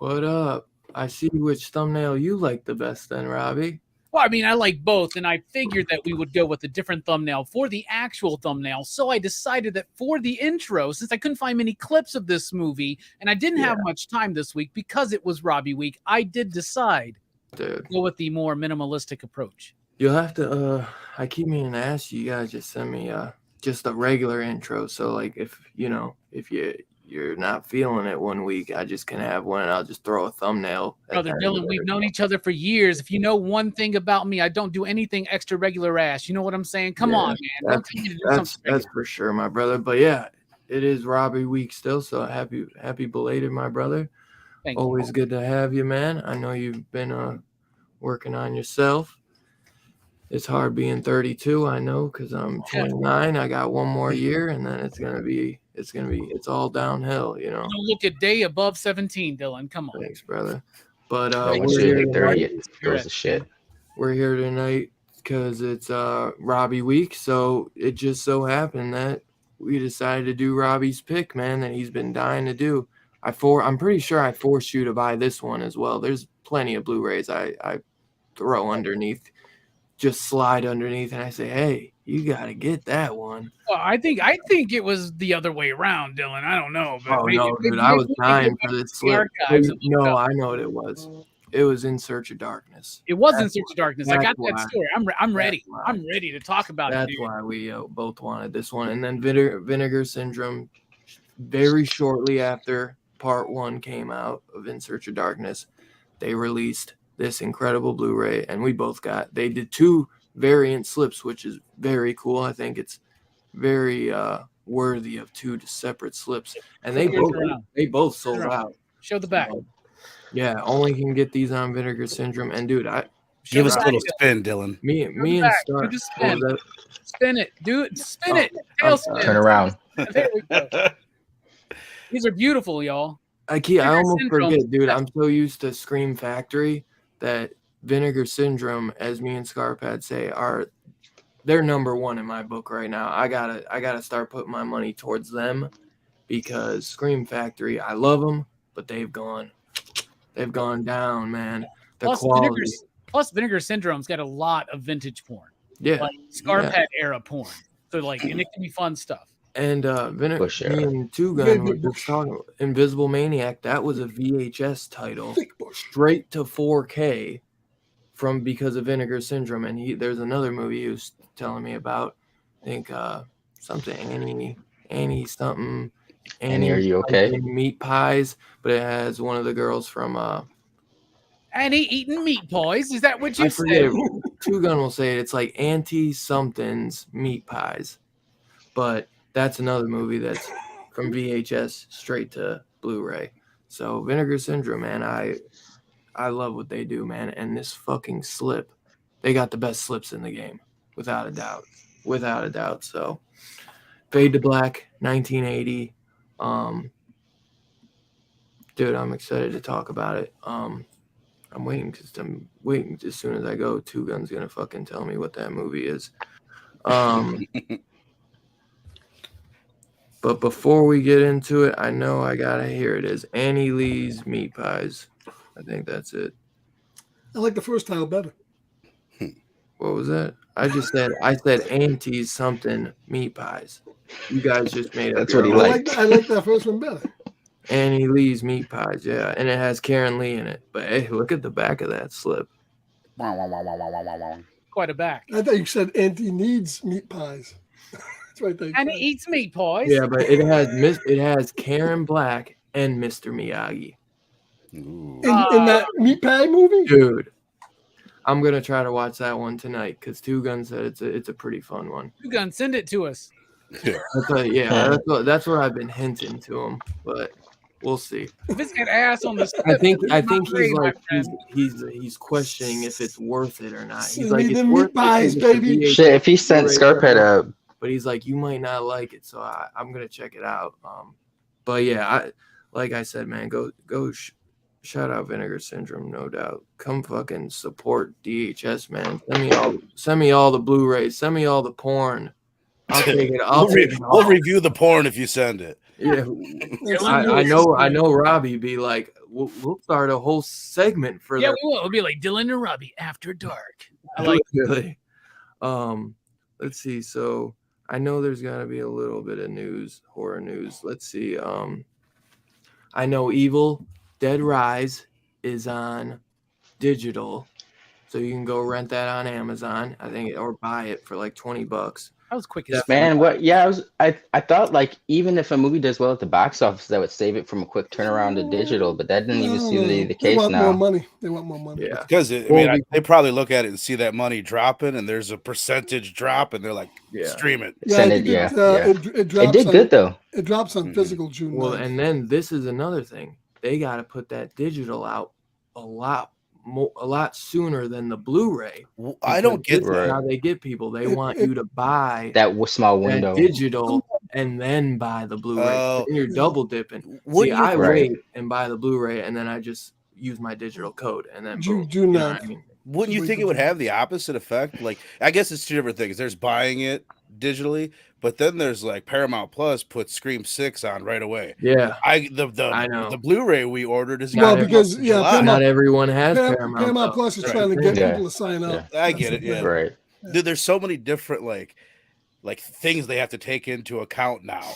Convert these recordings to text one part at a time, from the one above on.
What up? I see which thumbnail you like the best then, Robbie. Well, I mean, I like both, and I figured that we would go with a different thumbnail for the actual thumbnail. So I decided that for the intro, since I couldn't find many clips of this movie, and I didn't have much time this week because it was Robbie week, I did decide to go with the more minimalistic approach. You'll have to, I keep meaning to ask you guys just send me just a regular intro. So like if you're not feeling it one week, I just can have one and I'll just throw a thumbnail. Brother Dylan, we've known each other for years. If you know one thing about me, I don't do anything extra regular ass. You know what I'm saying? Come on, man. That's for sure, my brother. But yeah, it is Robbie week still. So happy belated, my brother. Thank Always you. Good to have you, man. I know you've been working on yourself. It's hard being 32, I know, because I'm 29. I got one more year, and then it's all downhill, you know. Don't look a day above 17, Dylan. Come on. Thanks, brother. But once you hit 30, it goes to shit. We're here tonight because it's Robbie week, so it just so happened that we decided to do Robbie's pick, man, that he's been dying to do. I'm pretty sure I forced you to buy this one as well. There's plenty of Blu-rays I throw underneath. Just slide underneath and I say, hey, you got to get that one. Well, I think it was the other way around, Dylan. I don't know. But dude, I was dying for this slip. No, I know what it was. It was In Search of Darkness. It was In Search of Darkness. I got that story. I'm ready. I'm ready to talk about it. That's why we both wanted this one. And then Vinegar Syndrome, very shortly after part 1 came out of In Search of Darkness, they released this incredible Blu-ray, and they did 2 variant slips, which is very cool. I think it's very worthy of 2 separate slips, and they both sold out. Show the back. Yeah, only can get these on Vinegar Syndrome. And dude, give us a little spin, Dylan. Me and Star. Spin it, dude. Spin it. Tail spin. Turn around. There we go. These are beautiful, y'all. I almost forget, dude. I'm so used to Scream Factory that Vinegar Syndrome, as me and Scarpad say, they're number 1 in my book right now. I gotta start putting my money towards them because Scream Factory, I love them, but they've gone down, man. The quality. Plus Vinegar Syndrome's got a lot of vintage porn. Yeah, like Scarpad era porn. So like, and it can be fun stuff. And me and Two Gun were just talking about Invisible Maniac. That was a VHS title, straight to 4K, because of Vinegar Syndrome. And there's another movie he was telling me about. I think something Annie something. Annie, are you okay? Meat Pies, but it has one of the girls from And he eating meat pies. Is that what I you forget. said? Two Gun will say it. It's like Auntie Something's Meat Pies, but that's another movie that's from VHS straight to Blu-ray. So Vinegar Syndrome, man, I love what they do, man. And this fucking slip, they got the best slips in the game, without a doubt, without a doubt. So Fade to Black, 1980. Dude, I'm excited to talk about it. I'm waiting as soon as I go, Two Gun's gonna fucking tell me what that movie is. But before we get into it, I know I gotta hear it is Annie Lee's Meat Pies. I think that's it. I like the first title better. What was that? I said Auntie's something Meat Pies. You guys just made up. That's what he your own. liked. I like that first one better. Annie Lee's Meat Pies, yeah, and it has Karen Lee in it. But hey, look at the back of that slip. Quite a back. I thought you said Auntie needs meat pies. That's right there. And he eats meat pies. Yeah, but it has Karen Black and Mr. Miyagi. In that meat pie movie? Dude, I'm gonna try to watch that one tonight because Two Gun said it's a pretty fun one. Two Gun, send it to us. That's what I've been hinting to him, but we'll see. If it's got ass on the slip, I think it's he's not great, like my friend. he's questioning if it's worth it or not. He's Send like me it's them worth meat pies, it 'cause it's a baby. VHS Shit, if he sent Blu-ray Scarphead version, a but he's like, you might not like it, so I'm gonna check it out. But yeah, like I said, man, go shout out Vinegar Syndrome, no doubt. Come fucking support DHS, man. Send me all the Blu-rays. Send me all the porn. I'll take it. We'll review the porn if you send it. Yeah, I know. Robbie be like, we'll start a whole segment for Yeah, that. we will. It'll be like Dylan and Robbie after dark. I like Really. Let's see. So I know there's gotta be a little bit of news, horror news. Let's see. I know Evil Dead Rise is on digital, so you can go rent that on Amazon. I think, or buy it for like $20. that was quick as man. What? Yeah, I thought like even if a movie does well at the box office, that would save it from a quick turnaround to digital. But that didn't even seem to be the They case want now. more money. They want more money. Yeah. Because they probably look at it and see that money dropping, and there's a percentage drop, and they're like, Yeah. stream it. Send I it, think yeah, it drops It did on, good though. It drops on physical June. Well, 9th. and then this is another thing. They got to put that digital out a lot sooner than the Blu-ray. I don't get This is that. how they get people. They want you to buy That small that window. digital and then buy the Blu-ray. Oh. Then you're double dipping. Wouldn't you- I Right. wait and buy the Blu-ray, and then I just use my digital code, and then June boom, you know 9th. what I mean? Wouldn't you think it would have the opposite effect? Like, I guess it's two different things. There's buying it digitally, but then there's like Paramount Plus puts Scream 6 on right away. Yeah, I I know. the Blu-ray we ordered is Well, not because until July. Paramount- not everyone has Paramount Paramount. though. Plus is That's trying to the get thing. Yeah. people to sign up. I That's get the it, yeah. thing. Right. Dude, there's so many different like things they have to take into account now.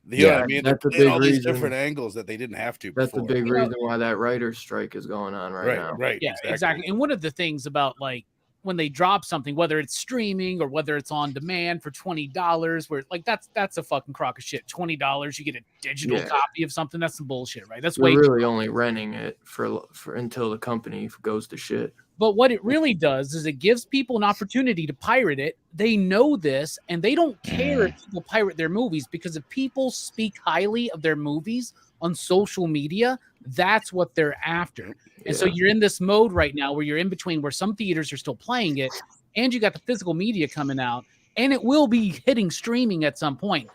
You know what I mean? That's a They're in big all these reason. different angles that they didn't have to That's the before. big You know- reason why that writer's strike is going on right now. Right. Yeah, exactly. And one of the things about like when they drop something, whether it's streaming or whether it's on demand for $20, where like that's a fucking crock of shit. $20, you get a digital Yeah. copy of something. That's some bullshit, right? That's They're way. really only renting it for until the company goes to shit. But what it really does is it gives people an opportunity to pirate it. They know this, and they don't care if people pirate their movies, because if people speak highly of their movies on social media, that's what they're after. And so Yeah. you're in this mode right now where you're in between where some theaters are still playing it, and you got the physical media coming out, and it will be hitting streaming at some point.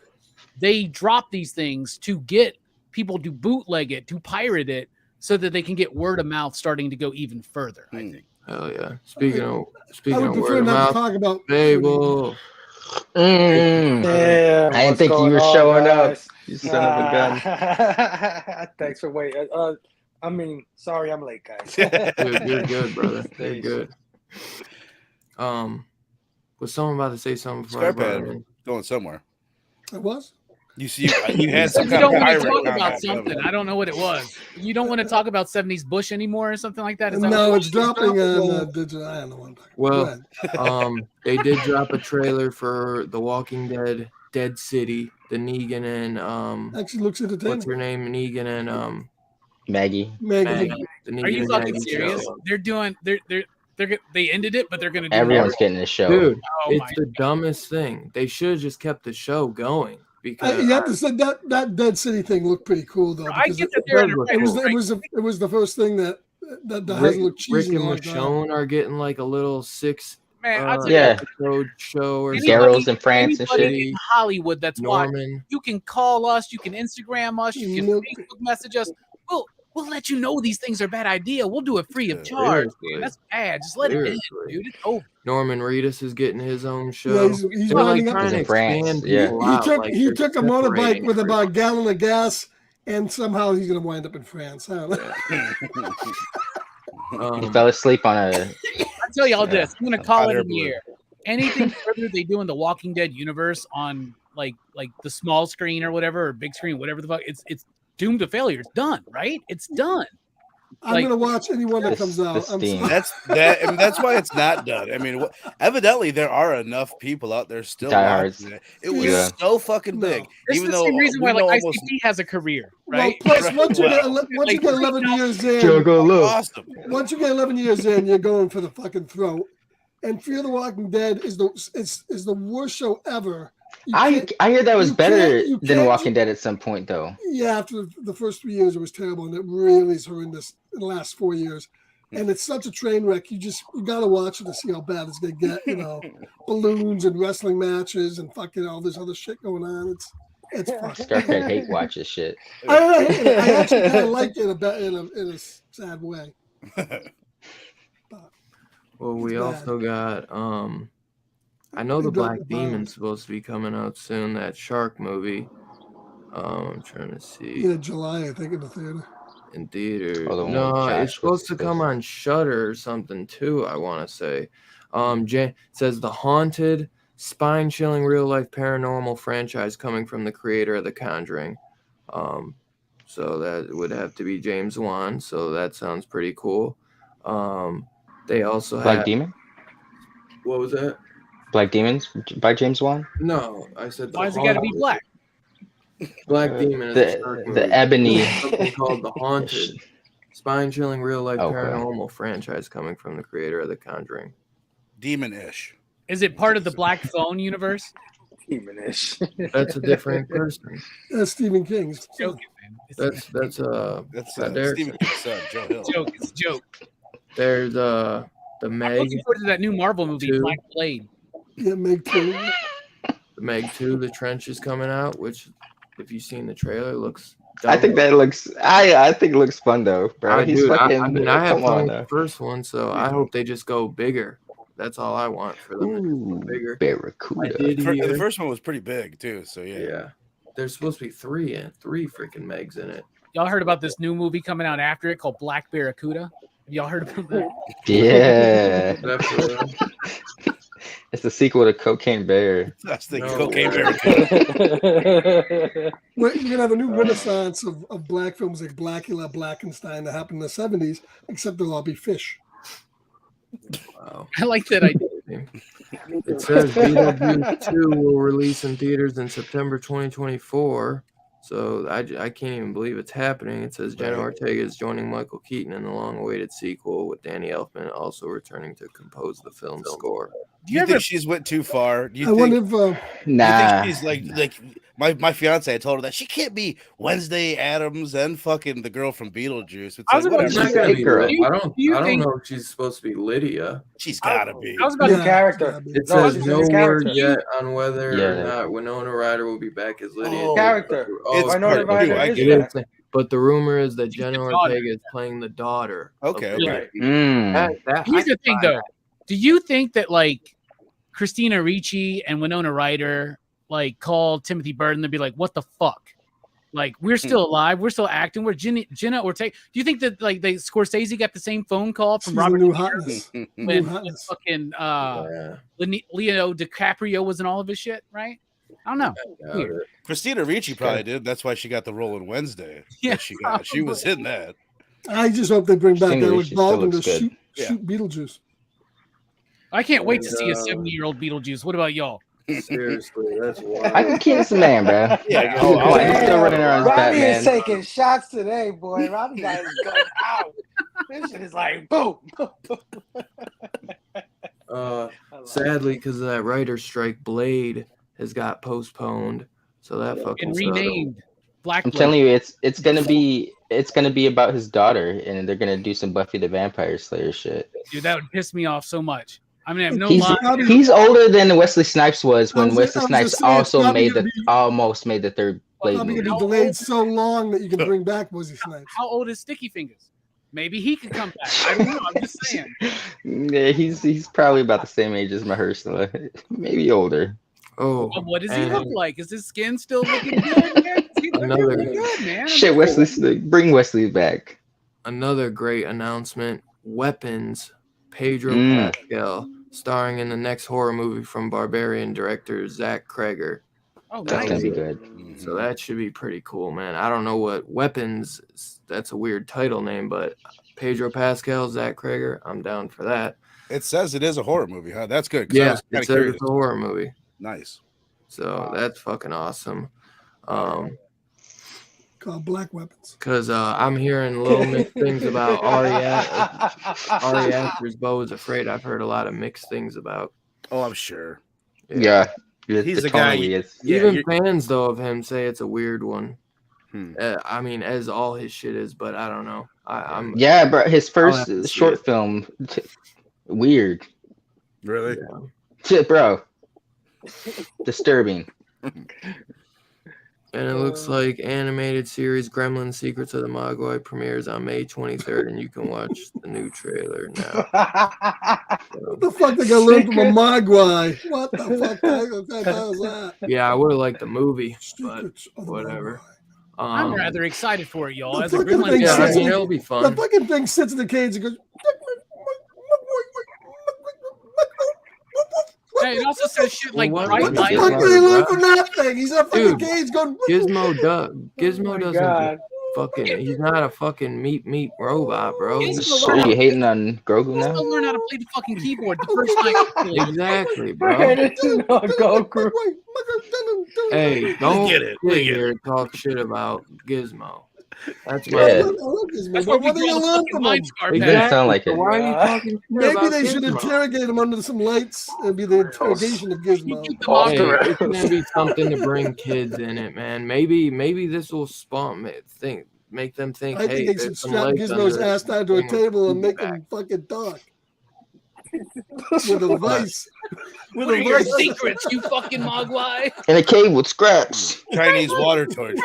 They drop these things to get people to bootleg it, to pirate it, so that they can get word of mouth starting to go even further, I think. Hell yeah. Speaking I of would word prefer of not to mouth, talk about. Babel. Yeah, I didn't think you were showing up. You son of a gun. gun. Thanks for waiting. I mean, sorry I'm late, guys. Dude, you're good, brother. You're good. Was someone about to say something before I brought him in? Going somewhere. It was? You see, you had some You kind don't of want to pirate talk comment about of something. it. I don't know what it was. You don't want to talk about 70s Bush anymore or something like that? Is that No, what it's dropping on digital. I don't know what I'm talking Well, about. they did drop a trailer for The Walking Dead, Dead City, the Negan and Actually looks what's entertaining. her name? Negan and Maggie. Maggie. Maggie, the Negan Are you and fucking Maggie serious? show. They're doing. They ended it, but they're gonna do Everyone's more. getting a show. Dude, Oh it's my the dumbest thing. They should have just kept the show going because You have to say that Dead City thing looked pretty cool though, I because get it, that they're in a does look it was cool. it was the first thing that Rick, hasn't looked Rick cheesy in and a long time. Michonne are getting like a little 6 man. I'll tell Yeah. episode show or Daryl's something. in France and anybody shit. in Hollywood that's watching, Norman. you can call us, you can Instagram us, you can Nope. Facebook message us. We'll let you know these things are a bad idea. We'll do it free of charge. Seriously. Man. That's bad. Just let it in, Seriously. dude. It's over. Norman Reedus is getting his own Yeah, show. he's They're like winding up. trying to He's in France, expand yeah. people He out. took like he they're took a motorbike separating with about a everyone. gallon of gas, and somehow he's gonna wind up in France. I don't know. He fell asleep on a. I'll tell y'all this. I'm gonna call Hot it air in the balloon. air. Anything further they do in the Walking Dead universe on like the small screen or whatever, or big screen, whatever the fuck, it's doomed to failure. It's done, right? It's done. I'm Like- gonna watch anyone that This- comes out. this I'm theme. sorry. That's why it's not done. I mean, evidently there are enough people out there still Diehards. watching it. It was Yeah. so fucking big, It's even the though same reason we why know like almost ICP has a career, Well, right? plus once you get Well, once you get 11 years in, awesome. once you get 11 years in, you're going for the fucking throat. And Fear the Walking Dead is the worst show ever. You I can't- hear that was you better can't- you than can't- Walking Dead at some point though. Yeah, after the first 3 years, it was terrible, and it really is horrendous in the last 4 years. And it's such a train wreck. You gotta watch it to see how bad it's gonna get. You know, balloons and wrestling matches and fucking all this other shit going on. It's fucking. Starkhead hate watches shit. I actually kind of like it in a sad way. Well, we It's also got I know They the dropped Black the bombs. Demon's supposed to be coming out soon, that shark movie. I'm trying to see Yeah, July, I think, in the theater. in theater. Oh, the one No, with Josh it's supposed to was come on Shudder or something too, I want to say. Says the haunted, spine-chilling real-life paranormal franchise coming from the creator of The Conjuring. So that would have to be James Wan, so that sounds pretty cool. They also Black have Demon? What was that? Black Demons by James Wan? No, I said the Why does it got to be Haunted. black? Black Demon is a shark movie. The Ebony. Something called The Haunted, spine-chilling real-life Okay. paranormal franchise coming from the creator of The Conjuring. Demon-ish. Is it part of the Black Phone universe? Demonish. That's a different person. That's Stephen King's. Joking, man. It's That's That's Scott Derrickson. Stephen King's son, Joe Hill. a joke. It's a joke. There's the I'm Meg, looking forward to that new Marvel movie, Two. Black Blade. Yeah, Meg too. the Meg 2, The Trench is coming out, which if you've seen the trailer, looks I think that looks. I think it looks fun though, bro. I, He's dude, fucking. I mean, I have come fun on with now. the first one, so I hope they just go bigger. That's all I want for them. to Ooh, go bigger. I Barracuda. did The hear, first one was pretty big too, so yeah. yeah. There's supposed to be three freaking Megs in it. Y'all heard about this new movie coming out after it called Black Barracuda? Have y'all heard about that? Yeah, That's for real. it's the sequel to Cocaine Bear. I was thinking No. Cocaine Bear. We're gonna have a new renaissance of black films like Blackula, Blackenstein that happened in the 70s, except they'll all be fish. Wow. I like that idea. It says Beetlejuice 2 will release in theaters in September 2024. So I can't even believe it's happening. It says Jenna Ortega is joining Michael Keaton in the long-awaited sequel, with Danny Elfman also returning to compose the film's score. Do you think she's went too far? Do you I think, wonder if you Nah, think she's like my fiance? I told her that she can't be Wednesday Addams and fucking the girl from Beetlejuice. It's I was like, about She's to not whatever. gonna be girl. Lily. I you don't think- know if she's supposed to be Lydia. She's gotta be. I was about The to character. It No, says she's no his word character. yet on whether Yeah. or not Winona Ryder will be back as Lydia. Oh. Character. It's Winona part Ryder two, I is get It back. is, but the rumor is that She's Jenna the daughter. Ortega is playing the daughter. of Okay, Lydia. okay. mm. Here's I the thing, buy though. Do you think that like Christina Ricci and Winona Ryder like call Timothy Burton and be like, "What the fuck? Like we're still alive, we're still acting. We're Jenna Ortega." Do you think that like they Scorsese got the same phone call from she's the Robert new De Niro hotness. when, New when hotness. fucking Yeah, Leo DiCaprio was in all of his shit, right? I don't know. I doubt Weird. it. Christina Ricci probably did. That's why she got the role in Wednesday. Yeah, She was in that. I just hope they bring back Christina Alec Ricci still Baldwin to looks good. shoot Beetlejuice. I can't wait to see a And, 70-year-old Beetlejuice. What about y'all? Seriously, that's wild. I can keep this man, bro. Yeah. Come on, he's still Damn, running around as Robbie is Batman. taking shots today, boy. Robbie got his gun out. This shit is like boom. Sadly, because of that writer's strike, Blade has got postponed, so that fucking And sucks. renamed Black I'm Blade. telling you, it's gonna be about his daughter, and they're gonna do some Buffy the Vampire Slayer shit. Dude, that would piss me off so much. I mean, I have no He's lie. he's older than Wesley Snipes was when I was Wesley just Snipes saying, it's also probably made gonna the be- almost made the third Blade Probably movie. gonna be delayed so long that you can bring back Wesley Snipes. How old is Sticky Fingers? Maybe he could come back. I don't know. I'm just saying. Yeah, he's probably about the same age as Mahershala, maybe older. Oh, Well, what does he and look like? Is his skin still looking good, man? He looking Another- really good, man. Shit, bring Wesley back. another great announcement: Weapons. Pedro Mm. Pascal starring in the next horror movie from Barbarian director Zach Kreger. Oh, That's nice. gonna be good. So that should be pretty cool, man. I don't know what Weapons. That's a weird title name, but Pedro Pascal, Zach Kreger, I'm down for that. It says it is a horror movie, huh? That's good. 'Cause I Yeah, was it kinda says curious. it's a horror movie, Nice. so that's fucking awesome. Called Black Weapons. Because I'm hearing little mixed things about Ari Aster's Beau is Afraid. I've heard a lot of mixed things about. Oh, I'm sure. Yeah, He's the guy- Yeah, Even you're- fans though of him say it's a weird one. Hmm. I mean, as all his shit is, but I don't know. I'm Yeah, bro. His I'll have to first see short it. film, weird, Really? yeah. bro. Disturbing. And it looks like animated series Gremlin Secrets of the Mogwai premieres on May 23rd, and you can watch the new trailer now. What the fuck they gotta learn from a Mogwai? What the fuck the hell is that? Yeah, I would have liked the movie, but Secrets of the whatever. Mogwai. I'm rather excited for it, y'all. The As a fucking Gremlin thing Yeah, I says mean, it- it'll be The fun. fucking thing sits in the cage and goes. Hey, it also says shit like Well, bright What the light. fuck do they learn from that thing? He's a fucking Dude. cage going. Gizmo Oh my doesn't God. fucking. He's not a fucking meat robot, bro. Gizmo So you hating on Grogu Let's now? go learn how to play the fucking keyboard the first night. Exactly, bro. Goku. Hey, don't get it. sit We get here and talk shit about Gizmo. That's Yeah. my That's why we What do draw you the learn fucking from mind him? scar It doesn't back. sound like So it. why are you talking shit Maybe about they should Gizmo? interrogate him under some lights and be the interrogation of You Gizmo. keep the Oh, mob- Hey, it's gonna be something to bring kids in it, man. Maybe this will make them think. I Hey, think they should there's some strap legs Gizmo's under it. ass down to a Bring him table and make back. him fucking talk. With a vice. With What are a your vice. secrets, you fucking mogwai? In a cave with scraps. Chinese water torture.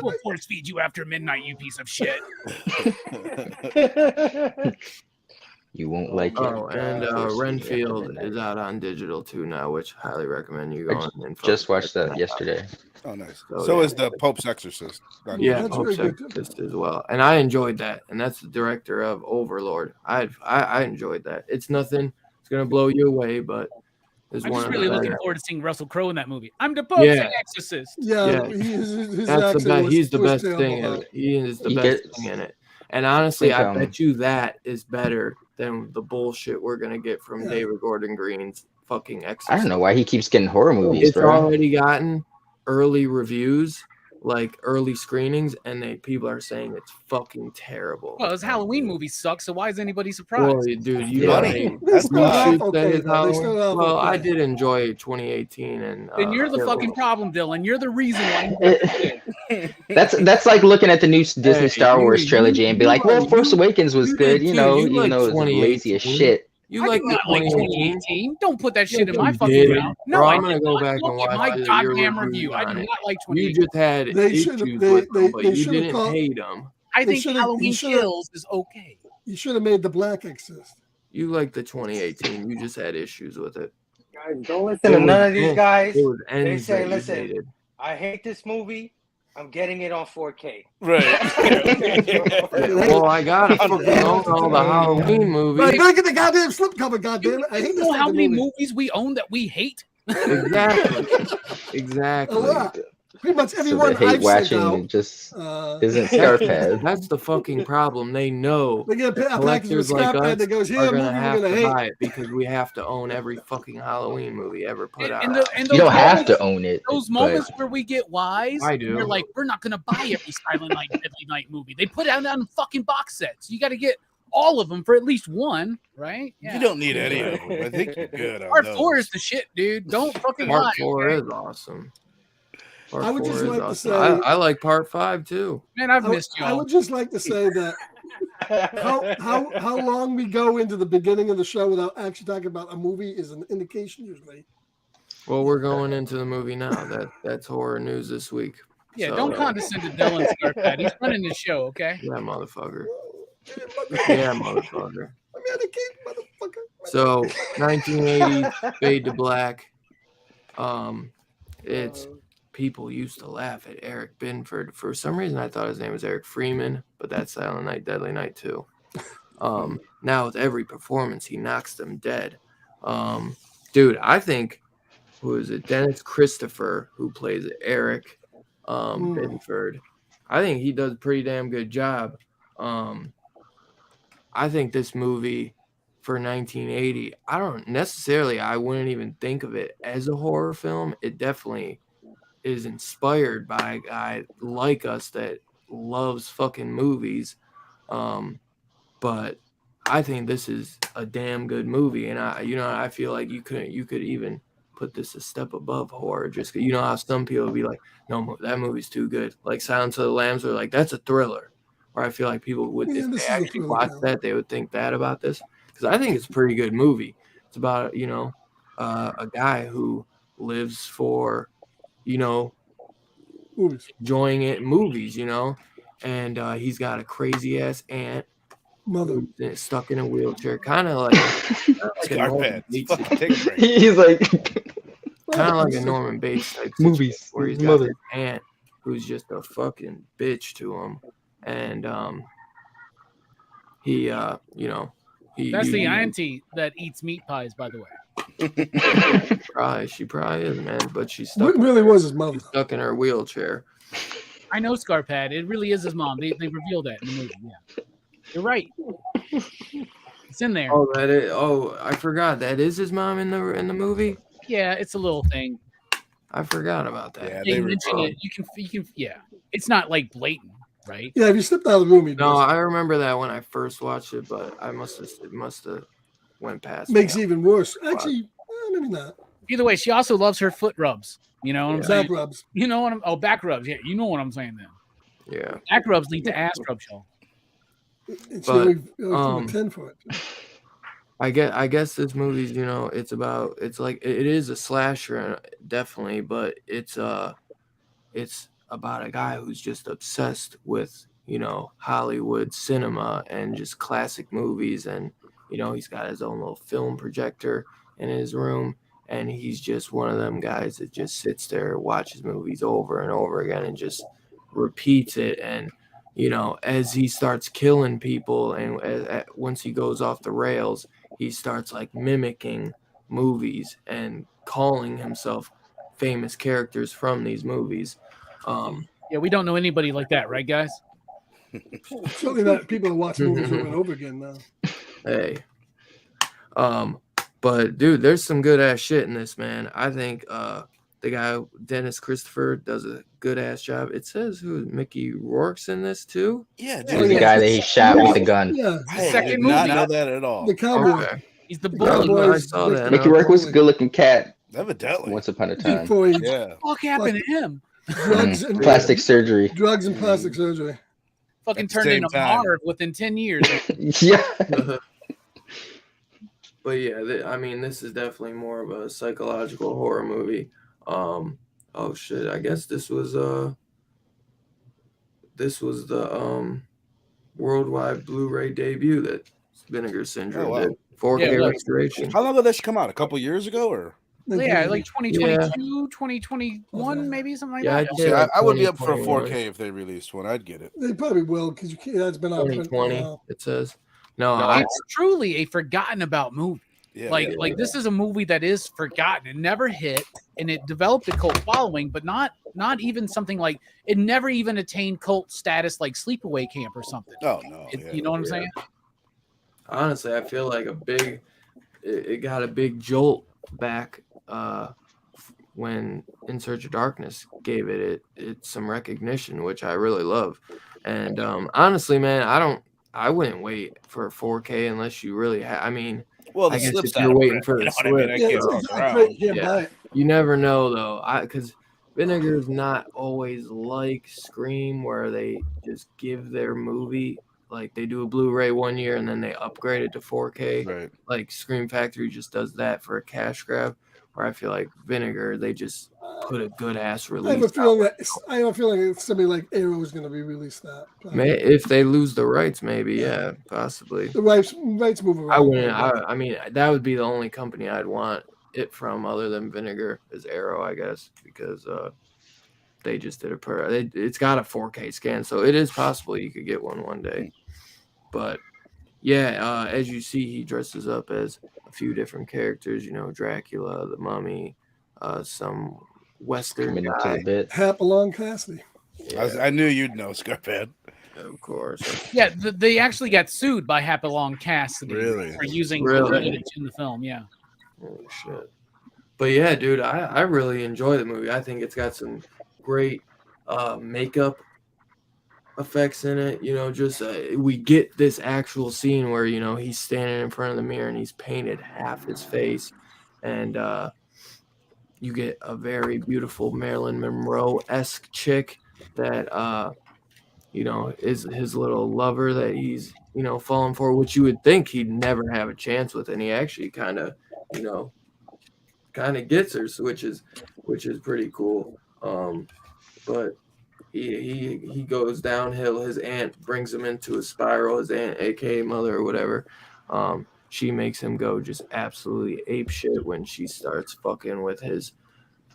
We'll force feed you after midnight, you piece of shit. You won't like it. Oh, and Renfield is out on digital too now, which I highly recommend you I going and Just fucking watched checking that out. yesterday. Oh, nice. So, So yeah. is the Pope's Exorcist. Yeah, That's Pope's very good, too. Exorcist as well, and I enjoyed that. And that's the director of Overlord. I enjoyed that. It's nothing. It's gonna blow you away, but it's I'm one just of really the looking better. forward to seeing Russell Crowe in that movie. I'm the Pope's Yeah. exorcist. Yeah, Yeah. his That's the accent best. was- He's the was best thing. terrible. In it. He is the He best gets- thing in it. And honestly, think, I bet you that is better than the bullshit we're gonna get from Yeah. David Gordon Green's fucking Exorcist. I don't know why he keeps getting horror movies, It's bro. already gotten early reviews, like early screenings, and people are saying it's fucking terrible. Well, his Halloween movie sucks, so why is anybody surprised? Well, dude, you Yeah. don't Money. hate. They That's started why. off Shoot okay, that his though. They Halloween. started off Well, I okay. did enjoy 2018, and Then you're the it fucking was- problem, Dylan. You're the reason why. That's like looking at the new Disney Hey, Star Wars you- trilogy and be you like, well, like- Force Awakens was you good, did you too. know, You even liked though it was lazy as 2018. shit. You I like do the not like 2018? 2018. Don't put that shit in Yes, my you fucking did. mouth. No, Bro, I I'm gonna did go not. back and Look at watch my your goddamn reviews review. I on do it. not like You 2018. just had They issues should've- with they- them, but they you should've didn't called- hate them. I They think should've- Halloween he should've- Kills is okay. You should have made the Black Exorcist. You like the 2018. You just had issues with it. Guys, don't listen to none of these guys. It was They ends say, that you listen, hated. I hate this movie. I'm getting it on 4K. Right. Well, I got to fucking own all the Halloween movies. Right, look at the goddamn slipcover, goddamn it. I hate You this know how fucking many movie. movies we own that we hate? Exactly. A Exactly. lot. pretty much So everyone the hate I've sent watching out. just isn't Scarphead. That's the fucking problem. They know They get a package of collectors like Scarphead us that goes, are here, a gonna movie we're have going to to hate. buy it because we have to own every fucking Halloween movie ever put out. And You those don't have moments- to own it. Those but moments where we get wise, I and do. they're like, we're not going to buy every Silent Night, Deadly Night movie. They put it out on fucking box sets. You got to get all of them for at least one, right? You don't need any of them. I think you're good on Part those. 4 is the shit, dude. Don't fucking Part lie. 4 okay? is awesome. Part I would 4 just is like to awesome. say- I like part 5 too. Man, I've missed I y'all. would just like to say that how long we go into the beginning of the show without actually talking about a movie is an indication usually. Well, we're going into the movie now. That's horror news this week. Yeah, So, don't condescend to Dylan Scarphead. He's running the show, okay? Yeah, motherfucker. Yeah, Yeah, motherfucker. I'm Anakin, motherfucker. So 1980 Fade to Black. It's people used to laugh at Eric Binford. For some reason, I thought his name was Eric Freeman, but that's Silent Night, Deadly Night too. Now with every performance, he knocks them dead. Dude, I think who is it? Dennis Christopher, who plays Eric Binford. I think he does a pretty damn good job. I think this movie for 1980, I wouldn't even think of it as a horror film. It definitely is inspired by a guy like us that loves fucking movies. But I think this is a damn good movie, and I feel like you could even put this a step above horror. Just how some people would be like, no, that movie's too good. Like Silence of the Lambs are like, that's a thriller. Or I feel like people would, Yeah, if this they is a actually thriller, watch yeah. that, they would think that about this. Because I think it's a pretty good movie. It's about a guy who lives for Movies. enjoying it movies, and he's got a crazy ass aunt Mother. who's stuck in a wheelchair, kind of like a Norman Scarphead. Bates, Fucking take a break. He's like kind of like a Norman Bates type Movies, situation where he's his got mother. this aunt who's just a fucking bitch to him, and he That's the auntie that eats meat pies, by the way. she probably is, man, but she's What stuck, really was his mother? stuck in her wheelchair. I know Scarphead. It really is his mom. They revealed that in the movie. Yeah, you're right. It's in there. I forgot that is his mom in the movie. Yeah, it's a little thing. I forgot about that. Yeah, They they mention it. You can. Yeah, it's not like blatant, right? Yeah, if you stepped out of the room, No, I remember that when I first watched it, but it must have went past. makes me. it even worse. Actually, maybe not. Either way, she also loves her foot rubs. You know what I'm saying? Back rubs. You know what I'm? Oh, back rubs. Yeah, you know what I'm saying then. Yeah. Back rubs lead to ass rubs, y'all. And she But, only threw a 10 for it. I guess this movie's, it's like it is a slasher definitely, but it's about a guy who's just obsessed with, Hollywood cinema and just classic movies, and he's got his own little film projector in his room, and he's just one of them guys that just sits there, watches movies over and over again and just repeats it. And as he starts killing people and once he goes off the rails, he starts like mimicking movies and calling himself famous characters from these movies. Yeah, we don't know anybody like that, right, guys? Certainly not people who watch movies over and over again now. Hey. But dude, there's some good ass shit in this, man. I think the guy Dennis Christopher does a good ass job. It says who Mickey Rourke's in this too. Yeah, He was dude. the guy that he shot with the gun. Yeah, I did Second not movie. know that at all. the cowboy. Okay. He's the Yeah, bully. I saw that. Mickey Rourke was a good-looking cat Evidently. once upon a time. Before he Yeah. What happened to him? drugs and Plastic surgery. drugs and plastic surgery. Fucking At the turned same into time. Marv within 10 years. Yeah. But yeah, this is definitely more of a psychological horror movie. Oh shit, I guess this was the worldwide Blu-ray debut that Vinegar Syndrome Oh, wow. did. 4K Yeah, it was. restoration. How long ago did this come out? A couple years ago, or? Yeah, like 2022, 2021, maybe something like Yeah, that. I'd See, say like I would be up for a 2021. 4K if they released one. I'd get it. They probably will because you can't. That's been out for a 2020. while. It says no. It's truly a forgotten about movie. Yeah, Like this is a movie that is forgotten. It never hit, and it developed a cult following, but not even something like it never even attained cult status like Sleepaway Camp or something. Oh no, You know what I'm saying? Honestly, I feel like it got a big jolt back when In Search of Darkness gave it some recognition, which I really love. And honestly, man, I wouldn't wait for 4K unless you really I mean, Well, the I guess slip's if out you're of waiting print, for you the know what I mean? slip, I Yeah, can't it's fuck not around. great. You can't Yeah. buy it. you never know though. Because Vinegar's not always like Scream, where they just give their movie like they do a Blu-ray one year and then they upgrade it to 4K. Right. Like Scream Factory just does that for a cash grab. Where I feel like Vinegar, they just put a good ass I have release. a feeling that it's something like Arrow is going to be released. That If they lose the rights, maybe yeah, possibly. the rights move around. I wouldn't. I mean, that would be the only company I'd want it from, other than Vinegar, is Arrow, I guess, because they just did it's got a 4K scan, so it is possible you could get one day. But yeah, as you see, he dresses up as a few different characters. You know, Dracula, the Mummy, some Western Committed to guy. the bit. Hapalong Cassidy. Yeah, I knew you'd know, Scarphead. of course. Yeah, they actually got sued by Hapalong Cassidy Really? for using Really? footage in the film. Yeah. Holy shit. But yeah, dude, I really enjoy the movie. I think it's got some great makeup effects in it. You know, just we get this actual scene where, you know, he's standing in front of the mirror and he's painted half his face. And you get a very beautiful Marilyn Monroe-esque chick that, you know, is his little lover that he's, you know, falling for, which you would think he'd never have a chance with. And he actually kind of, you know, gets her, which is pretty cool. But he goes downhill. His aunt brings him into a spiral. His aunt, aka mother or whatever, she makes him go just absolutely ape shit when she starts fucking with his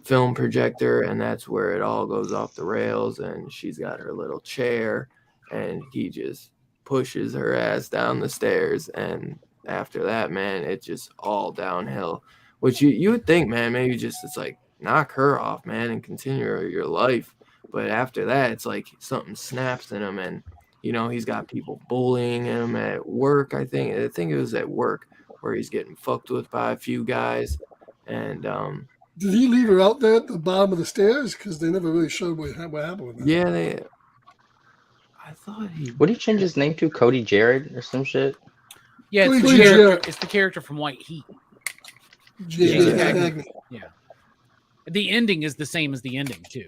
film projector, and that's where it all goes off the rails. And she's got her little chair, and he just pushes her ass down the stairs. And after that, man, it's just all downhill. Which you would think, man, maybe just it's like knock her off, man, and continue your life. But after that, it's like something snaps in him, and you know he's got people bullying him at work. I think it was at work where he's getting fucked with by a few guys, and Did he leave her out there at the bottom of the stairs? Because they never really showed what happened with that. yeah, I thought he. What did he change his name to? Cody Jared or some shit? Yeah, it's Cody the character. Jarrett. It's the character from White Heat. James Yeah. Cagney. The ending is the same as the ending too,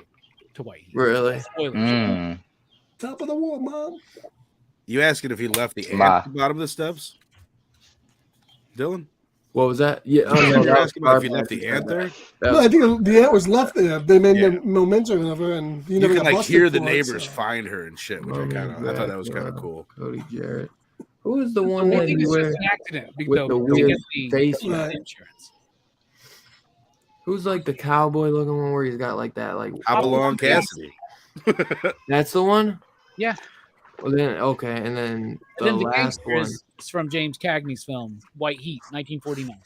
to White Heat. Really? Spoilers. Mm. Top of the war, Mom. You asking if he left the ant Ma. at the bottom of the steps? Dylan? What was that? Yeah, You're that was asking about if he Scarface left the who ant said there? that. No, I think the ant was left there. They made Yeah. the memento of her, and he You never can got like busted hear the for it, neighbors so. find her and shit, which I thought that was kind of cool. Cody Jarrett. Who is the one I that think he it's just wears an accident with though, the because he weird gets the face? Right. insurance. Who's like the cowboy looking one where he's got like that like Hopalong Cassidy. That's the one? Yeah. Well then okay, and then the Then the last gangster one. is from James Cagney's film White Heat, 1949.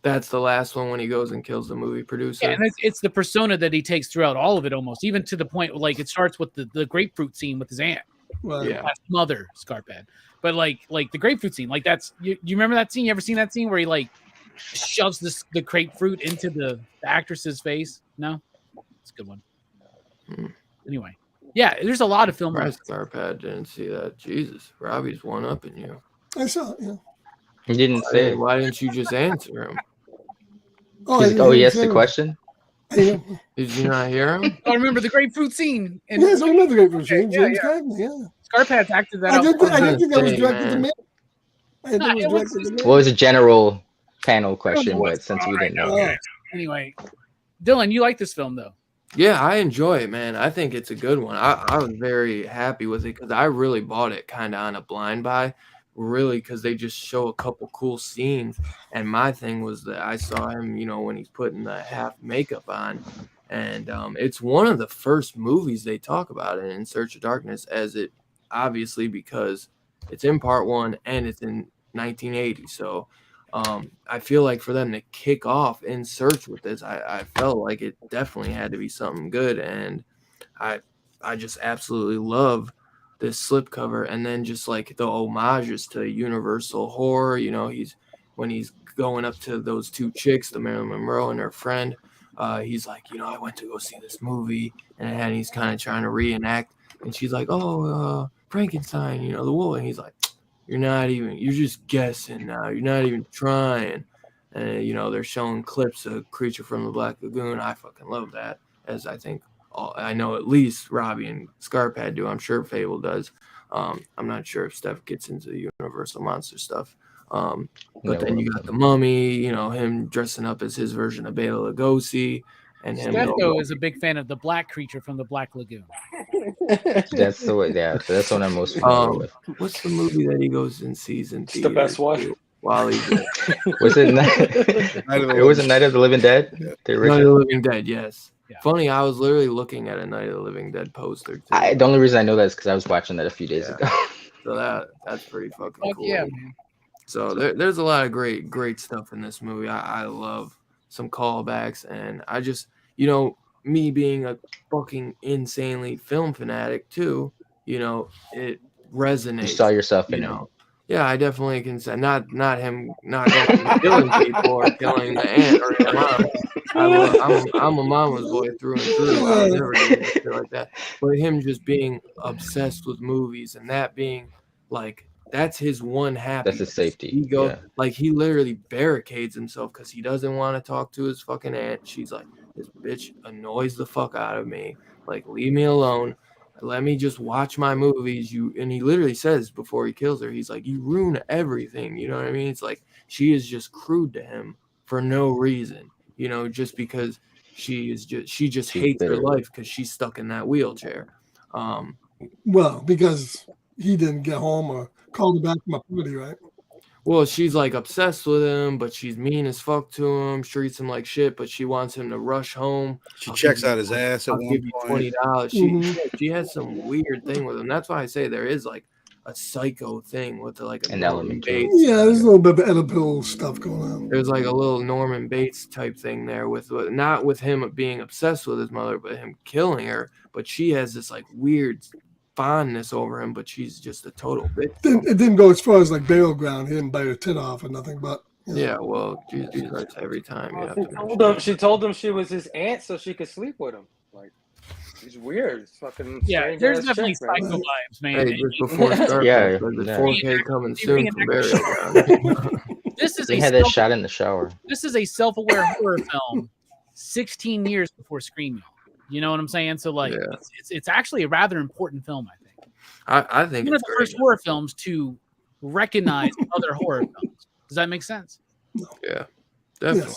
That's the last one when he goes and kills the movie producer. Yeah, and it's the persona that he takes throughout all of it, almost even to the point where, like, it starts with the grapefruit scene with his aunt, Right. Yeah. his mother, Scarphead. But like the grapefruit scene, like that's you remember that scene? You ever seen that scene where he like shoves the grapefruit into the actress's face? No, it's a good one. Hmm. Anyway, yeah, there's a lot of film. Surprised Scarpad didn't see that. Jesus, Robbie's one up in you. I saw it, yeah. He didn't say. Why didn't you just answer him? Oh, I Oh, didn't yes, say the it. question. Yeah. Did you not hear him? I remember the grapefruit scene, and Yes, I remember the grapefruit scene. yeah, James yeah. Cagney, yeah. Scarpad's acted that I out. didn't think that was Hey, directed to man. me. I didn't think it was directed to me. Well, it was a general panel question, know but what's since we wrong didn't right know. now. Anyway, Dylan, you like this film though? Yeah, I enjoy it, man. I think it's a good one. I was very happy with it because I really bought it kind of on a blind buy, really, because they just show a couple cool scenes. And my thing was that I saw him, you know, when he's putting the half makeup on. And it's one of the first movies they talk about in Search of Darkness, as it obviously because it's in part one and it's in 1980. So I feel like for them to kick off In Search with this, I felt like it definitely had to be something good, and I just absolutely love this slipcover, and then just like the homages to Universal horror. When he's going up to those two chicks, the Marilyn Monroe and her friend. He's like, I went to go see this movie, and he's kind of trying to reenact, and she's like, oh, Frankenstein, the wolf, and he's like, you're just guessing now. You're not even trying. And, they're showing clips of Creature from the Black Lagoon. I fucking love that, as I know at least Robbie and Scarpad do. I'm sure Fable does. I'm not sure if Steph gets into the Universal Monster stuff. But then you got the Mummy, him dressing up as his version of Bela Lugosi. And him. Stefko is a big fan of the black creature from the Black Lagoon. That's the way. Yeah, that's what I'm most familiar with. What's the movie that he goes and sees in It's the best one. While he's Was it? It was a Night of the Living Dead. The Night original. of the Living Dead, yes. Yeah. Funny, I was literally looking at a Night of the Living Dead poster too. The only reason I know that is because I was watching that a few days ago. So that's pretty fucking Fuck cool. yeah, man. So there's a lot of great stuff in this movie. I love some callbacks, and I just, me being a fucking insanely film fanatic too, it resonates. You saw yourself in it. Yeah, I definitely can say not him not going and killing people or killing the aunt or the mom. I'm a mama's boy through and through. I would never do shit like that. But him just being obsessed with movies, and that being like, that's his one happiness. That's his safety. He goes like, he literally barricades himself because he doesn't want to talk to his fucking aunt. She's like, this bitch annoys the fuck out of me. Like, leave me alone. Let me just watch my movies. And he literally says before he kills her, he's like, you ruin everything. You know what I mean? It's like she is just crude to him for no reason. Just because she just hates her life because she's stuck in that wheelchair. Well, because he didn't get home or called her back from a party, right? Well, she's like obsessed with him, but she's mean as fuck to him, treats him like shit, but she wants him to rush home. She checks out his ass at I'll one give you point. $20. She has some weird thing with him. That's why I say there is like a psycho thing with like An element. Bates. Yeah, there's a little bit of Oedipal stuff going on. There's like a little Norman Bates type thing there with not with him being obsessed with his mother, but him killing her. But she has this like weird fondness over him, but she's just a total bitch. It didn't go as far as like Burial Ground. He didn't bite her tit off or nothing, but yeah, well, Jesus Christ, every time you have She told him she was his aunt so she could sleep with him. Like, it's weird. It's fucking yeah. There's definitely psycho vibes, man. Hey, just before Star Yeah, the yeah. 4K coming soon from Burial Ground. This is They had that shot in the shower. This is a self-aware horror film 16 years before Scream. You know what I'm saying? So like, Yeah. it's actually a rather important film, I think. I think One of it's the great. first horror films to recognize other horror films. Does that make sense? Yeah, definitely.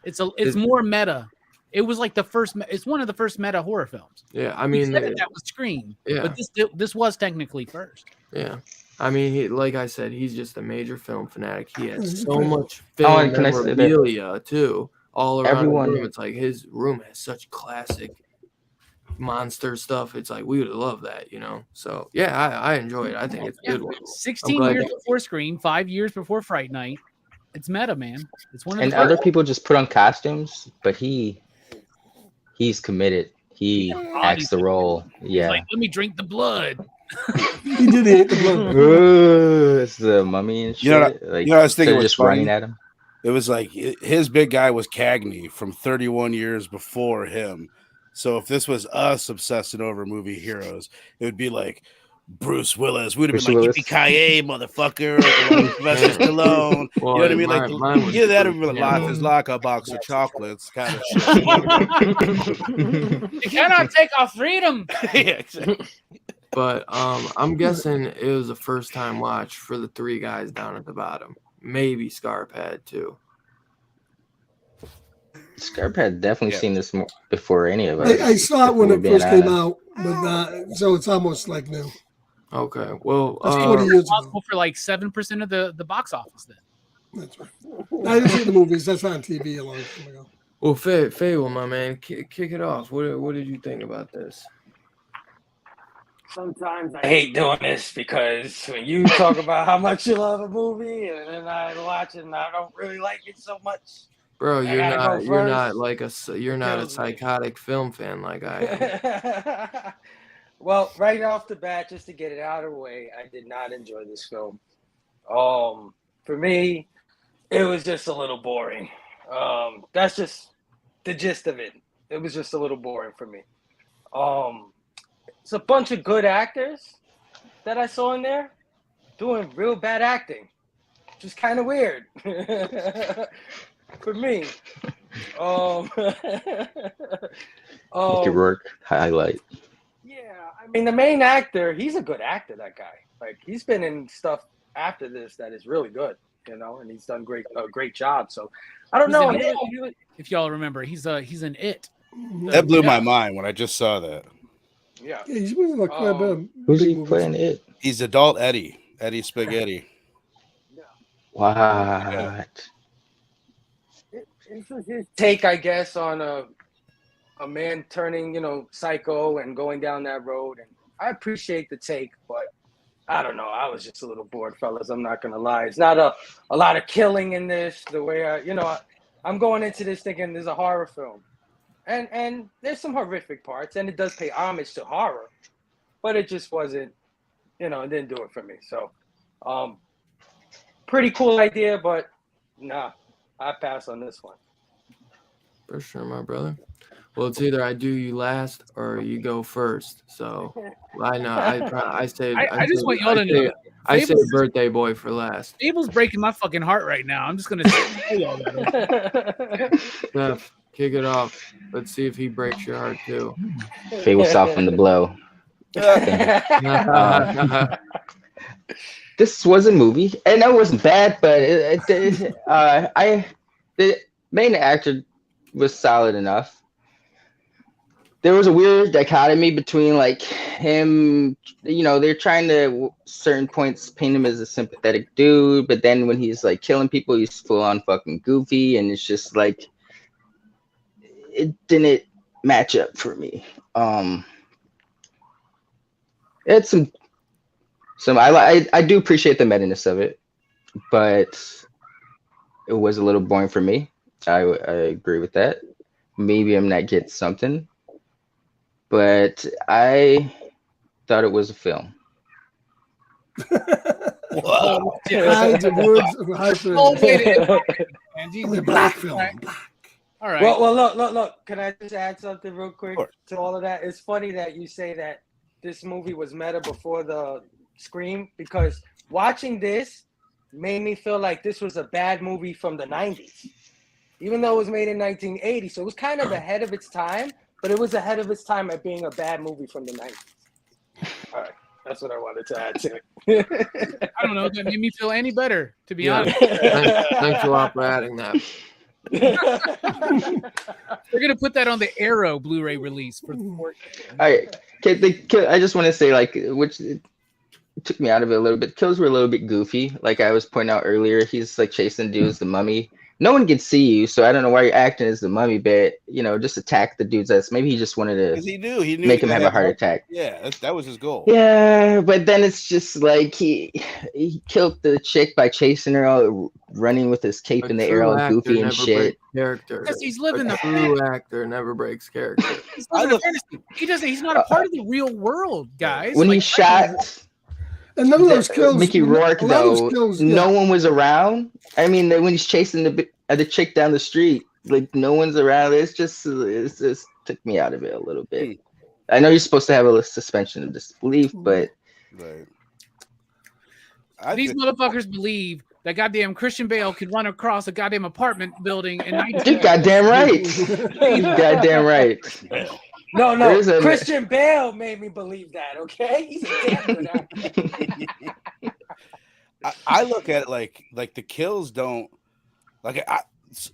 yes. It's more meta. It was like the first. It's one of the first meta horror films. Yeah, I We mean, said that was Scream, yeah. but this was technically first. yeah. I mean, like I said, he's just a major film fanatic. He has so Mhm. much Oh, film and can I say that- memorabilia too, all around Everyone- the room. It's like his room has such classic monster stuff. It's like we would love that, So yeah, I enjoy it. I think it's a good one. 16 glad years that- before Scream, 5 years before Fright Night. It's meta, man. It's one of And the other first. people just put on costumes, but he's committed. He acts the role. He's Yeah. like, let me drink the blood. He did eat the blood. It's the mummy and shit. You know, like, I was thinking they're was just funny? running at him. It was like his big guy was Cagney from 31 years before him. So if this was us obsessing over movie heroes, it would be like Bruce Willis. We'd have Bruce been like, Willis. yippee-ki-yay, motherfucker. Or like Sylvester Stallone. You know what I mean? Like, mine was either that or be like, yeah. life is like a box of chocolates kind of shit. You cannot take our freedom. Yeah, exactly. But I'm guessing it was a first time watch for the three guys down at the bottom. Maybe Scarpad too. Scarp had definitely Yeah. seen this before any of us. I saw it when Before it being first came honest. out, but so it's almost like new. Okay, well, That's 40 years ago. Responsible for like 7% of the box office then. That's right. I didn't see the movies. That's on TV a long time ago. well, Fable, my man, kick it off. What did you think about this? sometimes I hate doing this because when you talk about how much you love a movie and then I watch it and I don't really like it so much. Bro, I gotta go you're not first. like you're not a kills me. psychotic film fan like I am. Well, right off the bat, just to get it out of the way, I did not enjoy this film. For me, it was just a little boring. That's just the gist of it. It was just a little boring for me. It's a bunch of good actors that I saw in there doing real bad acting, which is kind of weird for me. Mickey Rourke highlight. Yeah, I mean the main actor, he's a good actor. That guy, like he's been in stuff after this that is really good, and he's done a great job. So I don't know. If y'all remember, he's in It. That blew my mind when I just saw that. Yeah, he's been like quite a bit of Who's big he movies. playing It? He's adult Eddie Spaghetti. What? This was his take, I guess, on a man turning, psycho and going down that road. And I appreciate the take, but I don't know. I was just a little bored, fellas. I'm not gonna lie. It's not a lot of killing in this. The way I'm going into this thinking there's a horror film, and there's some horrific parts, and it does pay homage to horror, but it just wasn't, it didn't do it for me. So, pretty cool idea, but nah, I pass on this one. For sure, my brother. Well, it's either I do you last or you go first. So I know I say I just want y'all to know. I say birthday boy for last. Fable's breaking my fucking heart right now. I'm just gonna tell y'all that. Steph, kick it off. Let's see if he breaks your heart too. Fable softened the blow. This was a movie, and it wasn't bad, but the main actor was solid enough. There was a weird dichotomy between like him, they're trying to certain points paint him as a sympathetic dude, but then when he's like killing people, he's full on fucking goofy, and it's just like it didn't match up for me. It's some I do appreciate the meta-ness of it, but it was a little boring for me. I agree with that. Maybe I'm not getting something, but I thought it was a film. Wow. Kinds of words of hyper. Oh, wait, black film. All right. Well, look. Can I just add something real quick to all of that? It's funny that you say that this movie was meta before the Scream, because watching this made me feel like this was a bad movie from the 90s. Even though it was made in 1980, so it was kind of ahead of its time, but it was ahead of its time at being a bad movie from the 90s. All right, that's what I wanted to add to it. I don't know. That made me feel any better, to be honest. Thanks a lot for adding that. We're gonna put that on the Arrow Blu-ray release for the 4K. All right, I just want to say, like, which it took me out of it a little bit. Kills were a little bit goofy. Like I was pointing out earlier, he's like chasing dudes, the mummy. No one can see you, so I don't know why you're acting as the mummy, but just attack the dude's ass. Maybe he just wanted to. Because he knew make him have a heart attack. Yeah, that was his goal. Yeah, but then it's just like he killed the chick by chasing her out, running with his cape in the air, all goofy and shit. Character. Because he's living the true actor never breaks character. He's not a part of the real world, guys. When he shot. And none of those kills, Mickey Rourke, though, no one was around. I mean, when he's chasing the chick down the street, like no one's around. It just took me out of it a little bit. I know you're supposed to have a suspension of disbelief, but these motherfuckers believe that goddamn Christian Bale could run across a goddamn apartment building in 19. You're goddamn right. You're goddamn right. No, Christian Bale made me believe that, okay? He's a damn good actor. I look at it like the kills don't like.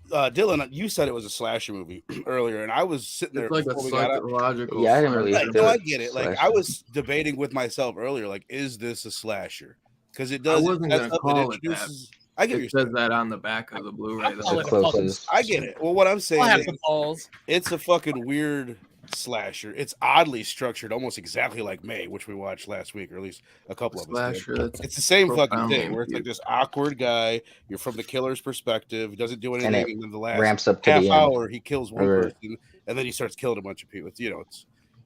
Dylan, you said it was a slasher movie earlier, and I was sitting there. It's like a psychological. Yeah, I didn't really. No, I get it. Like I was debating with myself earlier, like, is this a slasher? Because it does. I wasn't going to call it that. I get it says that on the back of the Blu-ray. The closest. I get it. Well, what I'm saying is, it's a fucking weird slasher. It's oddly structured, almost exactly like May, which we watched last week, or at least a couple of us did. Slasher. That's It's the same fucking profoundly thing, where it's like infused. this awkward guy. You're from the killer's perspective. He doesn't do anything, it and then the last ramps up to half the end. hour he kills one Or- person, and then he starts killing a bunch of people.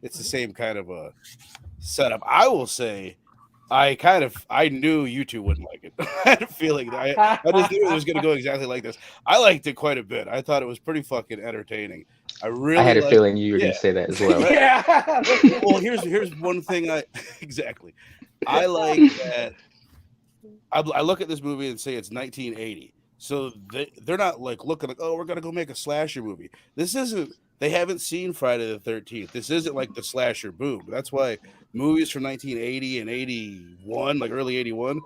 It's the same kind of a setup. I will say, I knew you two wouldn't like it. I had a feeling that I just knew it was going to go exactly like this. I liked it quite a bit. I thought it was pretty fucking entertaining. I really I had a liked- feeling you were going yeah. to say that as well. Yeah. Well, here's one thing exactly. I like that. I look at this movie and say it's 1980. So they're not like looking like, oh, we're gonna go make a slasher movie. This isn't. They haven't seen Friday the 13th. This isn't like the slasher boom. That's why movies from 1980 and 81, like early 81,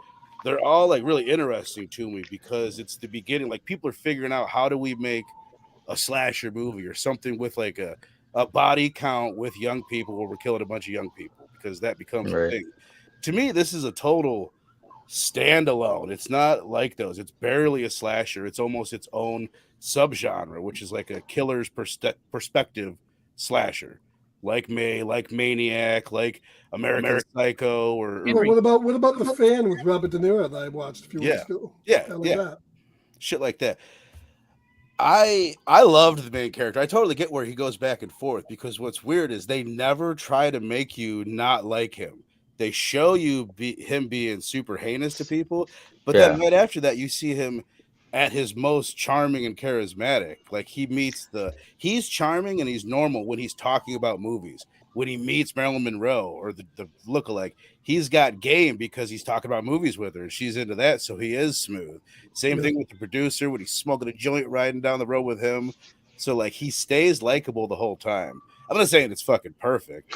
they're all like really interesting to me because it's the beginning. Like people are figuring out how do we make a slasher movie or something with like a body count with young people where we're killing a bunch of young people because that becomes a Right. thing. To me, this is a total standalone. It's not like those. It's barely a slasher. It's almost its own subgenre, which is like a killer's perspective slasher, like May, like Maniac, like American Psycho, or Well, what about The Fan with Robert De Niro that I watched a few weeks ago? yeah, I like yeah. that. Shit like that. I loved the main character. I totally get where he goes back and forth because what's weird is they never try to make you not like him. They show you him being super heinous to people, but then right after that, you see him at his most charming and charismatic. Like he's charming and he's normal when he's talking about movies. When he meets Marilyn Monroe or the lookalike, he's got game because he's talking about movies with her and she's into that. So he is smooth. Same thing with the producer when he's smoking a joint riding down the road with him. So like he stays likable the whole time. I'm not saying it's fucking perfect.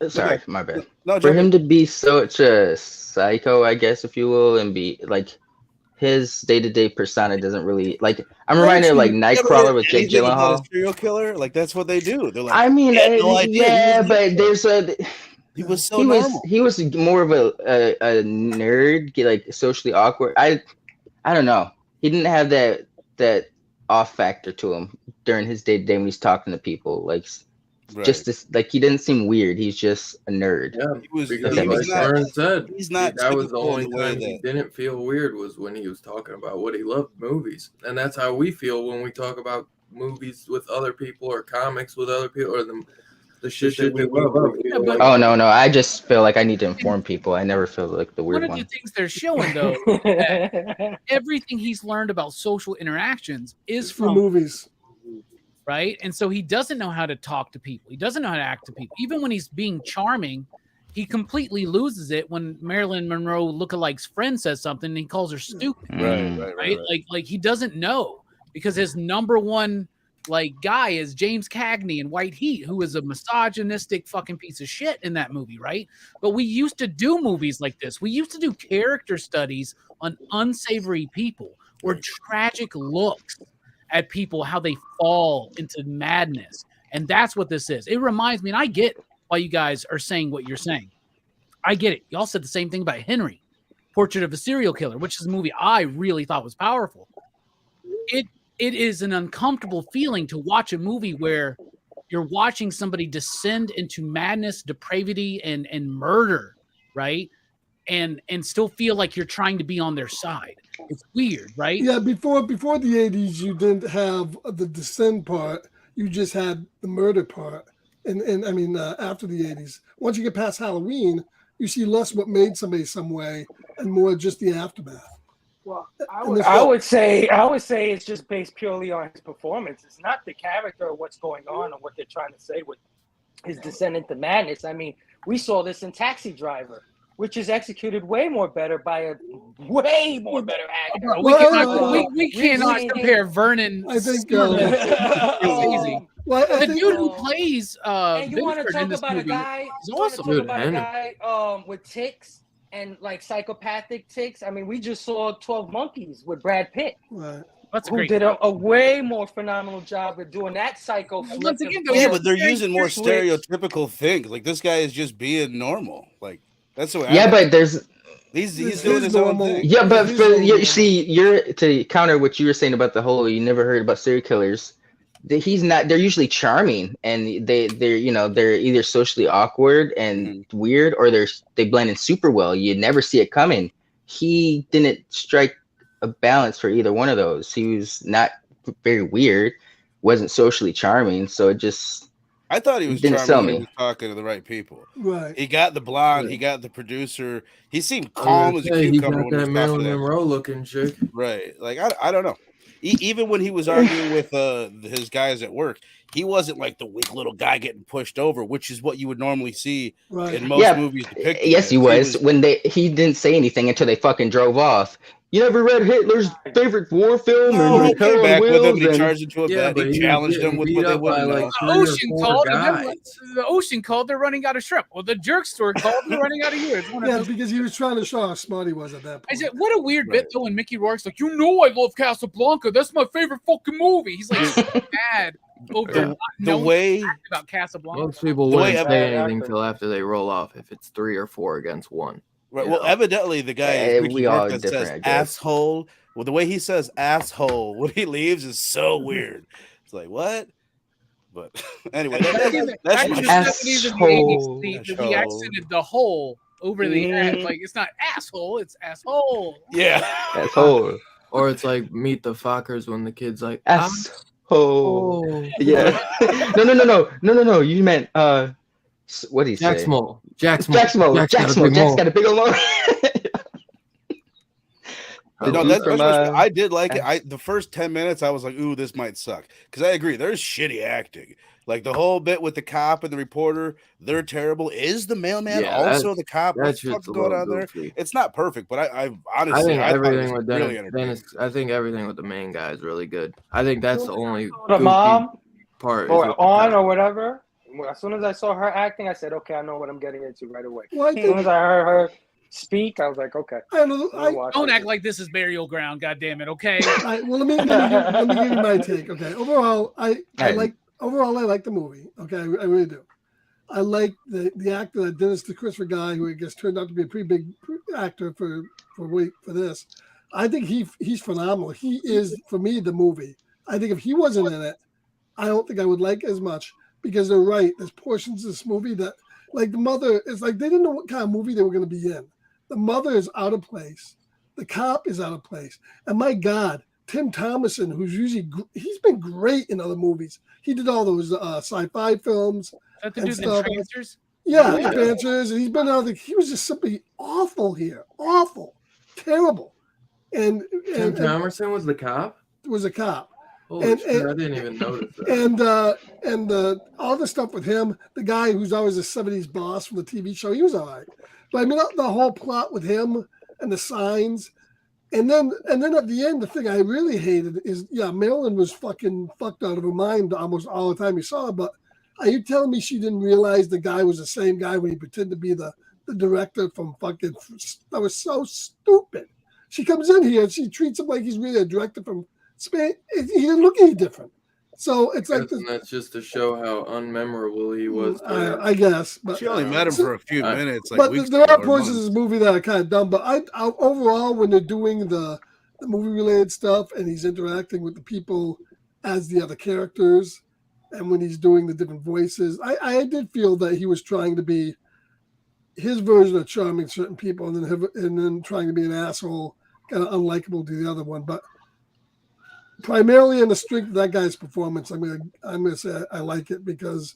Sorry, my bad. No, for him to be such a psycho, I guess, if you will, and be like his day-to-day persona doesn't really like. I'm reminded of like Nightcrawler with Jake Gyllenhaal. Serial killer, like that's what they do. They're like, I mean, no idea. But there's he was so normal. He was more of a nerd, like socially awkward. I don't know. He didn't have that off factor to him during his day-to-day when he's talking to people, like. Right. Just this, like he didn't seem weird. He's just a nerd. Yeah, like Vern said, he's not. That was the only time he didn't feel weird was when he was talking about what he loved movies, and that's how we feel when we talk about movies with other people or comics with other people or the shit that we love. Oh no! I just feel like I need to inform people. I never feel like the weird one. One of the things they're showing though, that everything he's learned about social interactions is from movies. Right. And so he doesn't know how to talk to people. He doesn't know how to act to people. Even when he's being charming, he completely loses it when Marilyn Monroe lookalike's friend says something and he calls her stupid. Right. Like he doesn't know because his number one like guy is James Cagney in White Heat, who is a misogynistic fucking piece of shit in that movie. Right. But we used to do movies like this. We used to do character studies on unsavory people or tragic looks at people, how they fall into madness. And that's what this is. It reminds me, and I get why you guys are saying what you're saying. I get it. Y'all said the same thing about Henry, Portrait of a Serial Killer, which is a movie I really thought was powerful. It is an uncomfortable feeling to watch a movie where you're watching somebody descend into madness, depravity, and murder, right? And still feel like you're trying to be on their side. It's weird, right? Yeah, before the 80s, you didn't have the descent part. You just had the murder part. And I mean, after the 80s, once you get past Halloween, you see less what made somebody some way and more just the aftermath. Well, I would say it's just based purely on his performance. It's not the character or what's going on or what they're trying to say with his descent into madness. I mean, we saw this in Taxi Driver, which is executed way more better by a way more better actor. We cannot compare Vernon. I think crazy. The dude who plays and you want to talk in this about movie a guy, is awesome. With tics and like psychopathic tics. I mean, we just saw 12 Monkeys with Brad Pitt. Right. That's who did a way more phenomenal job at doing that psycho flip. Yeah, but they're using more stereotypical things. Like this guy is just being normal. Like that's what. Yeah, but there's. He's doing his own thing. Yeah, but you see, you're to counter what you were saying about the whole. You never heard about serial killers. he's not. They're usually charming, and they're either socially awkward and weird, or they blend in super well. You never see it coming. He didn't strike a balance for either one of those. He was not very weird, wasn't socially charming, so it just. I thought he was Didn't charming sell when me. he was talking to the right people. Right. He got the blonde. He got the producer. He seemed calm as a cucumber He got when he was that talking Marilyn to that. Monroe looking chick. Right. Like, I don't know. Even when he was arguing with his guys at work, he wasn't like the weak little guy getting pushed over, which is what you would normally see in most movies depicted. Yes, he was. When he didn't say anything until they fucking drove off. You never read Hitler's favorite war film? No, he came back with him and he and- charged into a bed. He challenged them with what they wouldn't know. The ocean called, they're running out of shrimp. Well, the jerk store called, they're running out of yours. Yeah, because he was trying to show how smart he was at that point. I said, what a weird bit though when Mickey Rourke's like, I love Casablanca. That's my favorite fucking movie. He's like so mad over the way about Casablanca. Most people wouldn't say anything until after they roll off if it's 3 or 4 against 1. Right. Well, evidently the guy is Mickey Rourke that says I guess. asshole. Well, the way he says asshole when he leaves is so weird. It's like, what? But anyway, that's my asshole. The accented the hole over the ass. Like, it's not asshole, it's asshole. Yeah. Asshole. Or it's like Meet the Fockers when the kid's like, asshole. Yeah. No. You meant, what did he say? Jack Jack's got a big old I did like it. The first 10 minutes, I was like, "Ooh, this might suck." Because I agree, there's shitty acting. Like the whole bit with the cop and the reporter, they're terrible. Is the mailman also the cop? What's going on there? It's not perfect, but I honestly, I think everything with Dennis. I think everything with the main guy is really good. I think that's the only mom part or on or whatever. As soon as I saw her acting, I said, "Okay, I know what I'm getting into right away." As soon as I heard her speak, I was like, "Okay." Don't act like this is burial ground, goddammit, okay? Well, let me give you my take. Okay, overall, I like the movie. Okay, I really do. I like the actor, that Dennis the Christopher guy, who I guess turned out to be a pretty big actor for this. I think he's phenomenal. He is, for me, the movie. I think if he wasn't in it, I don't think I would like it as much. Because they're right. There's portions of this movie that, like the mother, it's like they didn't know what kind of movie they were going to be in. The mother is out of place. The cop is out of place. And my God, Tim Thomerson, who's usually, he's been great in other movies. He did all those sci-fi films. That the dude in Trancers? Yeah, Trancers. And he's been out of he was just simply awful here. Awful. Terrible. And Tim Thomerson was the cop? Was a cop. Holy shit, I didn't even notice that. And all the stuff with him, the guy who's always a 70s boss from the TV show, he was all right. But I mean, the whole plot with him and the signs, and then at the end, the thing I really hated is, Marilyn was fucking fucked out of her mind almost all the time you saw her. But are you telling me she didn't realize the guy was the same guy when he pretended to be the director from fucking? That was so stupid. She comes in here and she treats him like he's really a director from Spain. He didn't look any different. So it's like that's just to show how unmemorable he was. I guess, but she only met him for a few minutes. But there are portions of this movie that are kind of dumb. But I overall, when they're doing the movie related stuff and he's interacting with the people as the other characters, and when he's doing the different voices, I did feel that he was trying to be his version of charming certain people, and then trying to be an asshole, kind of unlikable to the other one, but. Primarily in the strength of that guy's performance, I'm gonna say I like it because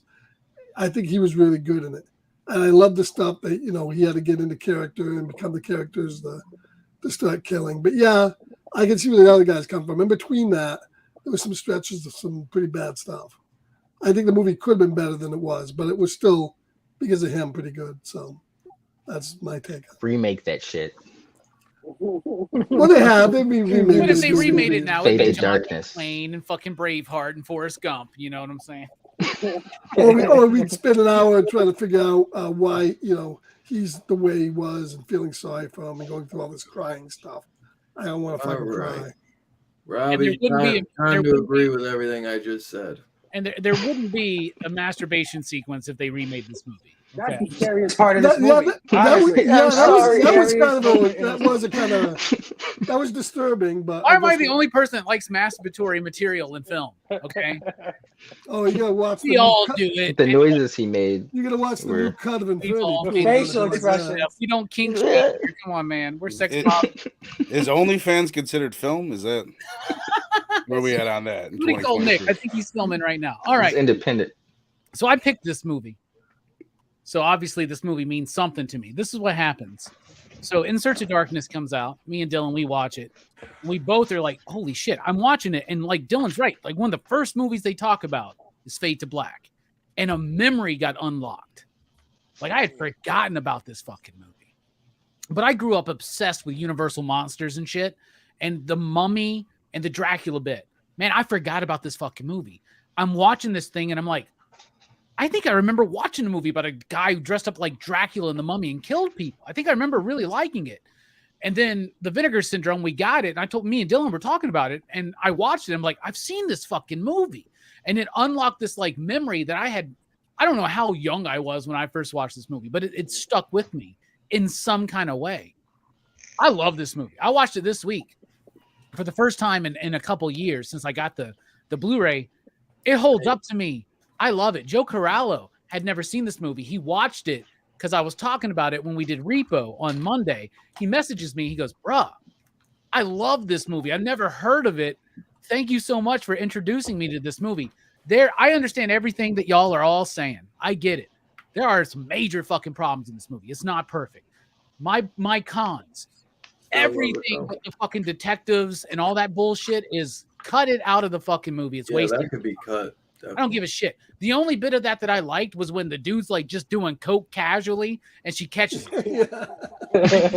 I think he was really good in it, and I love the stuff that he had to get into character and become the characters to start killing. But yeah, I can see where the other guys come from. In between that, there was some stretches of some pretty bad stuff. I think the movie could have been better than it was, but it was still, because of him, pretty good. So that's my take. Remake that shit. Well, they have. They remade it. What if they remade it now? Fate With of Darkness. Plane and fucking Braveheart and Forrest Gump. You know what I'm saying? or we'd spend an hour trying to figure out why he's the way he was and feeling sorry for him and going through all this crying stuff. I don't want to fucking cry. Robbie, time to agree with everything I just said. And there wouldn't be a masturbation sequence if they remade this movie. That's Okay. the scariest part of this That, yeah, movie. that was, honestly. yeah, I'm sorry, that was Scariest kind of moment in that this was a kind of that was disturbing. But Why am I guess the only person that likes masturbatory material in film? Okay, Oh, you gotta watch the we new all cut. do it. The noises he made You gotta watch the new were cut of We've Infinity all The Pool. made facial Like expression. that. We don't kink shame here. Come on, man. We're sex It- positive. Is OnlyFans considered film? Is that where we at on that? In Somebody call Nick. I 2023? think he's filming right now. All it's right. independent. So I picked this movie. So obviously this movie means something to me. This is what happens. So In Search of Darkness comes out. Me and Dylan, we watch it. We both are like, holy shit, I'm watching it. And like Dylan's right. Like one of the first movies they talk about is Fade to Black. And a memory got unlocked. Like I had forgotten about this fucking movie. But I grew up obsessed with Universal monsters and shit. And the Mummy and the Dracula bit. Man, I forgot about this fucking movie. I'm watching this thing and I'm like, I think I remember watching a movie about a guy who dressed up like Dracula and the Mummy and killed people. I think I remember really liking it. And then the Vinegar Syndrome, we got it. And I told me and Dylan were talking about it. And I watched it. I'm like, I've seen this fucking movie. And it unlocked this like memory that I had. I don't know how young I was when I first watched this movie, but it stuck with me in some kind of way. I love this movie. I watched it this week for the first time in a couple years since I got the Blu-ray. It holds up to me. I love it. Joe Corallo had never seen this movie. He watched it because I was talking about it when we did Repo on Monday. He messages me. He goes, bruh, I love this movie. I've never heard of it. Thank you so much for introducing me to this movie. I understand everything that y'all are all saying. I get it. There are some major fucking problems in this movie. It's not perfect. My cons. Everything but the fucking detectives and all that bullshit is cut it out of the fucking movie. It's wasted. That could be cut. I don't give a shit. The only bit of that I liked was when the dude's like just doing coke casually and she catches him. Yeah. This is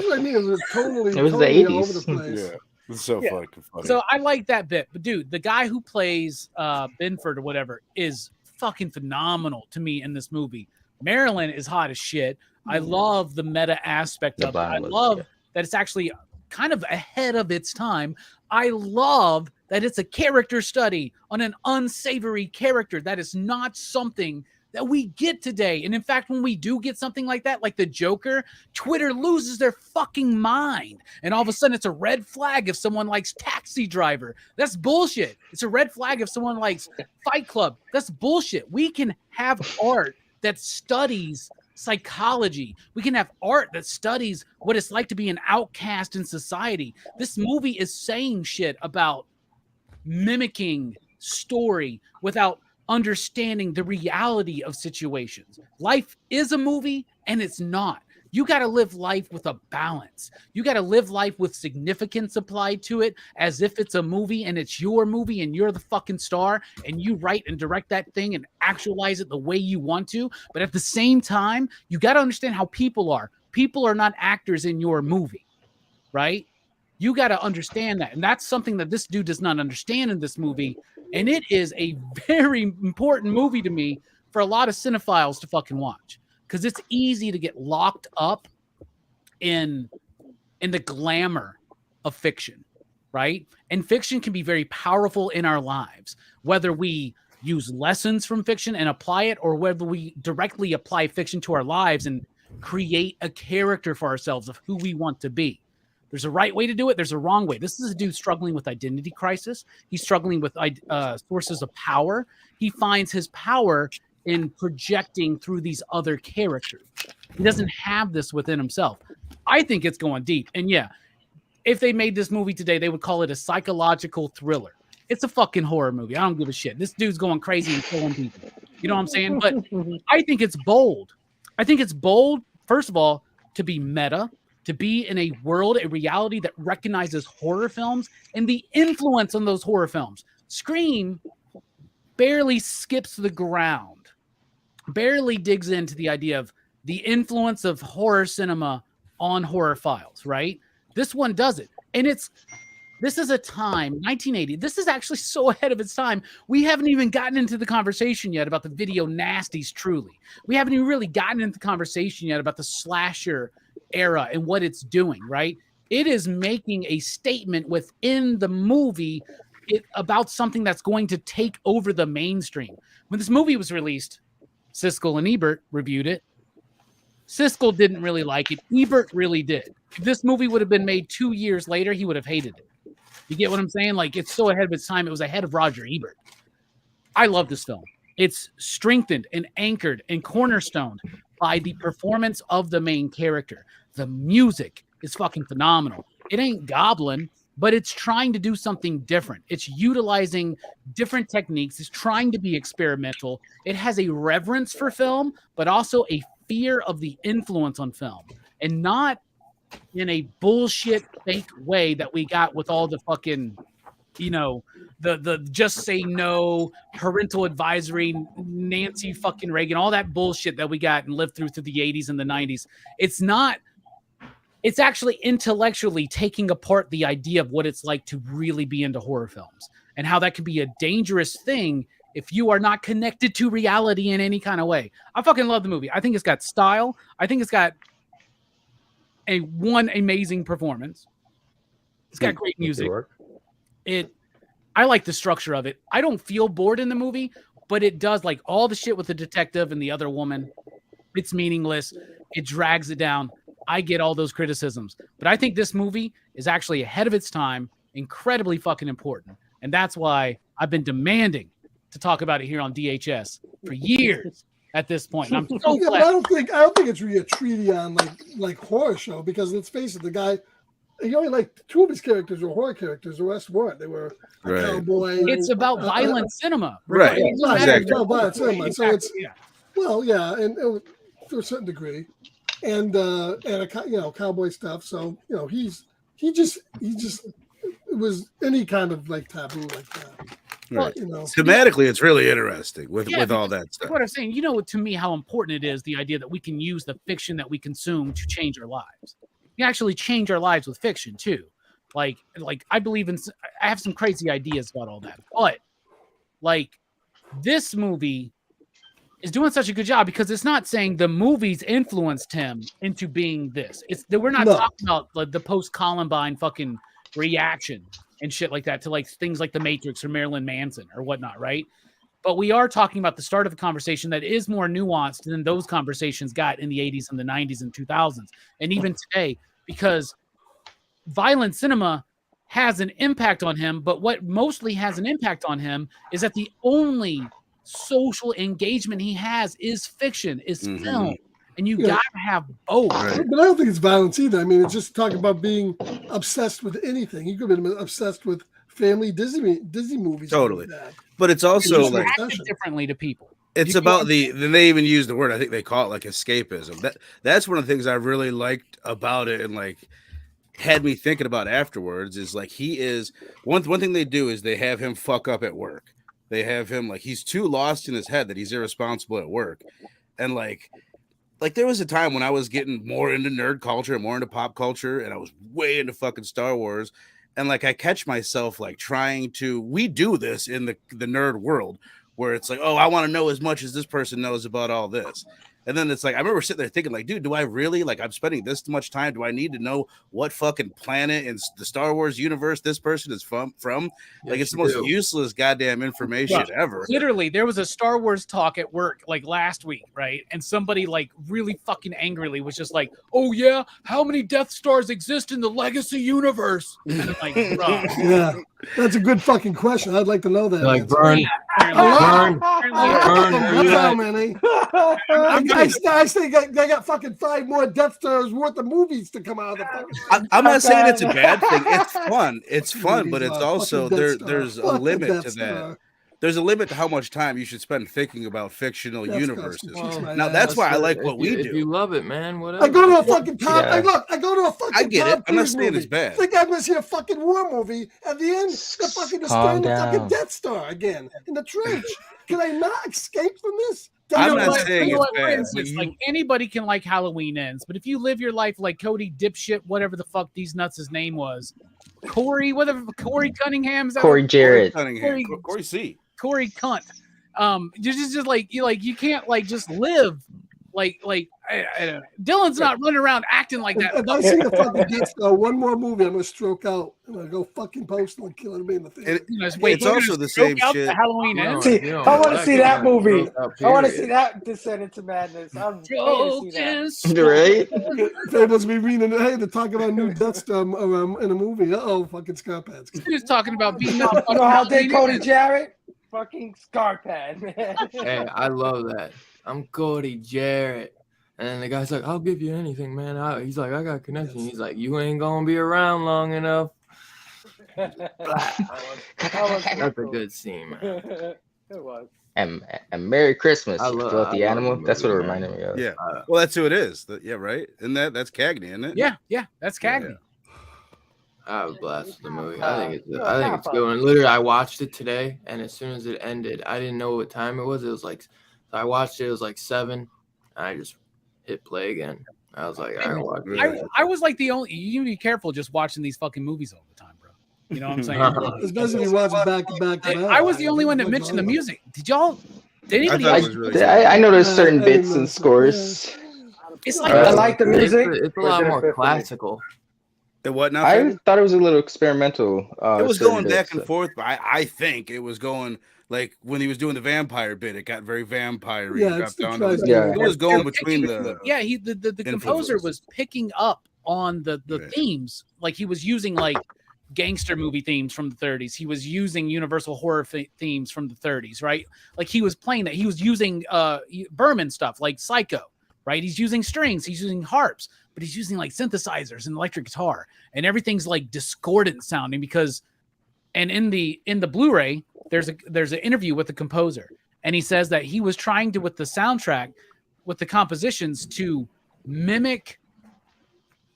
what I mean. It was totally, It was the totally 80s. all over the place. Yeah, it's so Yeah. fucking funny. So I like that bit. But dude, the guy who plays Binford or whatever is fucking phenomenal to me in this movie. Marilyn is hot as shit. I love the meta aspect of it. I love that it's actually kind of ahead of its time. I love that it's a character study on an unsavory character. That is not something that we get today. And in fact, when we do get something like that, like the Joker, Twitter loses their fucking mind. And all of a sudden it's a red flag if someone likes Taxi Driver. That's bullshit. It's a red flag if someone likes Fight Club. That's bullshit. We can have art that studies psychology. We can have art that studies what it's like to be an outcast in society. This movie is saying shit about mimicking story without understanding the reality of situations. Life is a movie and it's not. You got to live life with a balance. You got to live life with significance applied to it as if it's a movie and it's your movie and you're the fucking star and you write and direct that thing and actualize it the way you want to. But at the same time, you got to understand how people are. People are not actors in your movie, right? You got to understand that. And that's something that this dude does not understand in this movie. And it is a very important movie to me for a lot of cinephiles to fucking watch. Because it's easy to get locked up in the glamour of fiction, right? And fiction can be very powerful in our lives, whether we use lessons from fiction and apply it, or whether we directly apply fiction to our lives and create a character for ourselves of who we want to be. There's a right way to do it. There's a wrong way. This is a dude struggling with identity crisis. He's struggling with sources of power. He finds his power in projecting through these other characters. He doesn't have this within himself. I think it's going deep. And yeah, if they made this movie today, they would call it a psychological thriller. It's a fucking horror movie. I don't give a shit. This dude's going crazy and killing people. You know what I'm saying? But I think it's bold. I think it's bold, first of all, to be meta, to be in a world, a reality that recognizes horror films and the influence on those horror films. Scream barely skips the ground, barely digs into the idea of the influence of horror cinema on horror files, right? This one does it. And this is a time, 1980, this is actually so ahead of its time. We haven't even gotten into the conversation yet about the video nasties, truly. We haven't even really gotten into the conversation yet about the slasher era and what it's doing, right? It is making a statement within the movie about something that's going to take over the mainstream. When this movie was released, Siskel and Ebert reviewed it. Siskel didn't really like it. Ebert really did. If this movie would have been made 2 years later, he would have hated it. You get what I'm saying? Like, it's so ahead of its time. It was ahead of Roger Ebert. I love this film. It's strengthened and anchored and cornerstoned by the performance of the main character. The music is fucking phenomenal. It ain't Goblin, but it's trying to do something different. It's utilizing different techniques. It's trying to be experimental. It has a reverence for film, but also a fear of the influence on film, and not in a bullshit fake way that we got with all the fucking, the just say no, parental advisory, Nancy fucking Reagan, all that bullshit that we got and lived through the 80s and the 90s. It's actually intellectually taking apart the idea of what it's like to really be into horror films and how that can be a dangerous thing if you are not connected to reality in any kind of way. I fucking love the movie. I think it's got style. I think it's got one amazing performance. It's got great music. I like the structure of it. I don't feel bored in the movie, but it does, like all the shit with the detective and the other woman. It's meaningless. It drags it down. I get all those criticisms, but I think this movie is actually ahead of its time, incredibly fucking important. And that's why I've been demanding to talk about it here on DHS for years at this point. And I'm so glad. But I don't think it's really a treaty on like horror show, because let's face it, the guy, he only like 2 of his characters were horror characters. The rest weren't. They were a cowboy. It's about violent cinema. Right. Exactly. It's about violent cinema. So it's, well, yeah, and to a certain degree. And cowboy stuff. So, he just it was any kind of like taboo like that. Right. Thematically, it's really interesting with all that stuff. What I'm saying, to me, how important it is, the idea that we can use the fiction that we consume to change our lives. We actually change our lives with fiction too. Like I believe I have some crazy ideas about all that, but like this movie is doing such a good job because it's not saying the movies influenced him into being this. We're not talking about like the post-Columbine fucking reaction and shit like that to like things like The Matrix or Marilyn Manson or whatnot, right? But we are talking about the start of a conversation that is more nuanced than those conversations got in the 80s and the 90s and 2000s, and even today, because violent cinema has an impact on him, but what mostly has an impact on him is that the only social engagement he has is fiction, is film. And you gotta have both. Right. But I don't think it's violence either. I mean, it's just talking about being obsessed with anything. You could have been obsessed with family Disney movies. Totally. Like, but it's also like differently to people. It's about then they even use the word, I think they call it like escapism. That's one of the things I really liked about it and like had me thinking about afterwards is like he is one thing they do is they have him fuck up at work. They have him like he's too lost in his head that he's irresponsible at work. And like there was a time when I was getting more into nerd culture and more into pop culture, and I was way into fucking Star Wars. And like I catch myself like we do this in the nerd world where it's like, oh, I want to know as much as this person knows about all this. And then it's like, I remember sitting there thinking like, dude, do I really like, I'm spending this much time. Do I need to know what fucking planet in the Star Wars universe this person is from? Like, it's the most useless goddamn information ever. Literally, there was a Star Wars talk at work like last week, right? And somebody like really fucking angrily was just like, oh yeah, how many Death Stars exist in the Legacy universe? And I'm like, bro. Yeah, that's a good fucking question. I'd like to know that. Like, burn. How many? I think they got fucking 5 more Death Stars worth of movies to come out of the fucking. I'm not saying it's a bad thing. It's fun, but it's also there's a limit to that. There's a limit to how much time you should spend thinking about fictional universes. Now that's why I like what we do. If you love it, man, whatever. I go to a fucking Tom. I go to a fucking. I get it. I'm not saying movie. it's bad. I think I'm gonna see a fucking war movie. At the end, they're fucking destroying the fucking Death Star again in the trench. Can I not escape from this? I'm not saying it's bad. It's like anybody can like Halloween Ends, but if you live your life like Cody Dipshit, whatever the fuck these nuts' name was, Corey Cunningham, is that Corey Jarrett, Corey C. Corey Cunt. Just like you can't like just live I don't know. Dylan's not running around acting like that. If I see a fucking Death Star, one more movie, I'm gonna stroke out. I'm gonna go fucking post and kill him in the theater. It's also the same shit. Halloween You ends. know, See, you know, I want to black see is that not movie. broke out, I want to period. see that Descent into Madness. I'm paying to see that. Right? Fables be reading, hey, they're talking about new Death Star in a movie. Uh-oh, fucking Scarpads. He was talking about beating up. You know how they Cody Jarrett? Fucking Scarpad, man. Hey, I love that. I'm Cody Jarrett. And then the guy's like, I'll give you anything, man. He's like, I got connection. He's like, you ain't going to be around long enough. That's a good scene, man. It was. And Merry Christmas, I you love- filthy I love animal. the That's what it movie, man. reminded me of. Yeah. Well, that's who it is. Yeah, right. And that's Cagney, isn't it? Yeah, that's Cagney. I was blessed with the movie. I think it's good. And literally, I watched it today, and as soon as it ended, I didn't know what time it was. It was like, so I watched it. It was like 7. And I just hit play again. I was like, I don't watch it. I was like the only. You be careful just watching these fucking movies all the time, bro. You know what I'm saying? Especially if you watch it back to back to back. I was the only one that mentioned the music. Did anybody I else? thought it was really I noticed certain bits and scores. It's like I like the music. It's a lot more classical. And what now? I thought it was a little experimental. It was certain going bits. back and forth, but I think it was going like when he was doing the vampire bit, it got very vampire-y. Yeah, It it's got the down to- Yeah. It was going between the yeah, the composer influences. was picking up on the Right. themes. Like he was using like gangster movie themes from the 30s. He was using universal horror themes from the 30s, right? Like he was playing that. He was using Berman stuff like Psycho, right? He's using strings, he's using harps, but he's using like synthesizers and electric guitar, and everything's like discordant sounding because and in the Blu-ray there's an interview with the composer, and he says that he was trying to with the soundtrack with the compositions to mimic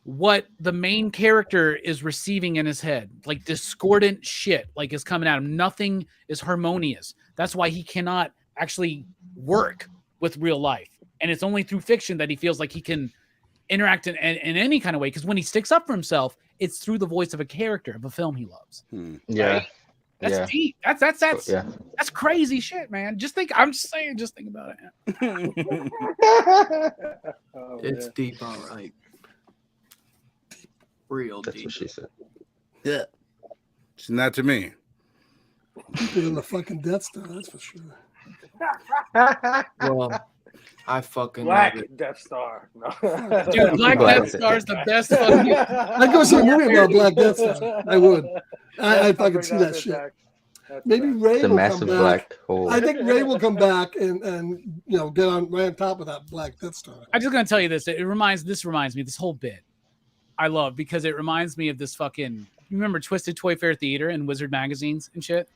what the main character is receiving in his head, like discordant shit, like is coming at him. Nothing is harmonious. That's why he cannot actually work with real life. And it's only through fiction that he feels like he can interact in any kind of way. Because when he sticks up for himself, it's through the voice of a character of a film he loves. Yeah. Right? That's Yeah. deep. That's crazy shit, man. I'm just saying, just think about it. Oh, It's man. deep, all right. Real That's deep. what she said. Yeah. It's not to me. Deeper than the fucking Death Star, that's for sure. Well, I fucking Black love it. Death Star. No. Dude, Black Black Death Star is the best fucking. I'd go see a movie about Black Death Star. I would. I fucking Bring see that bit shit. back. That's Maybe back. Ray The will massive come back. black hole. I think Ray will come back and get on right on top of that Black Death Star. I'm just gonna tell you this. This reminds me this whole bit. I love because it reminds me of this fucking. You remember Twisted Toy Fair Theater and Wizard magazines and shit.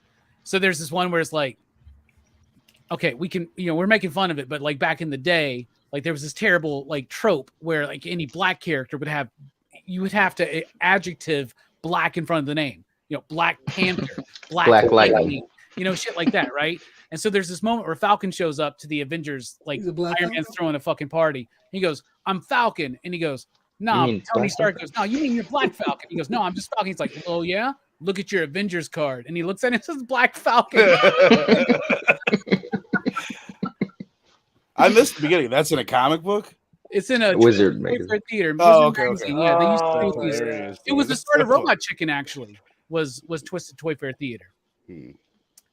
So there's this one where it's like, okay, we can, we're making fun of it, but like back in the day, like there was this terrible like trope where like any black character you would have to adjective black in front of the name. Black Panther, Black Lightning. Shit like that, right? And so there's this moment where Falcon shows up to the Avengers, like He's a black Iron Man's Falcon? throwing a fucking party. He goes, "I'm Falcon," and he goes, "No." You Nah. mean Tony Black Stark goes, "No, you mean you're Black Falcon?" He goes, "No, I'm just Falcon." He's like, "Oh yeah, look at your Avengers card," and he looks at it and says, "Black Falcon." I missed the beginning. That's in a comic book? It's in a Wizard Toy magazine. Fair Theater. Oh, Wizard okay. magazine. Yeah, they used to do Oh, these. yeah. It was the start of Robot Chicken, actually. Was Twisted Toy Fair Theater.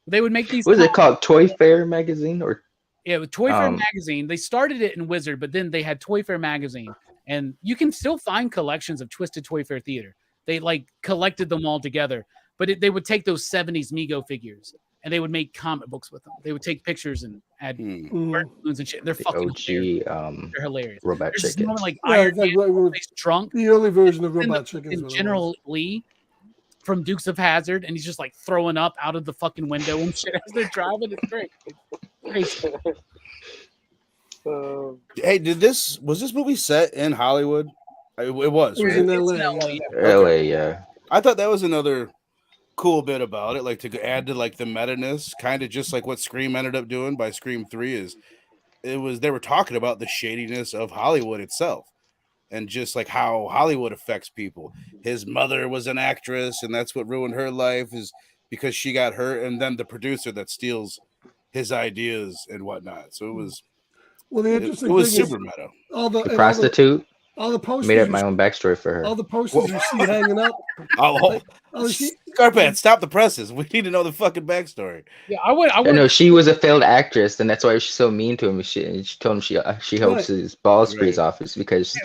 They would make these. What is it called? Toy Fair magazine or Yeah, with Toy Fair magazine. They started it in Wizard, but then they had Toy Fair magazine, and you can still find collections of Twisted Toy Fair Theater. They like collected them all together, but they would take those 70s Mego figures and they would make comic books with them. They would take pictures and add balloons and shit. They're the fucking OG hilarious. They're hilarious. Robot There's this Chicken? moment like Yeah, Iron it's like Man plays drunk. the early version of and Robot Chicken. is and what it General was. Lee from Dukes of Hazzard, and he's just like throwing up out of the fucking window and shit as they're driving. It's great. Crazy. Hey, was this movie set in Hollywood? It was, It was right? in It's LA. in LA, yeah. LA, yeah. I thought that was another cool bit about it, like to add to like the meta-ness, kind of just like what Scream ended up doing by Scream 3 is they were talking about the shadiness of Hollywood itself and just like how Hollywood affects people. His mother was an actress and that's what ruined her life is because she got hurt, and then the producer that steals his ideas and whatnot. So it was Well, the It interesting was thing super is meta. The prostitute. all the posters. Made up my own backstory for her. All the posters you see hanging up. Oh, She, Scarpet, stop the presses. We need to know the fucking backstory. Yeah, I would. No, she was a failed actress, and that's why she's so mean to him. She told him she hopes his balls for his office because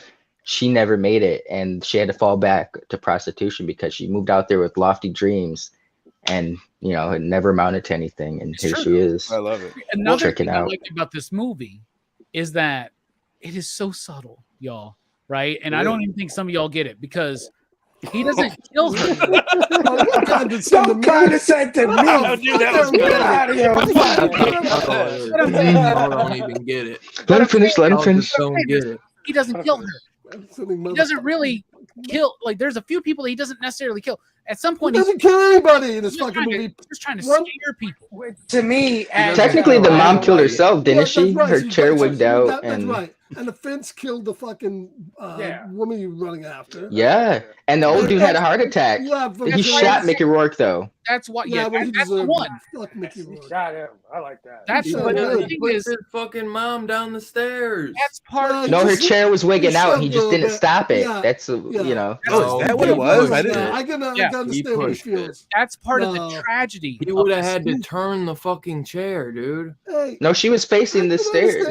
she never made it, and she had to fall back to prostitution because she moved out there with lofty dreams, and it never amounted to anything. And here she is. I love it. Another thing I liked about this movie is that it is so subtle, y'all. Right, and I don't even think some of y'all get it because he doesn't kill her. Don't condescend to me. I don't even get it. Let him finish. Let him finish. Don't get it. He doesn't kill her. He doesn't really kill. Like, there's a few people he doesn't necessarily kill. At some point, he doesn't kill anybody in this fucking movie. He's just trying to scare people. To me, technically, the mom killed herself, didn't she? Right. Her chair wigged out, that's and right. And the fence killed the fucking woman you were running after. Yeah, and the old dude had a heart attack. Yeah, he shot Mickey Rourke though. That's what. Yeah, well, that's the one. Fuck Mickey Rourke. Shot him. I like that. That's what the thing is. His fucking mom down the stairs. That's part. No, her chair was wigging out, and he just didn't stop it. Yeah. That's Oh, is that what it was? I didn't. I can understand what he feels. That's part of the tragedy. He would have had to turn the fucking chair, dude. Hey, no, she was facing the stairs,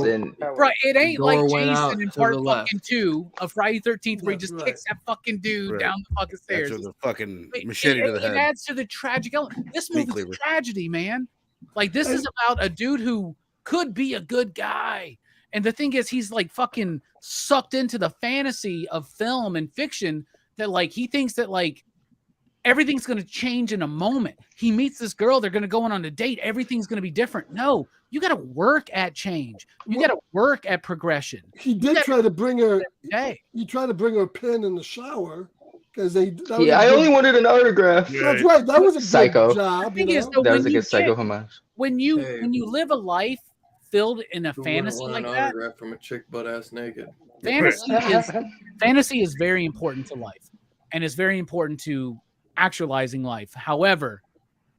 and right. It ain't like Jason in part fucking 2 of Friday 13th where he just kicks that fucking dude down the fucking stairs. After the fucking machete to the head. It adds to the tragic element. This movie's a tragedy, man. Like, this is about a dude who could be a good guy. And the thing is, he's like fucking sucked into the fantasy of film and fiction that like he thinks that like everything's going to change in a moment. He meets this girl. They're going to go on a date. Everything's going to be different. No, you got to work at change. You got to work at progression. He did try to bring her. He tried to bring her a pin in the shower because I only wanted an autograph. That's right. That was a psycho good job. That was a good psycho homage. When you live a life filled in a fantasy like that, autograph from a chick butt ass naked. Fantasy is very important to life, and it's very important to actualizing life. However,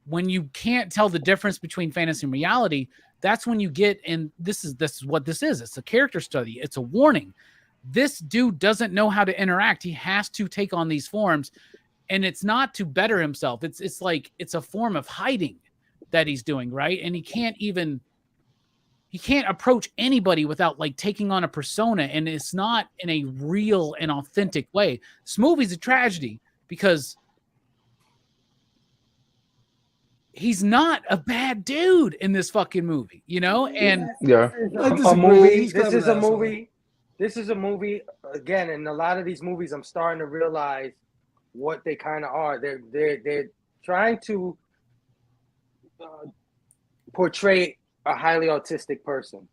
when you can't tell the difference between fantasy and reality, that's when you get in. This is what this is. It's a character study. It's a warning. This dude doesn't know how to interact. He has to take on these forms, and it's not to better himself. It's like it's a form of hiding that he's doing, right? And he can't approach anybody without like taking on a persona, and it's not in a real and authentic way. This movie's a tragedy because he's not a bad dude in this fucking movie, And This is a movie again, and a lot of these movies, I'm starting to realize what they kind of are. They're trying to portray a highly autistic person,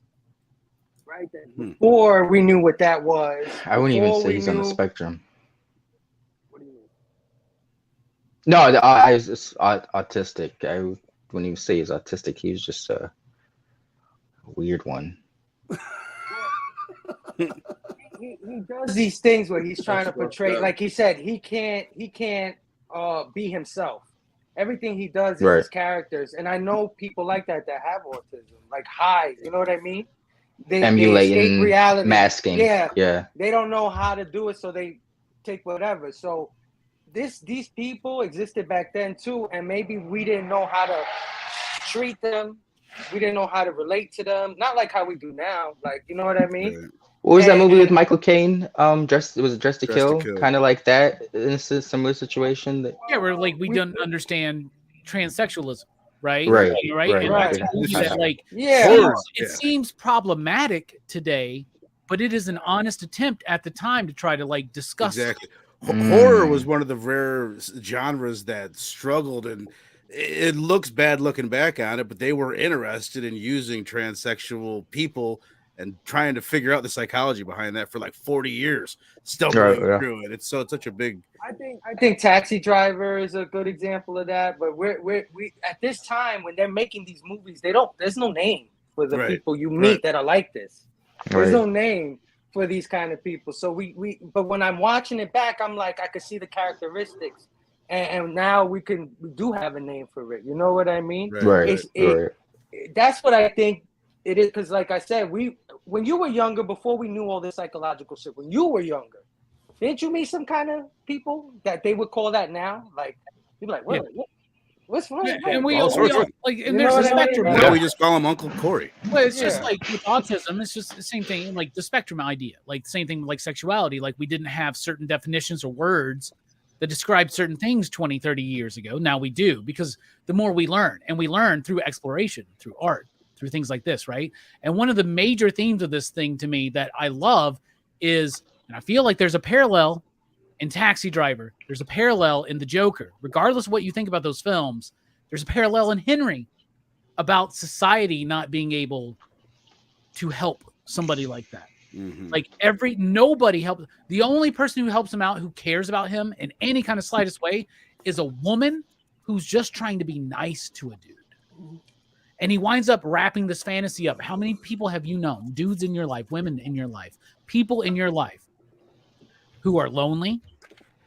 right? Before we knew what that was, I wouldn't even say he's on the spectrum. What do you mean? No, I was just autistic. I wouldn't even say he's autistic. He was just a weird one. He does these things where he's trying to portray, like he said, he can't be himself. Everything he does is his characters, and I know people like that have autism, like hide. You know what I mean? They emulating reality, masking. Yeah. They don't know how to do it, so they take whatever. So these people existed back then too, and maybe we didn't know how to treat them. We didn't know how to relate to them. Not like how we do now. Like, you know what I mean? What was that movie with Michael Caine? Dressed to Kill? Kind of like that. In a similar situation. Where like we don't understand transsexualism, right? Right. It seems problematic today, but it is an honest attempt at the time to try to like discuss. Exactly. Horror was one of the rare genres that struggled, and it looks bad looking back on it, but they were interested in using transsexual people and trying to figure out the psychology behind that for like 40 years, stumbling through it. It's such a big. I think Taxi Driver is a good example of that. But we at this time when they're making these movies, there's no name for the people you meet that are like this. There's no name for these kind of people. So but when I'm watching it back, I'm like, I could see the characteristics, and now we do have a name for it. You know what I mean? Right. That's what I think it is because, like I said, when you were younger, before we knew all this psychological shit, when you were younger, didn't you meet some kind of people that they would call that now? Like, you'd be like, what's wrong? Yeah, and we all all sorts of- like, and You there's know a what I mean? spectrum. Yeah. Now we just call him Uncle Corey. Well, it's just Yeah. like with autism, it's just the same thing. Like the spectrum idea, like same thing like sexuality. Like we didn't have certain definitions or words that described certain things 20, 30 years ago. Now we do, because the more we learn, and we learn through exploration, through art, through things like this, right? And one of the major themes of this thing to me that I love is, and I feel like there's a parallel in Taxi Driver, there's a parallel in The Joker, regardless of what you think about those films, there's a parallel in Henry about society not being able to help somebody like that. Mm-hmm. Like nobody helps. The only person who helps him out, who cares about him in any kind of slightest way, is a woman who's just trying to be nice to a dude. And he winds up wrapping this fantasy up. How many people have you known, dudes in your life, women in your life, people in your life who are lonely,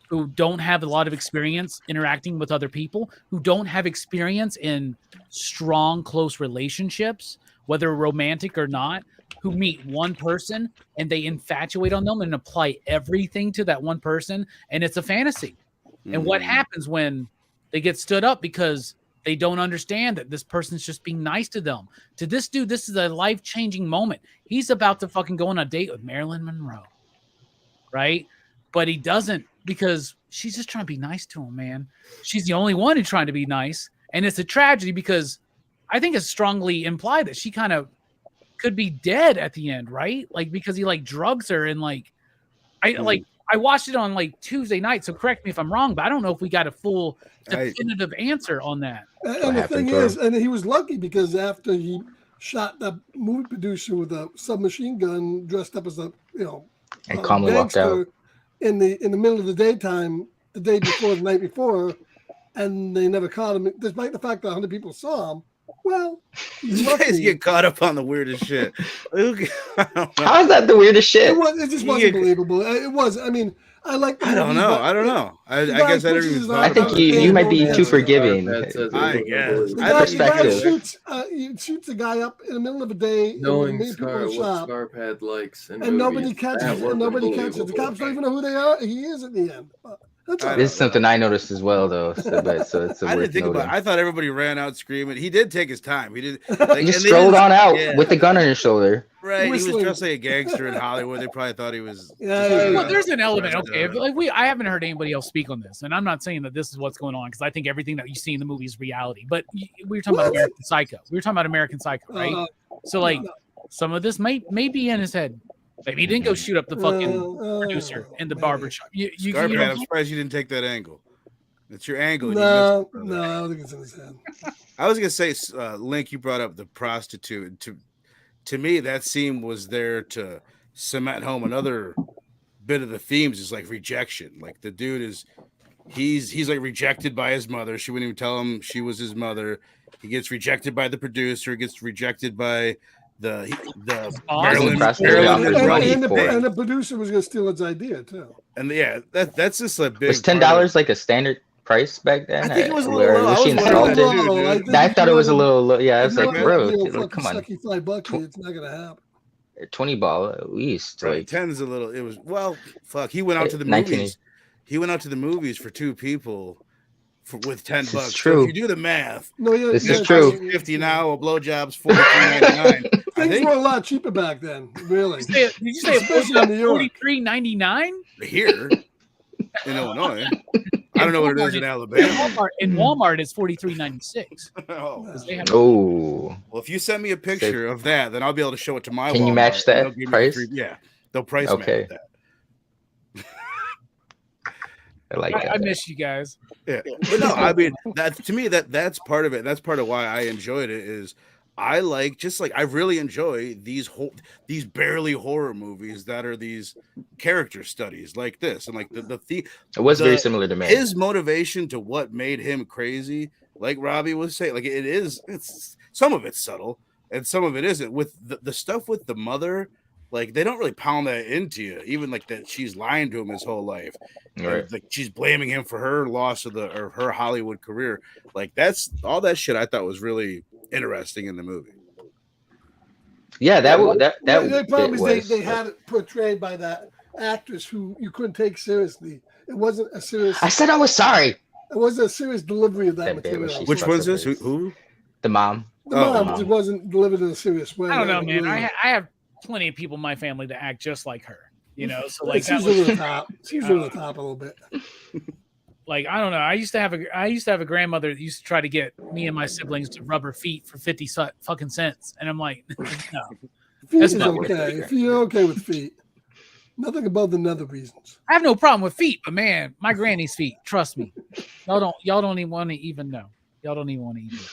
who don't have a lot of experience interacting with other people, who don't have experience in strong, close relationships, whether romantic or not, who meet one person and they infatuate on them and apply everything to that one person, and it's a fantasy. And what happens when they get stood up because they don't understand that this person's just being nice to them? To this dude, this is a life-changing moment. He's about to fucking go on a date with Marilyn Monroe, right? But he doesn't, because she's just trying to be nice to him, man. She's the only one who's trying to be nice. And it's a tragedy because I think it's strongly implied that she kind of could be dead at the end, right? Like, because he like drugs her and like, I watched it on like Tuesday night, so correct me if I'm wrong, but I don't know if we got a full definitive answer on that. And the thing is, and he was lucky because after he shot that movie producer with a submachine gun dressed up as a, and calmly walked out in the middle of the daytime, the day before, the night before, and they never caught him, despite the fact that 100 people saw him. Well, you guys get caught up on the weirdest shit. How is that the weirdest shit? It just wasn't believable. It was. I mean, I like. I don't know. I guess I didn't even. I think you might be too forgiving. I guess. He shoots a guy up in the middle of the day, knowing what Scarp had likes, and nobody catches it. The cops don't even know who they are. He is at the end. This is something I noticed as well, though. So it's I didn't think about it. I thought everybody ran out screaming. He did take his time. He did. He just strolled on out with the gun on his shoulder. Right. He was dressed like a gangster in Hollywood. They probably thought he was. Well, there's an element. Okay, I haven't heard anybody else speak on this, and I'm not saying that this is what's going on, because I think everything that you see in the movie is reality. But we were talking about American Psycho. We were talking about American Psycho, right? So like, some of this may be in his head. Maybe he didn't go shoot up the fucking producer in the barbershop. I'm surprised you didn't take that angle. It's your angle. No, I don't think it's in his head. I was gonna say, Link, you brought up the prostitute. To me, that scene was there to cement home another bit of the themes, is like rejection. Like the dude he's like rejected by his mother. She wouldn't even tell him she was his mother. He gets rejected by the producer. Gets rejected by the Marilyn, and the producer was going to steal his idea too. And that's just a big. Was $10 like a standard price back then? I think it was a little low. Was she insulted? I thought it was a little low. Yeah, I was like, bro, come on. It's not going to happen. $20 at least. Right, like 10's a little. It was fuck. He went out to the movies. He went out to the movies for two people. With $10, true. So if you do the math, this is true. 50 now, a blowjob's $43.99. Things were a lot cheaper back then, really. Did you say it was $43.99 here in Illinois? I don't know what it is in Alabama. In Walmart, it's $43.96. Oh. Well, if you send me a picture of that, then I'll be able to show it to my. Can Walmart, you match that price? They'll price match that. I like that. I miss you guys. Yeah, but no, I mean, to me that's part of it. That's part of why I enjoyed it. Is I really enjoy these barely horror movies that are these character studies like this, and like it was very similar to me. His motivation to what made him crazy, like Robbie was saying, like it's some of it's subtle and some of it isn't. With the stuff with the mother. Like they don't really pound that into you, even like that she's lying to him his whole life. Right. Like she's blaming him for her loss of her Hollywood career. Like that's all that shit I thought was really interesting in the movie. Yeah, that The problem bit is they was. had it portrayed by that actress who you couldn't take seriously. It wasn't a serious. I said I was sorry. It wasn't a serious delivery of that That bit where material. she Which fucks one's her this? face. Who? The mom. The Oh, mom Mom. it wasn't delivered in a serious way. I don't know, Like, man. really. I have plenty of people in my family that act just like her. You know, so like It's that usually was, over the top. It's usually over the top a little bit. like I don't know. I used to have a grandmother that used to try to get me and my siblings to rub her feet for 50 fucking cents, and I'm like, no. Feet That's is not okay. If you're okay with feet, nothing above the nether reasons. I have no problem with feet, but man, my granny's feet. Trust me, y'all don't even want to even know. Y'all don't even want to even know.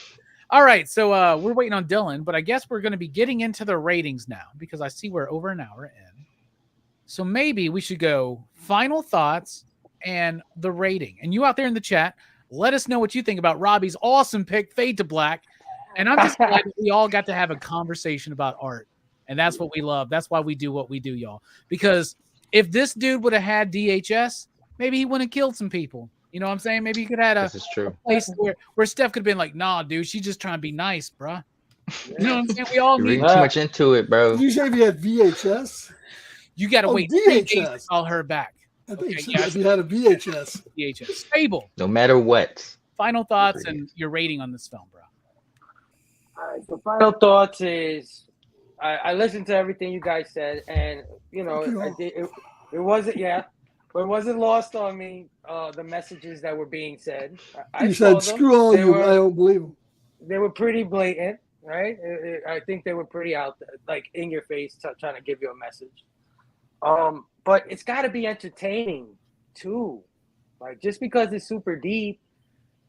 All right, so we're waiting on Dylan, but I guess we're going to be getting into the ratings now because I see we're over an hour in. So maybe we should go final thoughts and the rating. And you out there in the chat, let us know what you think about Robbie's awesome pick, Fade to Black. And I'm just glad that we all got to have a conversation about art. And that's what we love. That's why we do what we do, y'all. Because if this dude would have had DHS, maybe he wouldn't have killed some people. You know what I'm saying? Maybe he could have had This is true. place where Steph could have been like, nah, dude, she's just trying to be nice, bruh. You know what I'm saying? We all You're need reading too much into it, bro. Did you say if you had VHS? you gotta Oh, wait 3 days to VHS. call her back. I think Okay, so. yeah. If you had a VHS. DHS. Fable. No matter what. Final thoughts and your rating on this film, bro. All right, so final thoughts is I listened to everything you guys said, and you know, it wasn't but it wasn't lost on me the messages that were being said. I You saw said, them. screw all They you. were- I don't believe them. They were pretty blatant, right? I think they were pretty out there, like in your face, trying to give you a message. But it's got to be entertaining too. Like just because it's super deep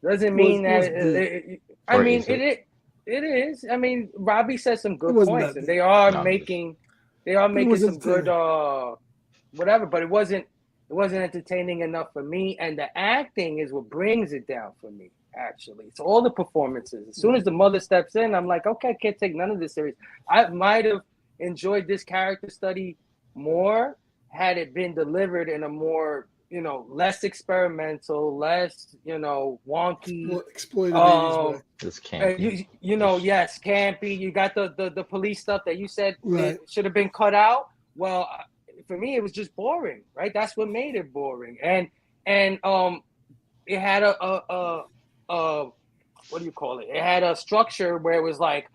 doesn't mean that. I Or mean, is it? it is. I mean, Robbie said some good wasn't points, that and deep. they are No, making was some good entertaining. whatever. But it wasn't entertaining enough for me, and the acting is what brings it down for me. Actually, it's all the performances. As soon as the mother steps in, I'm like, okay, I can't take none of this serious. I might have enjoyed this character study more had it been delivered in a more, you know, less experimental, less, you know, wonky. Exploited 80s way. This can't be. You know, yes, campy. You got the police stuff that you said Right. should have been cut out. Well, for me, it was just boring, right? That's what made it boring. And it had a what do you call it? It had a structure where it was like,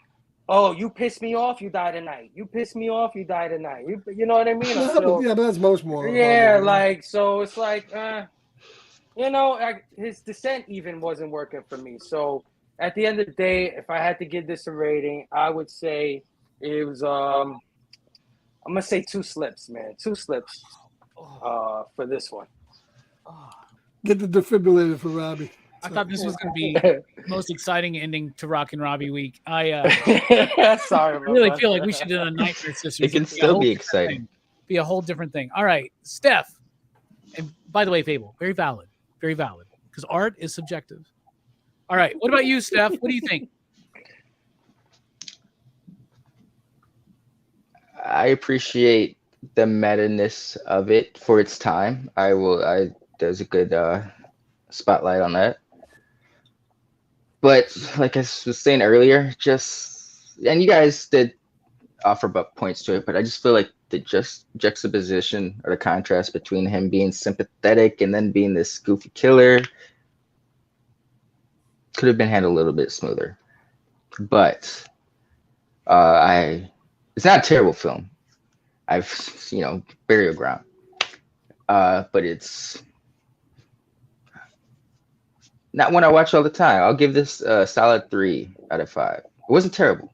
oh, you pissed me off, you die tonight. You pissed me off, you die tonight. You know what I mean? So, Yeah, but that's most more. yeah, like, so it's like, you know, his descent even wasn't working for me. So at the end of the day, if I had to give this a rating, I would say it was, I'm going to say 2 slips, man. 2 slips for this one. Get the defibrillator for Robbie. I thought this was going to be the most exciting ending to Rock and Robbie Week. I Sorry, I really feel like we should do a Nightmare Sisters. It can still be exciting. Be a whole different thing. All right, Steph. And by the way, Fable, very valid, because art is subjective. All right, what about you, Steph? What do you think? I appreciate the meta-ness of it for its time. There's a good spotlight on that. But like I was saying earlier, and you guys did offer up points to it, but I just feel like the juxtaposition or the contrast between him being sympathetic and then being this goofy killer could have been handled a little bit smoother. But it's not a terrible film. Burial Ground. But it's not one I watch all the time. I'll give this a solid 3 out of 5. It wasn't terrible,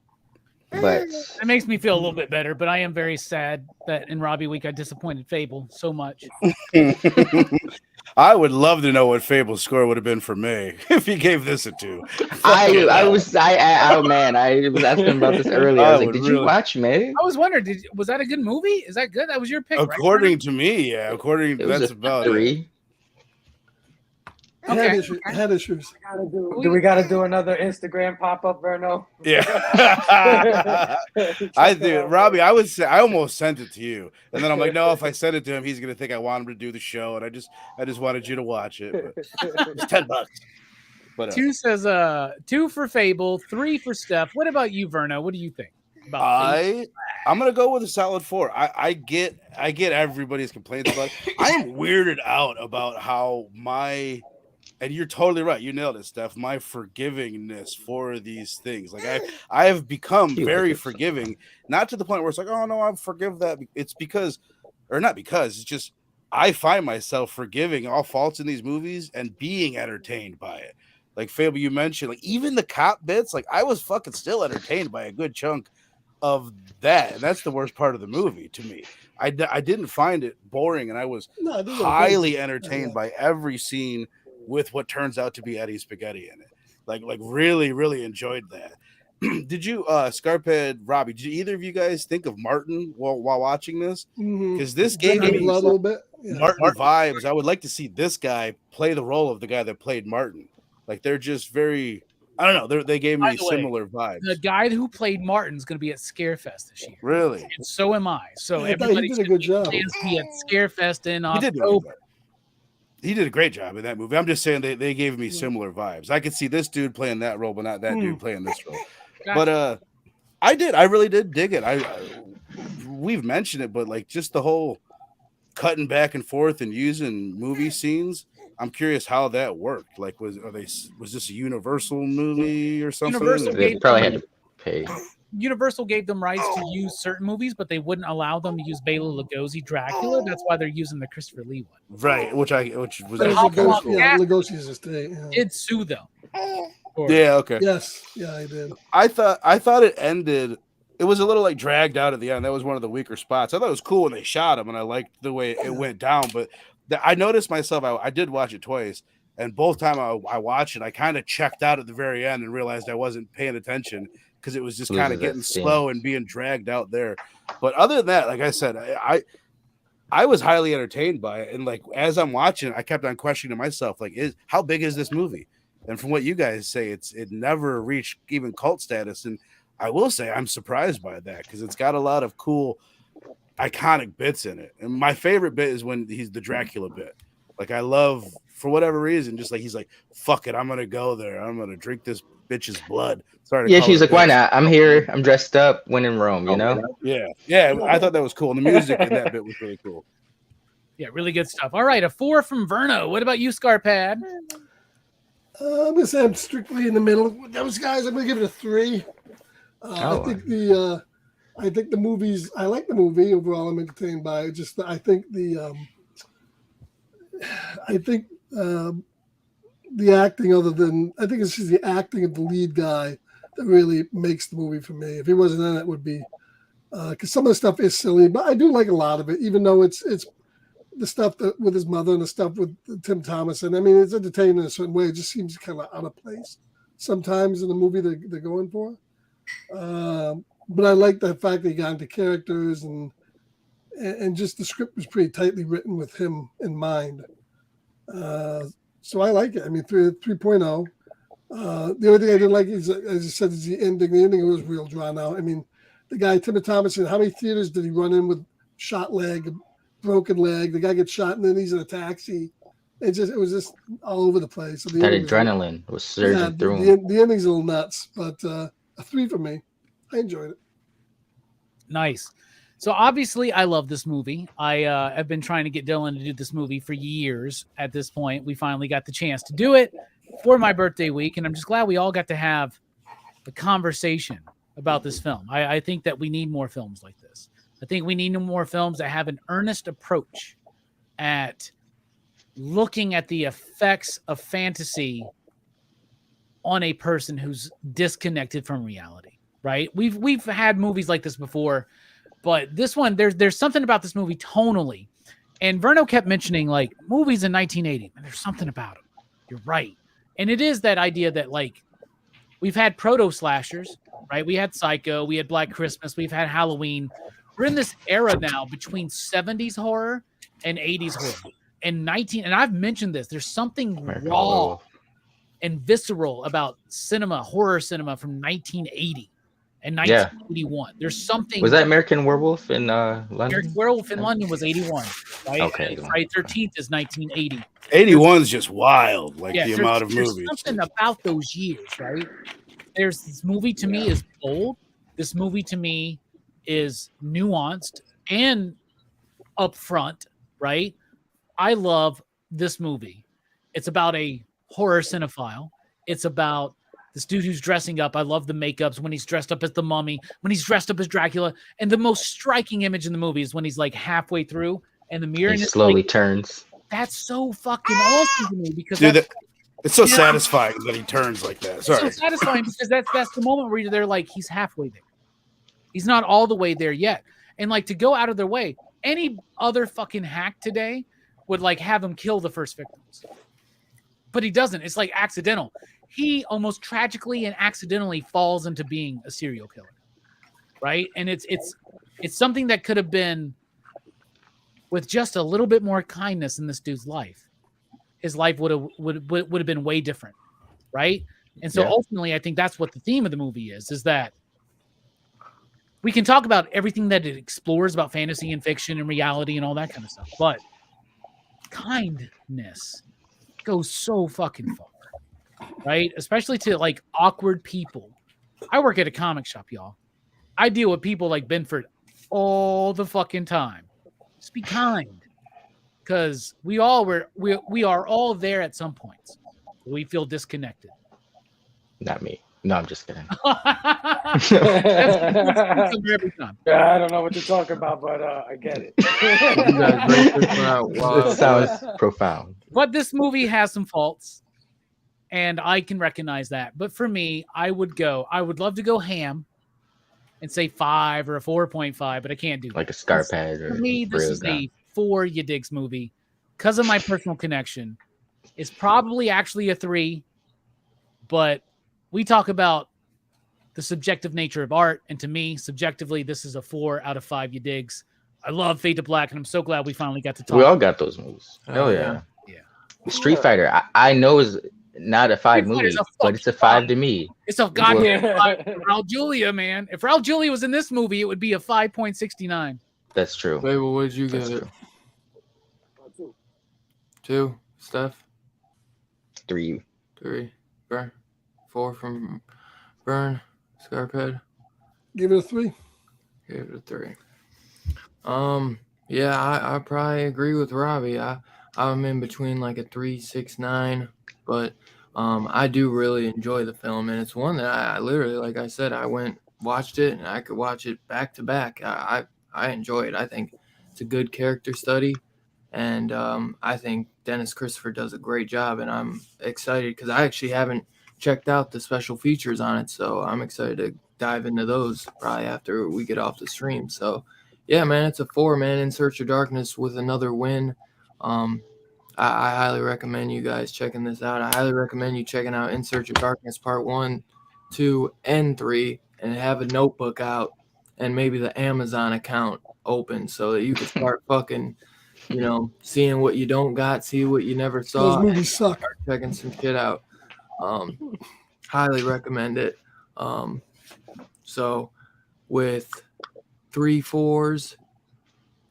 but It makes me feel a little bit better, but I am very sad that in Robbie Week I disappointed Fable so much. I would love to know what Fable's score would have been for me if he gave this a 2. I was asking about this earlier. I was like, did you watch May? I was wondering, was that a good movie? Is that good? That was your pick, right? According to me, yeah. That's about 3. Okay. Had issues. Do we got to do another Instagram pop-up, Verno? Yeah. I did, Robbie. I almost sent it to you, and then I'm like, no. If I send it to him, he's gonna think I want him to do the show, and I just wanted you to watch it. But it's $10. But 2 says 2 for Fable, 3 for Steph. What about you, Verno? What do you think? about things. I'm gonna go with a solid 4. I get everybody's complaints about it. I am weirded out about how and you're totally right. You nailed it, Steph. My forgivingness for these things. Like I have become very forgiving, not to the point where it's like, oh no, I forgive that. It's because, or not because, it's just I find myself forgiving all faults in these movies and being entertained by it. Like Fable, you mentioned, like even the cop bits, like I was fucking still entertained by a good chunk of that. And that's the worst part of the movie to me. I didn't find it boring, and I was highly entertained by every scene with what turns out to be Eddie Spaghetti in it. Like really, really enjoyed that. Did you, Scarphead, Robbie, did either of you guys think of Martin while watching this? Because this gave me a little bit. Yeah. Martin vibes. I would like to see this guy play the role of the guy that played Martin. Like they're just very, I don't know. They gave me similar vibes. The guy who played Martin's going to be at Scarefest this year. Really? And so am I. So he did a good job. Plans to be at Scarefest in He October. He did a great job in that movie. I'm just saying they gave me similar vibes. I could see this dude playing that role, but not that dude playing this role. Gotcha. But I really did dig it. We've mentioned it, but like just the whole cutting back and forth and using movie scenes. I'm curious how that worked. Like, was this a Universal movie or something? They probably had to pay. Universal gave them rights to use certain movies, but they wouldn't allow them to use Bela Lugosi Dracula. That's why they're using the Christopher Lee one. Right, which was Lugosi's estate. Yeah. Did sue them. Yeah. Okay. Yes. Yeah, I did. I thought it ended. It was a little like dragged out at the end. That was one of the weaker spots. I thought it was cool when they shot him, and I liked the way it went down. But I noticed myself. I did watch it twice, and both time I watched it, I kind of checked out at the very end and realized I wasn't paying attention because it was just kind of getting slow and being dragged out there. But other than that, like I said, I was highly entertained by it, and like as I'm watching, I kept on questioning myself, like, how big is this movie? And from what you guys say, it never reached even cult status, and I will say I'm surprised by that because it's got a lot of cool, iconic bits in it. And my favorite bit is when he's the Dracula bit. Like I love, for whatever reason, just like he's like, "Fuck it, I'm gonna go there. I'm gonna drink this bitch's blood." Sorry. Yeah, she's like, "Why not? I'm here. I'm dressed up. When in Rome, you know." Yeah. I thought that was cool. And the music in that bit was really cool. Yeah, really good stuff. All right, a 4 from Verno. What about you, Scarpad? I'm gonna say I'm strictly in the middle with those guys. I'm gonna give it a 3. I think the movies. I like the movie overall. I'm entertained by it. Just I think the acting. I think it's just the acting of the lead guy that really makes the movie for me. If he wasn't in it, it would be because some of the stuff is silly, but I do like a lot of it, even though it's the stuff with his mother and the stuff with Tim Thomas. And I mean, it's entertaining in a certain way. It just seems kind of out of place sometimes in the movie they're going for. But I like the fact that he got into characters and just the script was pretty tightly written with him in mind. So I like it. I mean, 3.0. The only thing I didn't like is, as I said, is the ending. The ending was real drawn out. I mean, the guy, Tim Thomas, how many theaters did he run in with shot leg, broken leg? The guy gets shot and then he's in a taxi. It was just all over the place. So that adrenaline was surging through him. The ending's a little nuts, but a 3 for me. I enjoyed it. Nice. So obviously I love this movie. I have been trying to get Dylan to do this movie for years. At this point, we finally got the chance to do it for my birthday week. And I'm just glad we all got to have the conversation about this film. I think that we need more films like this. I think we need more films that have an earnest approach at looking at the effects of fantasy on a person who's disconnected from reality. Right? We've had movies like this before, but this one, there's something about this movie tonally. And Verno kept mentioning like movies in 1980. And there's something about them. You're right. And it is that idea that like we've had proto slashers, right? We had Psycho, we had Black Christmas, we've had Halloween. We're in this era now between 70s horror and 80s horror. And I've mentioned this. There's something raw and visceral about horror cinema from 1980. In 1981, there's something. Was that American Werewolf in London? American Werewolf in London was 81, right? Okay. Friday 13th is 1980. 81 is just wild, like the amount of movies. There's something about those years, right? This movie to me is bold. This movie to me is nuanced and upfront, right? I love this movie. It's about a horror cinephile. It's about this dude who's dressing up. I love the makeups when he's dressed up as the mummy, when he's dressed up as Dracula. And the most striking image in the movie is when he's like halfway through and the mirror He is slowly like, turns. that's so fucking awesome to me because Dude, that's it's so satisfying that he turns like that. it's Sorry. so satisfying because that's the moment where they're like, he's halfway there. He's not all the way there yet. And like to go out of their way, any other fucking hack today would like have him kill the first victims. But he doesn't. It's like accidental. He almost tragically and accidentally falls into being a serial killer. Right? And it's something that could have been with just a little bit more kindness in this dude's life. His life would have been way different. Right? And so ultimately I think that's what the theme of the movie is that we can talk about everything that it explores about fantasy and fiction and reality and all that kind of stuff, but kindness goes so fucking far, right? Especially to like awkward people. I work at a comic shop, y'all. I deal with people like Benford all the fucking time. Just be kind, because we are all there at some points. We feel disconnected. Not me. No, I'm just kidding. Every time. Yeah, I don't know what you're talking about, but I get it. You guys break this one out. Wow. It sounds profound. But this movie has some faults, and I can recognize that. But for me, I would love to go ham and say 5 or a 4.5, but I can't do that. Like a Scarpad or for me, this is a 4 you digs movie because of my personal connection. It's probably actually a 3, but we talk about the subjective nature of art, and to me, subjectively, this is a 4 out of 5 you digs. I love Fade to Black, and I'm so glad we finally got to talk. We all got those movies. Hell yeah. Street Fighter, I know is not a 5 movie, but it's a 5 to me. It's a goddamn 5 for Raul Julia, man. If Raul Julia was in this movie, it would be a 5.69. That's true. Wait, well, what did you give it? 2. Steph? 3. 3. Burn. 4 from Burn. Scarphead. Give it a 3. Gave it a 3. Yeah, I probably agree with Robbie. I'm in between like a 3.69, but I do really enjoy the film, and it's one that I literally, like I said, I went watched it, and I could watch it back to back. I enjoy it. I think it's a good character study, and I think Dennis Christopher does a great job, and I'm excited because I actually haven't checked out the special features on it, so I'm excited to dive into those probably after we get off the stream. So yeah, man, it's a 4, man. In Search of Darkness with another win. I highly recommend you guys checking this out. I highly recommend you checking out In Search of Darkness Part 1, 2, and 3, and have a notebook out and maybe the Amazon account open so that you can start fucking, seeing what you don't got, see what you never saw. Those movies suck. Start checking some shit out. Highly recommend it. So with 3 4s,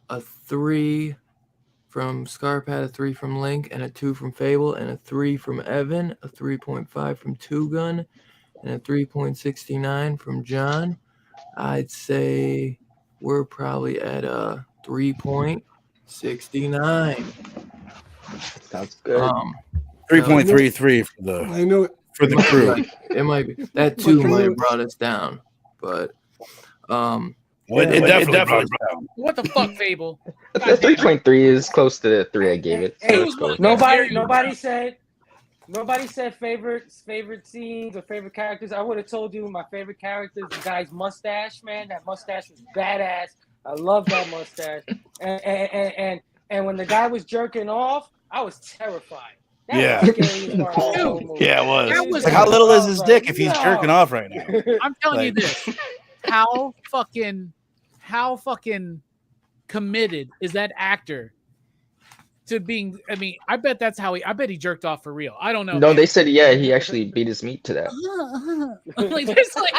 a 3 from Scarpad, a 3 from Link, and a 2 from Fable, and a 3 from Evan, a 3.5 from Two Gun, and a 3.69 from John. I'd say we're probably at a 3.69. Sounds good. 3.33 for the I know it. for the crew. It might be that 2 might have brought us down, but It definitely brought us down. What the fuck, Fable? The 3.3 is close to the 3 I gave it. So Hey, let's go with nobody said favorite scenes or favorite characters. I would have told you my favorite character is the guy's mustache, man. That mustache was badass. I love that mustache. And when the guy was jerking off, I was terrified. That Yeah. was the scariest part of the whole movie. Yeah, it was. That was- Like, how little is his I was dick like, if he's no. jerking off right now? I'm telling you Like- this. How fucking committed is that actor to being. I mean, I bet that's how I bet he jerked off for real. I don't know. No, man. they said he actually beat his meat to that. Like, there's like.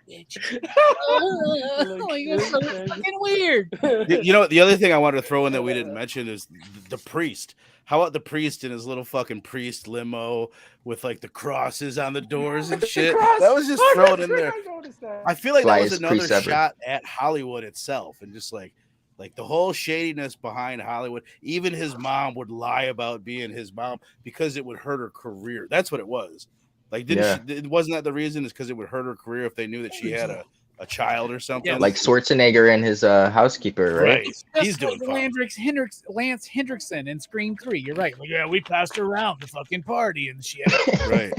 Like, it's so fucking weird. You know, the other thing I wanted to throw in that we didn't mention is the priest. How about the priest in his little fucking priest limo with like the crosses on the doors and shit? That was just thrown in there. I feel like that was another shot at Hollywood itself, and just like the whole shadiness behind Hollywood. Even his mom would lie about being his mom because it would hurt her career. That's what it was. Like, wasn't that the reason? Is because it would hurt her career if they knew that she had a child or something? Yeah, like Schwarzenegger and his housekeeper, right? He's doing fine. Lance Hendrickson in Scream 3. You're right. Like, yeah, we passed her around the fucking party, and she had right.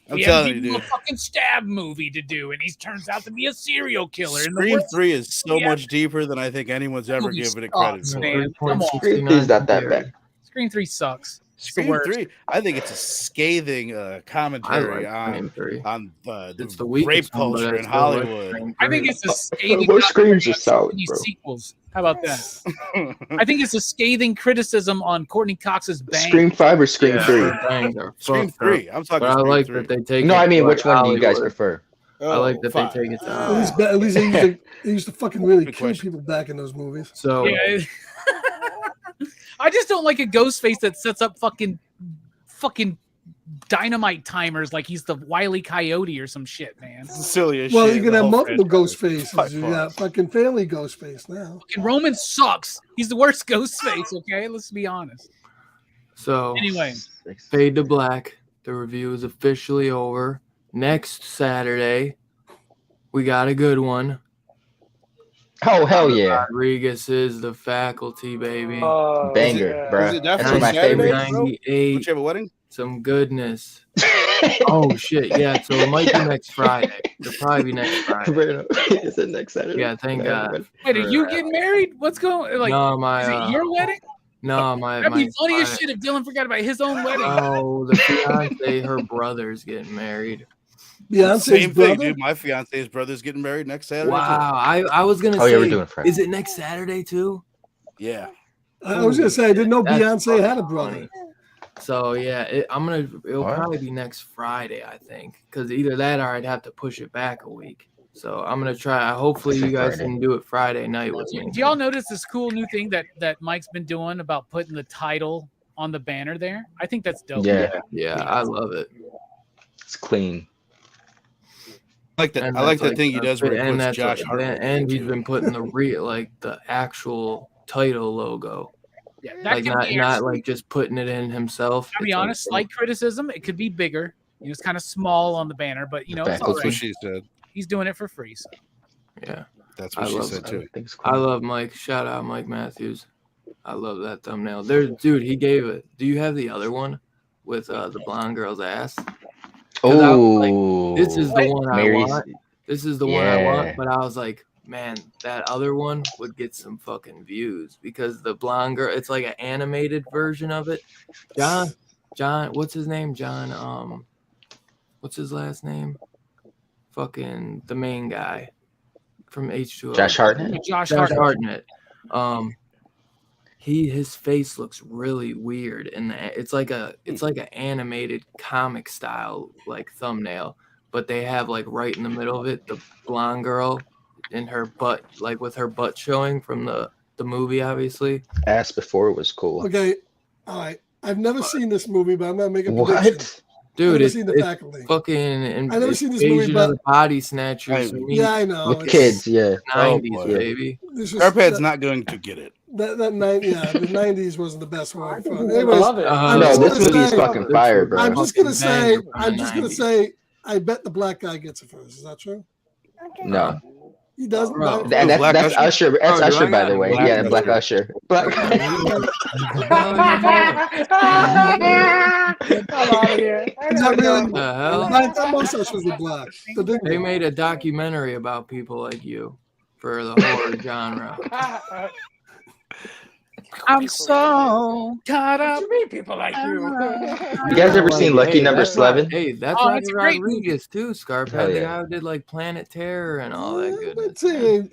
I'm telling you, dude. A fucking stab movie to do, and he turns out to be a serial killer. Scream 3 is so much deeper than I think anyone's ever given it credit for. Come on. Scream 3 is not that bad. Scream 3 sucks. Scream 3, I think it's a scathing commentary on the rape culture in Hollywood. I think it's a scathing Most Screams are solid, bro. Sequels. How about that? I think it's a scathing criticism on Courtney Cox's Bang. Scream 5 or Scream 3? Scream 3. I'm talking. But I like that they take. No, I mean, which one do you guys prefer? I like that they take it down. At least they used to fucking really kill people back in those movies. So. Yeah. I just don't like a Ghostface that sets up fucking dynamite timers like he's the Wile E. Coyote or some shit, man. Silly as well, shit. You can have multiple Ghostfaces. You got fucking family Ghostface now. Fucking Roman sucks. He's the worst Ghostface, okay? Let's be honest. So, anyway. Fade to Black. The review is officially over. Next Saturday, we got a good one. Oh, hell yeah. Rodriguez is The Faculty, baby. Banger, bro. Is it definitely my favorite. 98. Did you have a wedding? Some goodness. Oh, shit. Yeah, so it might be next Friday. It'll probably be next Friday. Is it next Saturday? Yeah, thank God. Wait, are you getting married? What's going on? No, is it your wedding? No, That'd be funny as shit if Dylan forgot about his own wedding. Oh, the fiance, her brother's getting married. Same thing, dude. My fiance's brother's getting married next Saturday. Wow, I was gonna say, yeah, we're doing Friday. Is it next Saturday too? Yeah. I was gonna say I didn't know Beyonce had a brother. So yeah, it'll probably be next Friday, I think, because either that or I'd have to push it back a week. So I'm gonna try. Hopefully, you guys can do it Friday night with me. Do y'all notice this cool new thing that Mike's been doing about putting the title on the banner there? I think that's dope. Yeah, I love it. It's clean. I like that. I like that thing he does where he puts Josh Hartnett. And he's been putting the actual title logo. Yeah, that not like just putting it in himself. To be honest, slight criticism. It could be bigger. It's kind of small on the banner, but it's all right. That's what she said. He's doing it for free. So. Yeah, that's what she said too. I love Mike. Shout out Mike Matthews. I love that thumbnail. Dude, he gave it. Do you have the other one with the blonde girl's ass? Oh, this is the one I want. This is the one I want. But I was like, man, that other one would get some fucking views because the blonde girl. It's like an animated version of it. John, what's his name? John. What's his last name? Fucking the main guy from H2O. Josh Hartnett. Josh Hartnett. His face looks really weird, and it's like an animated comic style like thumbnail, but they have like right in the middle of it the blonde girl in her butt, like with her butt showing from the movie, obviously. Ass before it was cool. Okay, all right. I've never seen this movie, but I'm gonna make a prediction. What? Dude, it's fucking. I've never seen this movie, but the Body Snatchers. Yeah, I know. With kids, yeah. 90s, baby. Airpad's not going to get it. The 90s wasn't the best one. Anyways, I love it. No, this movie is fucking fire, bro. I'm just gonna say, I bet the black guy gets it first. Is that true? No. He doesn't. And that's Usher. That's Usher, by the way. Yeah, Black Usher. Black. I'm out of here. Not really. The hell? Most Ushers were black. They made a documentary about people like you for the horror genre. I'm so caught What up. you mean, people like you? You guys ever seen Lucky Number that's Rod- 11? Hey, that's Oh, Robbie that's a great movie. Rodriguez too. Scarphead, Hell the yeah. guy who did like Planet Terror and all that goodness. Let's see.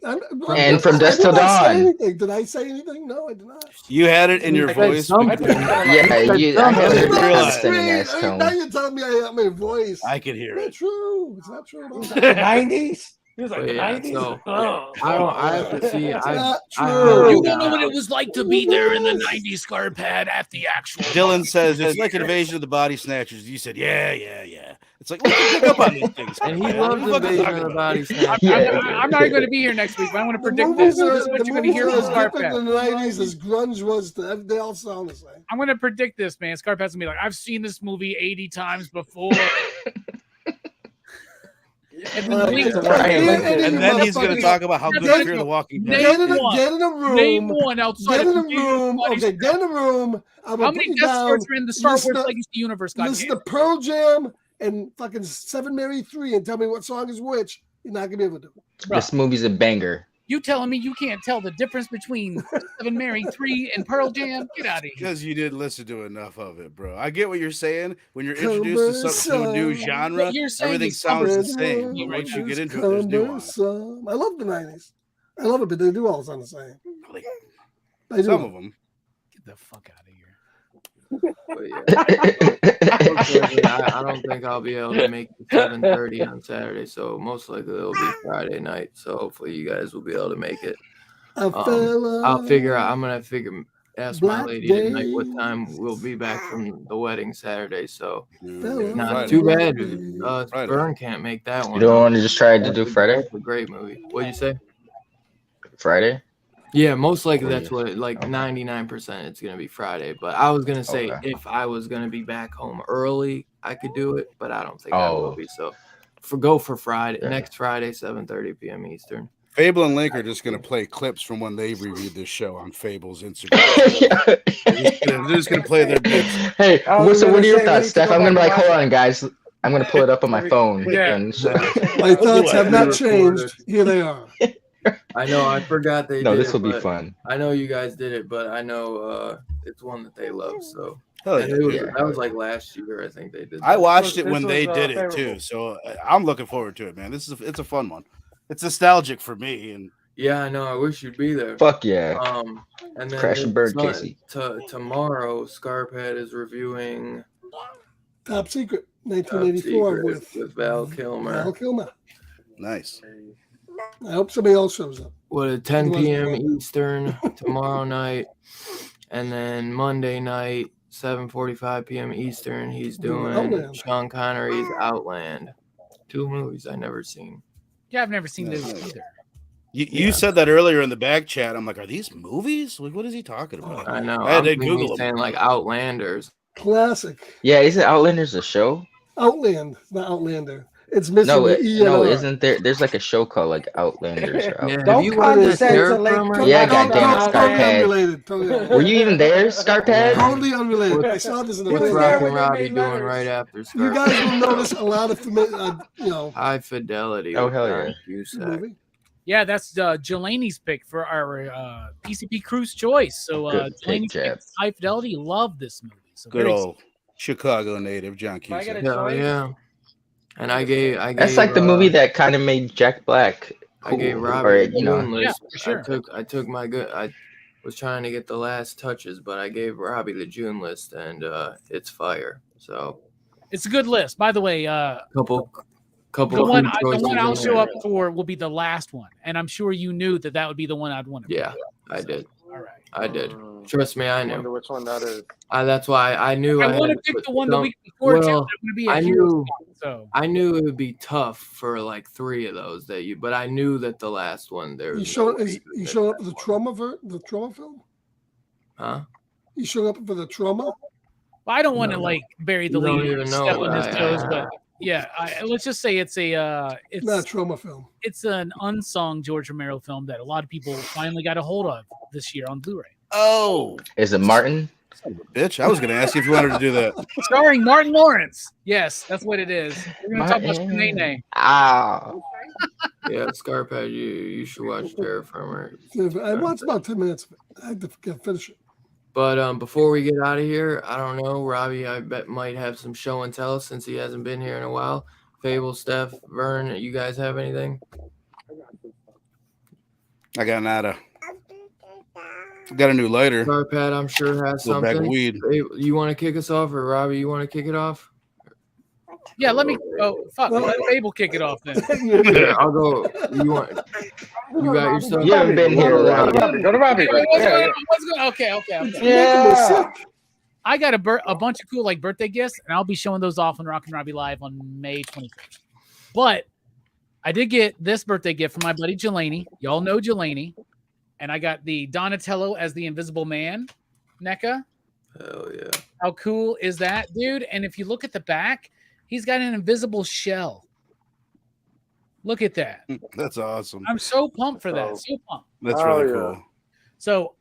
And From Dusk Till Dawn. Did I say anything? No, I did not. You had it in your I said voice. something. because- Yeah, I have something. a Realize. condescending ass Now tone. you're telling me I have my voice. I could hear It's not it. true. It's not true at all. The 90s? He was like, But the yeah, 90s? so Oh. I have to see. It's I not heard true. You don't know what it was like to be there in the 90s, Scarphead, at the actual. Dylan says it's like Invasion of the Body Snatchers. You said, yeah. It's like, we can pick up on these things. and he man. loves What are you Invasion fucking of the talking Body about? Snatchers. Yeah. I'm not going to be here next week, but I want to The predict movies this. This is what you're going to hear from different Scarphead. in the 90s as grunge was. They all sound the same. I'm going to predict this, man. Scarphead's going to be like, I've seen this movie 80 times before. And then Right. Link- And then he's going to talk about how good Get- Fear the Walking Dead Name is. one. Get in a room. Name one outside Get in a of room. Okay, get in a room. I'm How gonna many put you Death down. Stars are in the Star Wars Listen to- Legacy universe? Listen Goddamn. to Pearl Jam and fucking Seven Mary 3 and tell me what song is which. You're not gonna be able to do it. This movie's a banger. You telling me you can't tell the difference between Seven Mary 3 and Pearl Jam? Get out of here. Because you didn't listen to enough of it, bro. I get what you're saying. When you're introduced to a new genre, What you're saying everything is sounds the cumbersome. same. But once you It's get into it, there's nuance. cumbersome. I love the 90s. I love it, but they do all sound the same. They do. Some of them. Get the fuck out of here. But yeah. Unfortunately, I don't think I'll be able to make the 7:30 on Saturday, so most likely it'll be Friday night. So hopefully you guys will be able to make it. I'll figure out. I'm gonna ask my Black lady tonight what time we'll be back from the wedding Saturday. So not Friday. too bad. Friday. Burn can't make that one. You don't want to just try to do Friday? That's a great movie. What'd you say? Friday? Yeah, most likely that's what, like 99% it's gonna be Friday. But I was gonna say Okay. if I was gonna be back home early, I could do it, but I don't think I will Oh. be. So go for Friday, Yeah. next Friday, 7:30 p.m. Eastern. Fable and Link are just going to play clips from when they reviewed this show on Fable's Instagram. They're just going to play their bits. Hey, I was so what gonna are your say, we thoughts, need to Steph? go I'm gonna be back like, and hold watch on, guys. I'm gonna pull it up on my phone. Yeah. And My thoughts have not Recorded. changed. Here they are. I know I forgot they no, did this it, will be but fun. I know you guys did it, but I know it's one that they love. So Hell and it was, yeah. that was like last year, I think they did. I that. watched it This when was, they did it favorable. too, so I'm looking forward to it, man. It's a fun one. It's nostalgic for me, and Yeah, I know. I wish you'd be there. Fuck yeah. And then Crash and burn, Casey. Tomorrow, Scarphead is reviewing Top Secret, Top 1984 Secret with Val Kilmer. Val Kilmer. nice. I hope somebody else shows up. What at 10 p.m. Eastern tomorrow night, and then Monday night, 7:45 p.m. Eastern. He's doing Outland. Sean Connery's Outland. 2 movies I never seen. Yeah, I've never seen Yeah. those either. You said that earlier in the back chat. I'm like, are these movies? Like, what is he talking about? I know. I had to thinking Google he's them. saying like Outlanders. Classic. Yeah, isn't Outlanders a show? Outland. It's not Outlander. It's missing No, the E and no, R. isn't there? There's like a show called like Outlanders. Or Yeah, Out- Don't have you watched condescend to Terror Lake Firmer? Cook. Yeah, Don't goddamn, condescend. Scarphead. Totally unrelated. Totally Were you even there, Scarphead? Totally unrelated. I saw this in the What's was video. there Rock when and they Robbie made doing letters. right after You Scarphead? guys will notice a lot of High Fidelity. Oh, with hell John yeah. Cusack. movie. Yeah, that's Jelani's pick for our PCP Cruise Choice. So Good pick, Jelani's pick, Jeff. High Fidelity, love this movie. So Good very old Chicago native John If I Cusack. get a Hell choice, yeah. And I gave That's like the movie that kind of made Jack Black I gave cool, Robbie or the you know, June list. Yeah, for sure. I took my good. I was trying to get the last touches, but I gave Robbie the June list, and it's fire. So It's a good list. By the way, couple. the food one choices I'll in show there. up for will be the last one, and I'm sure you knew that would be the one I'd want to. Yeah, I did. All right. I did. Trust me, I wonder knew. which one that is. That's why I knew. I had want to to pick put the one the some- week before. Well, well, going to be a I Heroes knew- Con, so I knew it would be tough for like 3 of those but I knew that the last one there. You was showed no way you you could showed up pick for the that trauma the trauma film. one. Huh? You showed up for the trauma. well, I don't want to No. like bury the You don't lead or even know step on what his I- toes, but yeah, let's just say it's Not a trauma film. it's an unsung George Romero film that a lot of people finally got a hold of this year on Blu-ray. Oh, is it Martin? son of a bitch! I was going to ask you if you wanted to do that. Starring Martin Lawrence. Yes, that's what it is. We're going to talk about Martin. Nene. Ah, Yeah, Scarphead, you should watch Terror Firmer. I watched about 10 minutes of it. I had to finish it. But before we get out of here, I don't know, Robbie, I bet might have some show and tell since he hasn't been here in a while. Fable, Steph, Vern, you guys have anything? I got nada. Got a new lighter. Carpet, I'm sure has Little bag of something. weed. Hey, you want to kick us off, or Robbie, you want to kick it off? Yeah, let me. Oh, fuck. Let Fable kick it off then. Yeah, I'll go. You got your stuff? You haven't been here, Robbie. Go to Robbie. Wait, what's Yeah, going yeah. on? What's going on? Okay. Yeah. I got a bunch of cool like birthday gifts, and I'll be showing those off on Rockin' Robbie Live on May 21st. But I did get this birthday gift from my buddy Jelani. Y'all know Jelani. And I got the Donatello as the Invisible Man, NECA. Hell yeah. How cool is that, dude? And if you look at the back, he's got an invisible shell. Look at that. That's awesome. I'm so pumped for that. So pumped. That's Oh, really yeah. cool. So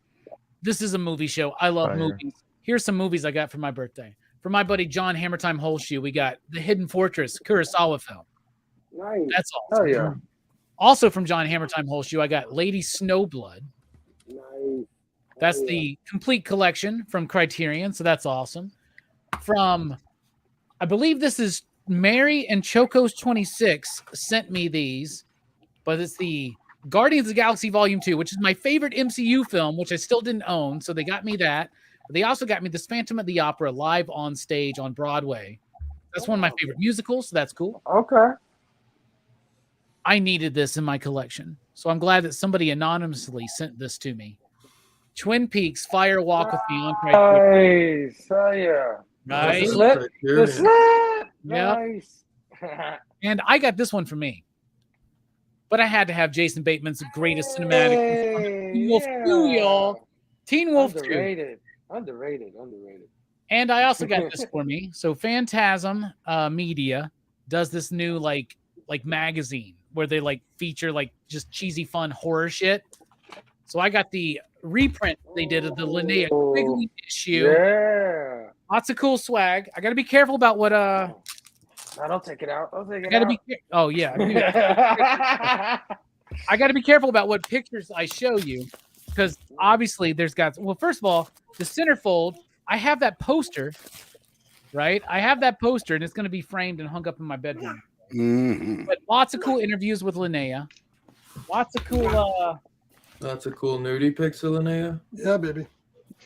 this is a movie show. I love Fire. movies. Here's some movies I got for my birthday. For my buddy John Hammertime Holshoe, we got The Hidden Fortress, Kurosawa film. Nice. That's awesome. Oh yeah. Also from John Hammertime Holshoe, I got Lady Snowblood. Nice. That's the complete collection from Criterion, so that's awesome. From, I believe this is Mary and Choco's 26 sent me these, but it's the Guardians of the Galaxy Volume 2, which is my favorite MCU film, which I still didn't own, so they got me that. But they also got me this Phantom of the Opera live on stage on Broadway. That's one of my favorite musicals, so that's cool. Okay. I needed this in my collection, so I'm glad that somebody anonymously sent this to me. Twin Peaks Fire Walk with Me on Criterion. Nice. Oh yeah. Right? The slip. The slip. Yep. Nice. And I got this one for me. But I had to have Jason Bateman's greatest cinematic. Hey, Teen Wolf 2, y'all. Teen Wolf 2. Underrated. And I also got this for me. So Phantasm Media does this new like magazine where they like feature like just cheesy fun horror shit. So I got the reprint they did of the Linnea Quigley issue. Yeah. Lots of cool swag. I got to be careful about what No, don't take it out. Don't take it I got to out. be oh yeah. I got to be careful about what pictures I show you because obviously there's got well first of all the centerfold I have that poster right I have that poster and it's going to be framed and hung up in my bedroom but lots of cool interviews with Linnea lots of cool nudie pics of Linnea. Yeah, baby.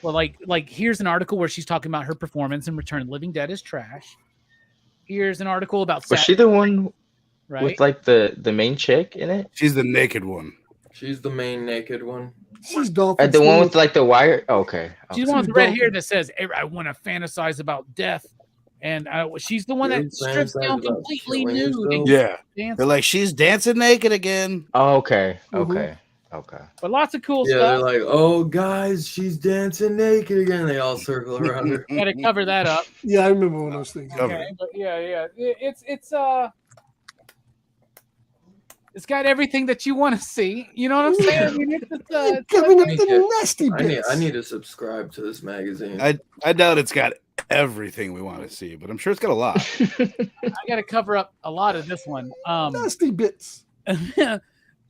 well like here's an article where she's talking about her performance in Return of the Living Dead is trash. Here's an article about Was she the one right with like the main chick in it? She's the naked one. She's the main naked one. She's Dolphin. The one Smooth. with like the wire. Okay. she's the one with the red hair that says I want to fantasize about death. And she's the one that Dude, strips fantasize down about completely killing nude. yourself? And Yeah. dances. They're like, she's dancing naked again. Oh, okay. Mhm. Okay. But lots of cool Yeah, they're stuff. like, oh guys, she's dancing naked again. They all circle around her. Got to cover that up. Yeah, I remember one of those things. Cover. Okay, but yeah. It's got everything that you want to see. You know what I'm saying? I mean, it's Giving up I the need to- nasty bits. I need to subscribe to this magazine. I doubt it's got everything we want to see, but I'm sure it's got a lot. I got to cover up a lot of this one. Nasty bits.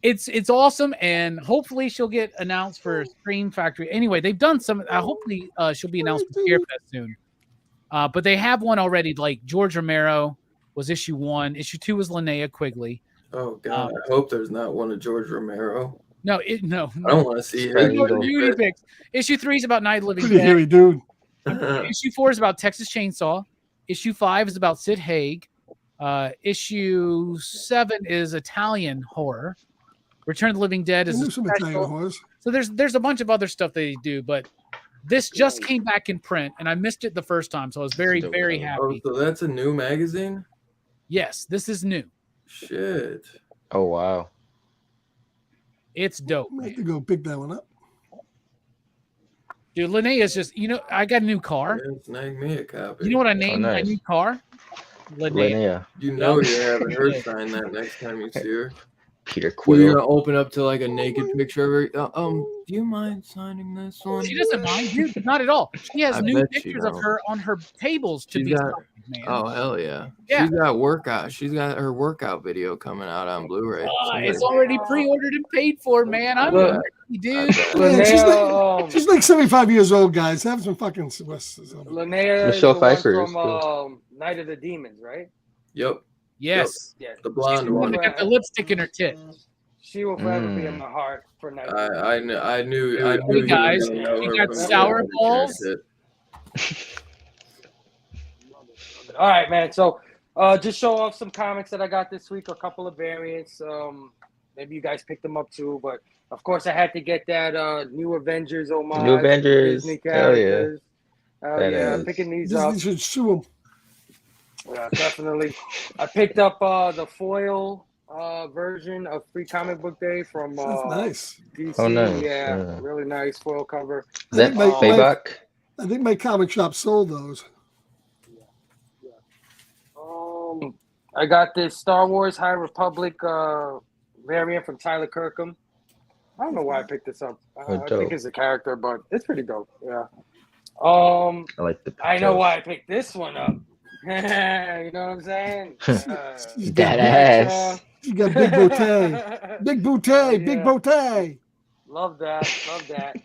It's awesome, and hopefully she'll get announced for Scream Factory. Anyway, they've done some. Hopefully she'll be announced for ScareFest soon. But they have one already. Like George Romero was issue 1. Issue 2 was Linnea Quigley. Oh god, I hope there's not one of George Romero. No. I don't want to see Right. him. Beauty pics. Issue 3 is about Night of the Living Pretty Dead. hairy dude. Issue 4 is about Texas Chainsaw. Issue 5 is about Sid Haig. Issue 7 is Italian horror. Return of the Living Dead I is knew a some special. Italian horrors. So there's a bunch of other stuff they do, but this just came back in print, and I missed it the first time, so I was very, very Oh, happy. so that's a new magazine? Yes, this is new. Shit. Oh wow. It's dope, I'm gonna have to man. go pick that one up. Dude, Linnea is just, I got a new car. Yeah, snag me a copy. You know what I named my nice. new car? Linnea. Linnea. You know you're having her sign that next time you see her. Peter Well, you're Quill. gonna open up to like a naked picture of her. Do you mind signing this one? She doesn't mind, dude. Not at all. She has I new bet she pictures of don't. her on her tables to She's be got- signed, man. Oh hell yeah! Yeah. She's got workout. She's got her workout video coming out on Blu-ray. It's already pre-ordered and paid for, man. I'm Look, dude. Man, Linnea, she's like 75 years old, guys. Have some fucking. Linnea is Michelle the one Pfeiffer is from Night of the Demons, right? Yep. Yes. Yeah. The She's blonde the one one. that got the lipstick in her tit. She will forever be in my heart for Night of the Demons. I knew Hey, you guys, were gonna know you her got from sour the balls? shit. All right, man. So just show off some comics that I got this week, a couple of variants. Maybe you guys picked them up too, but of course I had to get that New Avengers homage. New Avengers. Disney Hell yeah. characters. Hell yeah. Badass. Picking these Disney up. should sue him. Yeah, definitely. I picked up the foil version of Free Comic Book Day from That's nice. DC. Oh, nice. Yeah, Yeah. really nice foil cover. Is that Faybuck? I think my comic shop sold those. I got this Star Wars High Republic variant from Tyler Kirkham. I don't know why I picked this up. I think it's a character, but it's pretty dope. Yeah. I like the pictures. I know why I picked this one up. You know what I'm saying? That ass. You got big bootay. Big bootay. Big bootay. Love that. Love that.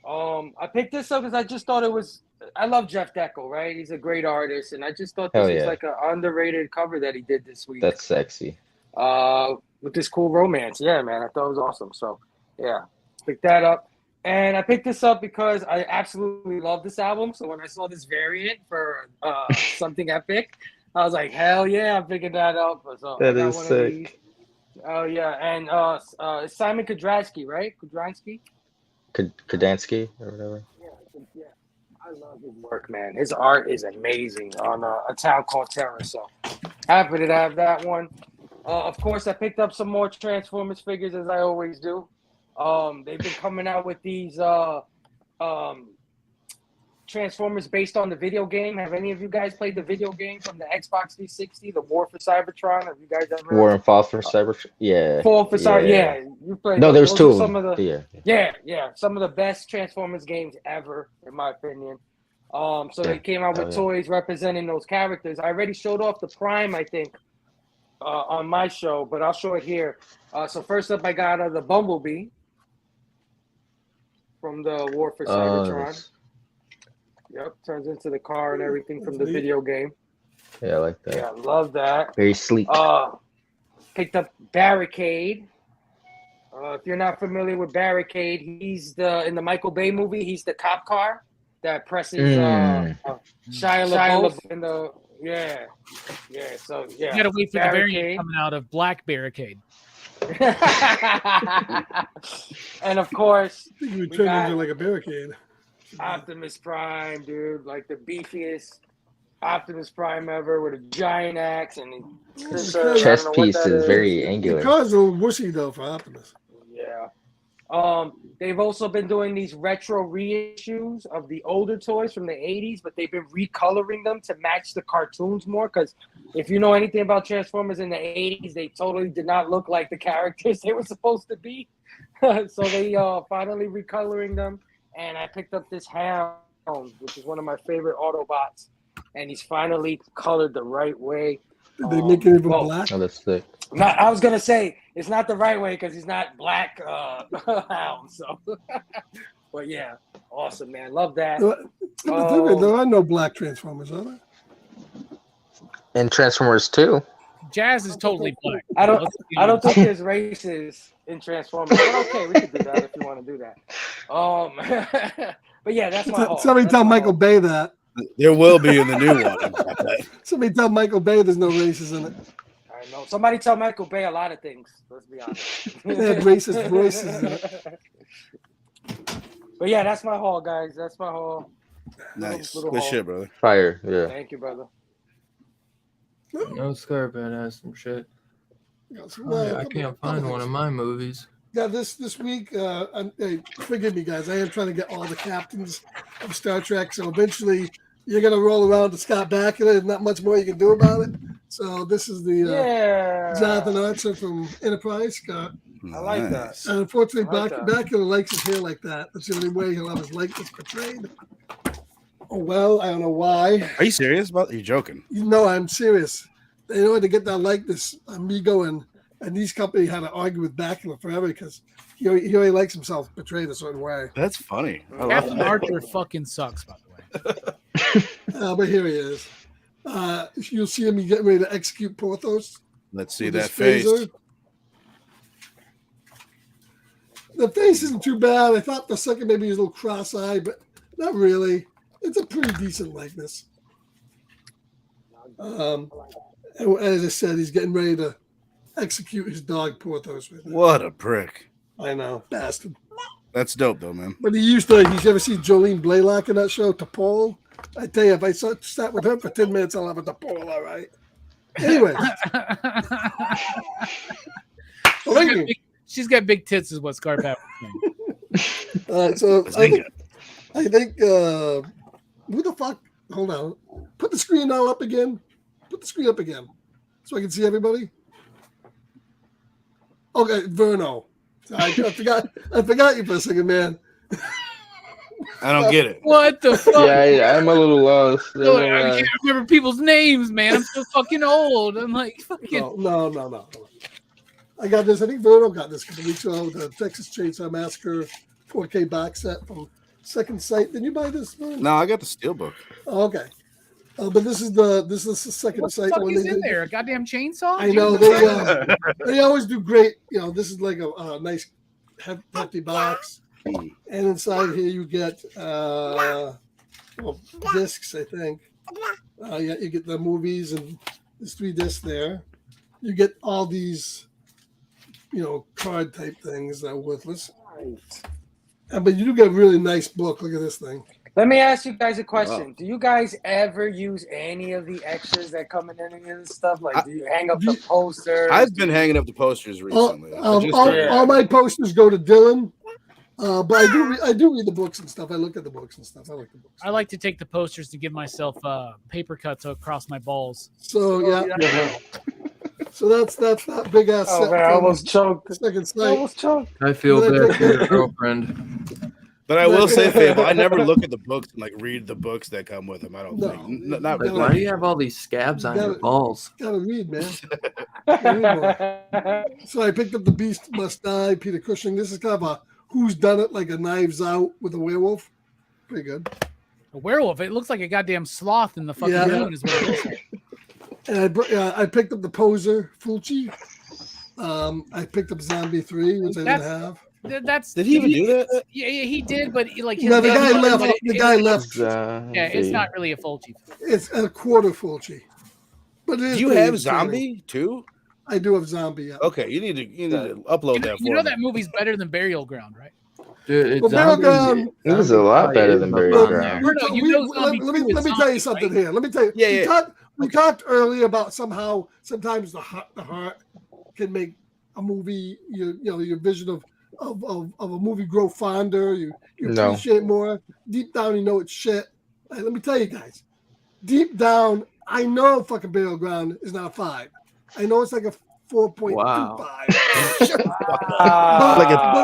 I picked this up because I just thought it was. I love Jeff Deckle, right? He's a great artist, and I just thought this was like an underrated cover that he did this week. That's sexy. With this cool romance. Yeah, man, I thought it was awesome. So, yeah, picked that up. And I picked this up because I absolutely love this album. So when I saw this variant for Something Epic, I was like, hell yeah, I'm picking that up. So That is sick. Oh, yeah. And it's Simon Kudransky, right? Kudransky? Kudansky or whatever. Yeah. I love his work, man. His art is amazing on A Town Called Terror. So happy to have that one. Of course, I picked up some more Transformers figures, as I always do. They've been coming out with these Transformers based on the video game. Have any of you guys played the video game from the Xbox 360, the War for Cybertron? Have you guys ever? War and Fall for Cybertron? Yeah. Fall for Cybertron. Yeah. You played. No, there's two. Some of the, yeah. Some of the best Transformers games ever, in my opinion. So they came out with toys representing those characters. I already showed off the Prime, I think, on my show, but I'll show it here. So first up, I got the Bumblebee from the War for Cybertron. Nice. Yep, turns into the car and everything from the video game. Yeah, I like that. Yeah, I love that. Very sleek. Picked up Barricade. If you're not familiar with Barricade, he's in the Michael Bay movie. He's the cop car that presses Shia LaBeouf in the So yeah, You gotta wait for the variant coming out of Black Barricade. And of course, I think you would turn into like a barricade. Optimus Prime, dude, like the beefiest Optimus Prime ever with a giant axe and chest piece is very angular. The car's a little mushy though for Optimus. Yeah. They've also been doing these retro reissues of the older toys from the 80s, but they've been recoloring them to match the cartoons more. Because if you know anything about Transformers in the 80s, they totally did not look like the characters they were supposed to be. So they finally recoloring them. And I picked up this Hound, which is one of my favorite Autobots. And he's finally colored the right way. Did they make it even black? Oh, that's sick. I was gonna say it's not the right way because he's not black Hound. So, but yeah, awesome, man. Love that. There are no black Transformers, are there? And Transformers 2. Jazz is totally black. I don't think there's races in Transformers. But okay, we could do that if you want to do that. But yeah, that's my haul. Somebody tell Michael Bay that. There will be in the new one. Somebody tell Michael Bay there's no races in it. I know. Somebody tell Michael Bay a lot of things. Let's be honest. They had racist voices in it. But yeah, that's my haul, guys. That's my haul. Nice. Little Good haul. shit, brother. Fire, yeah. Thank you, brother. No Scarpet has some shit. I can't find one of my movies. Yeah, this week, hey, forgive me, guys. I am trying to get all the captains of Star Trek. So eventually, you're gonna roll around to Scott Bakula. There's not much more you can do about it. So this is the Jonathan Archer from Enterprise, Scott. I like that. And unfortunately, Bakula likes his hair like that. That's the only way he'll have his likeness portrayed. Oh well, I don't know why. Are you serious about? You're joking. No, I'm serious. In order to get that likeness, Amigo and and these company had to argue with Bakula forever because he only likes himself portrayed a certain way. That's funny. I love Captain that. Arthur fucking sucks, by the way. But here he is. You'll see him getting ready to execute Porthos. Let's see with that his face. phaser. The face isn't too bad. I thought the second maybe he was a little cross-eyed, but not really. It's a pretty decent likeness. And as I said, he's getting ready to execute his dog Porthos. Right now. What a prick. I know, bastard. That's dope, though, man. But you ever see Jolene Blaylock in that show, T'Pol? I tell you, if I sat with her for 10 minutes, I'll have a T'Pol, all right? Anyway. She's got big tits, is what Scarpat was saying. So I think who the fuck? Hold on. Put the screen all up again. Put the screen up again so I can see everybody. Okay, Verno. I forgot you for a second, man. I don't get it. What the fuck? Yeah, I'm a little lost. I can't remember people's names, man. I'm so fucking old. I'm like, fucking. No. I got this. I think Verno got this a couple weeks ago. The Texas Chainsaw Massacre 4K box set from Second Sight. Did you buy this, Verno? No, I got the Steelbook. Oh, okay. But this is the Second What the Sight fuck one. is in there? A goddamn chainsaw? I know they always do great. This is like a nice hefty box, and inside here you get discs. I think. Yeah, you get the movies and there's 3 discs there. You get all these, card type things that are worthless. But you do get a really nice book. Look at this thing. Let me ask you guys a question. Wow. Do you guys ever use any of the extras that come in any of this stuff? Like, do you hang up the posters? I've been hanging up the posters recently. All my posters go to Dylan. But I do read the books and stuff. I look at the books and stuff. I like the books. I like to take the posters to give myself paper cuts across my balls. So yeah. So that's that big ass. Oh man, I almost choked. Second Sight. Almost choked. I feel bad for your girlfriend. But I will say, Fable, I never look at the books and read the books that come with them. I don't think. Not really. Why do you have all these scabs on your balls? Gotta read, man. So I picked up The Beast Must Die, Peter Cushing. This is kind of a who's done it, like a Knives Out with a werewolf. Pretty good. A werewolf. It looks like a goddamn sloth in the fucking moon. Is what it looks like. And I picked up The Poser, Fulci. I picked up Zombie 3, which I didn't have. Did he even do that? Yeah, he did, but like the guy left. The guy left. Yeah, it's not really a Fulci. It's a quarter Fulci. But Do you have Zombie too? I do have Zombie. Yeah. Okay, you need to upload that. You know that movie's better than Burial Ground, right? Dude, Burial Ground. It was a lot better than Burial Ground. Let me tell you something here. Let me tell you. Yeah. We talked earlier about sometimes the heart can make a movie. Your vision of a movie grow fonder. You appreciate more. Deep down, you know it's shit. Let me tell you guys. Deep down, I know fucking Burial Ground is not a 5. I know it's like a 4.25. But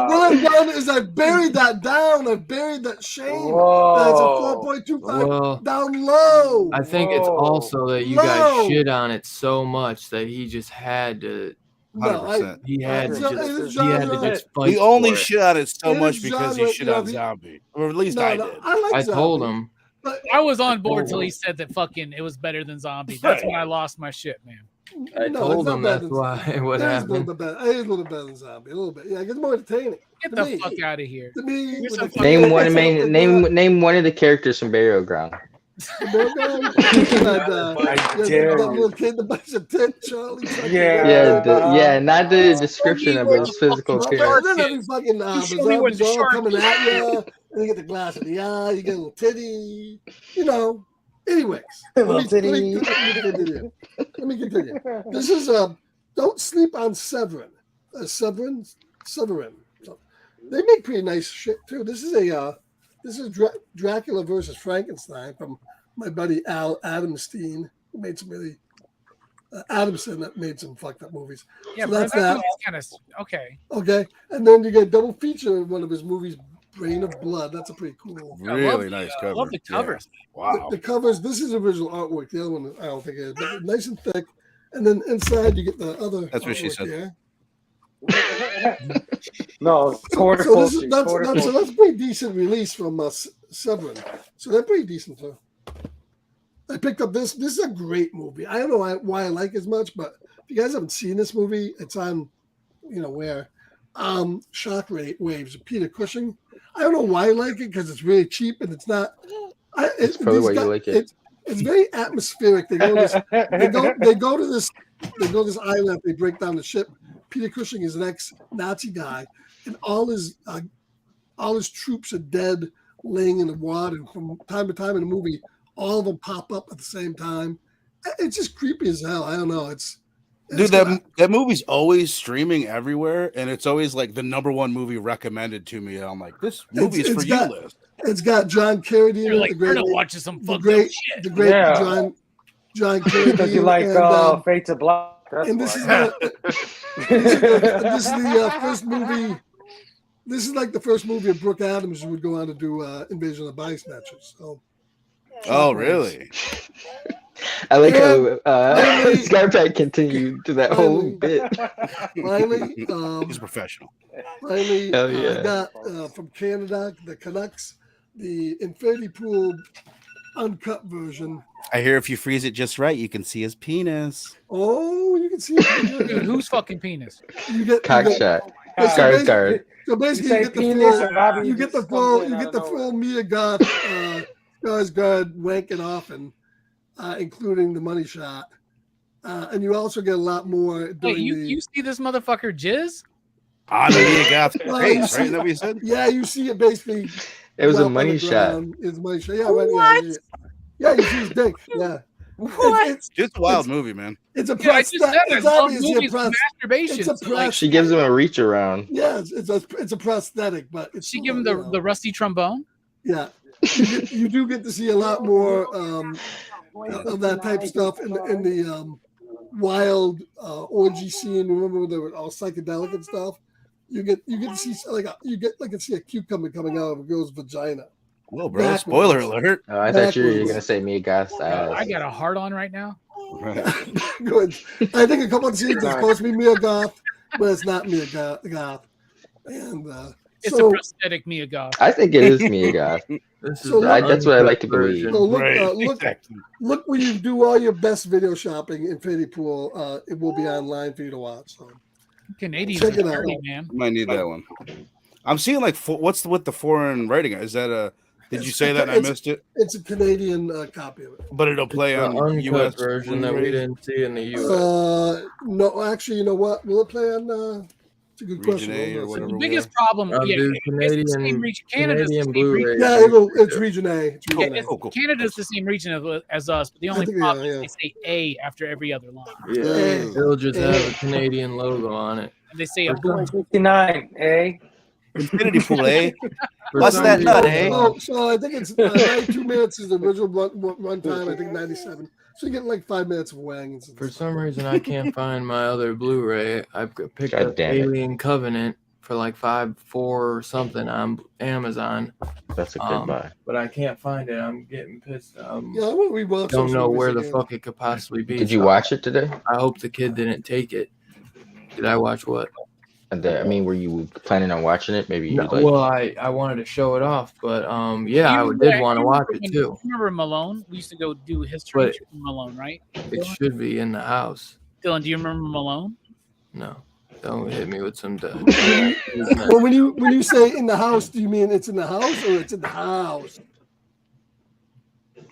what I've done is I've buried that down. I've buried that shame. That's a 4.25 down low. I think it's also that you guys shit on it so much that he just had to. 100%. He had to just fight. He only for it. shit on it so much because he shit on Zombie, or at least I did. I told him. But I was on board till he said that fucking it was better than Zombie. That's when I lost my shit, man. I told him that's why. What happened? It is a little better than Zombie. A little bit. Yeah, it gets more entertaining. Get the fuck out of here. To me, Name one of the characters from Burial Ground. I dare that little kid that bites a tit, Charlie. Not the description of his physical appearance. Then every fucking the zombies all coming at you, and you get the glass in the eye, you get a little titty, Anyways, let me continue. This is Don't Sleep on Severin. Severin. So, they make pretty nice shit too. This is Dracula versus Frankenstein from my buddy Al Adamstein, who made some really Adamson that made some fucked up movies. Yeah, so that's that. Kind of okay. Okay, and then you get a double feature of one of his movies, Brain of Blood. That's a pretty cool. Really nice cover. I love the covers. Yeah. Wow. The covers. This is original artwork. The other one, I don't think it is, but nice and thick. And then inside you get the other. That's what she artwork said. here. No, quarter So this is culture. that's Quarter that's, so culture. that's pretty decent release from Severin. So they're pretty decent too. I picked up this. This is a great movie. I don't know why I like it as much, but if you guys haven't seen this movie, it's on, where, Shock Waves with Peter Cushing. I don't know why I like it because it's really cheap and it's not. It's probably why you like it. It's very atmospheric. They go to this. They go to this island. They break down the ship. Peter Cushing is an ex-Nazi guy, and all his troops are dead, laying in the water. And from time to time in the movie, all of them pop up at the same time. It's just creepy as hell. I don't know. Dude, that movie's always streaming everywhere, and it's always like the _1 movie recommended to me. And I'm like, this movie is for you, Liz. It's got John Carradine. You're like, we're not watching some fucked up shit. The great John Carradine. Because you like Fate to Black. And this is the first movie. This is like the first movie of Brooke Adams who would go on to do Invasion of the Body Snatchers. So. Oh, really? I like how Scarpack continued to that whole bit. Riley, he's a professional. Riley, yeah. got from Canada, the Canucks, the Infinity Pool uncut version. I hear if you freeze it just right, you can see his penis. Oh, you can see it. Dude, whose fucking penis? You get Cock shot. Skarsgård. So basically, you get the full Mia Goth Skarsgård wanking off and including the money shot, and you also get a lot more. Wait, you see this motherfucker jizz? On Mia Goth's face, right? Is that what you said? Yeah, you see it basically. It was a money shot. It's a money shot. Yeah, right, yeah, you see his dick. Yeah. What? It's a wild movie, man. It's a It's obviously a masturbation. It's a She gives him a reach around. Yeah, it's a prosthetic, but it's she give him the rusty trombone. Yeah, you do get to see a lot more of that type of stuff in the wild orgy scene. Remember when they were all psychedelic and stuff? You get to see see a cucumber coming out of a girl's vagina. Whoa, bro! Spoiler alert! Oh, I thought you were gonna say Mia Goth's ass. I got a hard on right now. Right. Good. I think a couple of scenes are supposed to be Mia Goth, but it's not Mia Goth. And it's a prosthetic Mia Goth. I think it is Mia Goth. That's what I like to believe. So look when you do all your best video shopping, Infinity Pool, it will be online for you to watch. So. Canadians Check it out, dirty, man. You might need that one. I'm seeing like what's with the foreign writing? Is that a? Did you say that and I missed it? It's a Canadian copy of it. But it'll play on the US version that we didn't see in the US. No, actually, you know what? Will it play on? It's a good question. The biggest problem, Canadian, it's the same region. Canada's the same region. Yeah, it's region A. Cool. Canada's the same region as us, but the only problem is they say A after every other line. Yeah, they'll just have a Canadian logo on it. And they say a 59, eh? Infinity Pool, eh? What's that nut, eh? So I think it's 92 minutes is the original run time. I think 97. So you get like 5 minutes of wang. For some reason, I can't find my other Blu-ray. I picked up Alien Covenant for like $4 or something on Amazon. That's a good buy. But I can't find it. I'm getting pissed. We don't know where the fuck it could possibly be. Did you watch it today? I hope the kid didn't take it. Did I watch what? I mean, were you planning on watching it? Maybe. No, well, I wanted to show it off, but yeah, I did want to watch it too. Remember Malone? We used to go do history with Malone, right? It should be in the house. Dylan, do you remember Malone? No, don't hit me with some. Well, when you say in the house, do you mean it's in the house or it's in the house?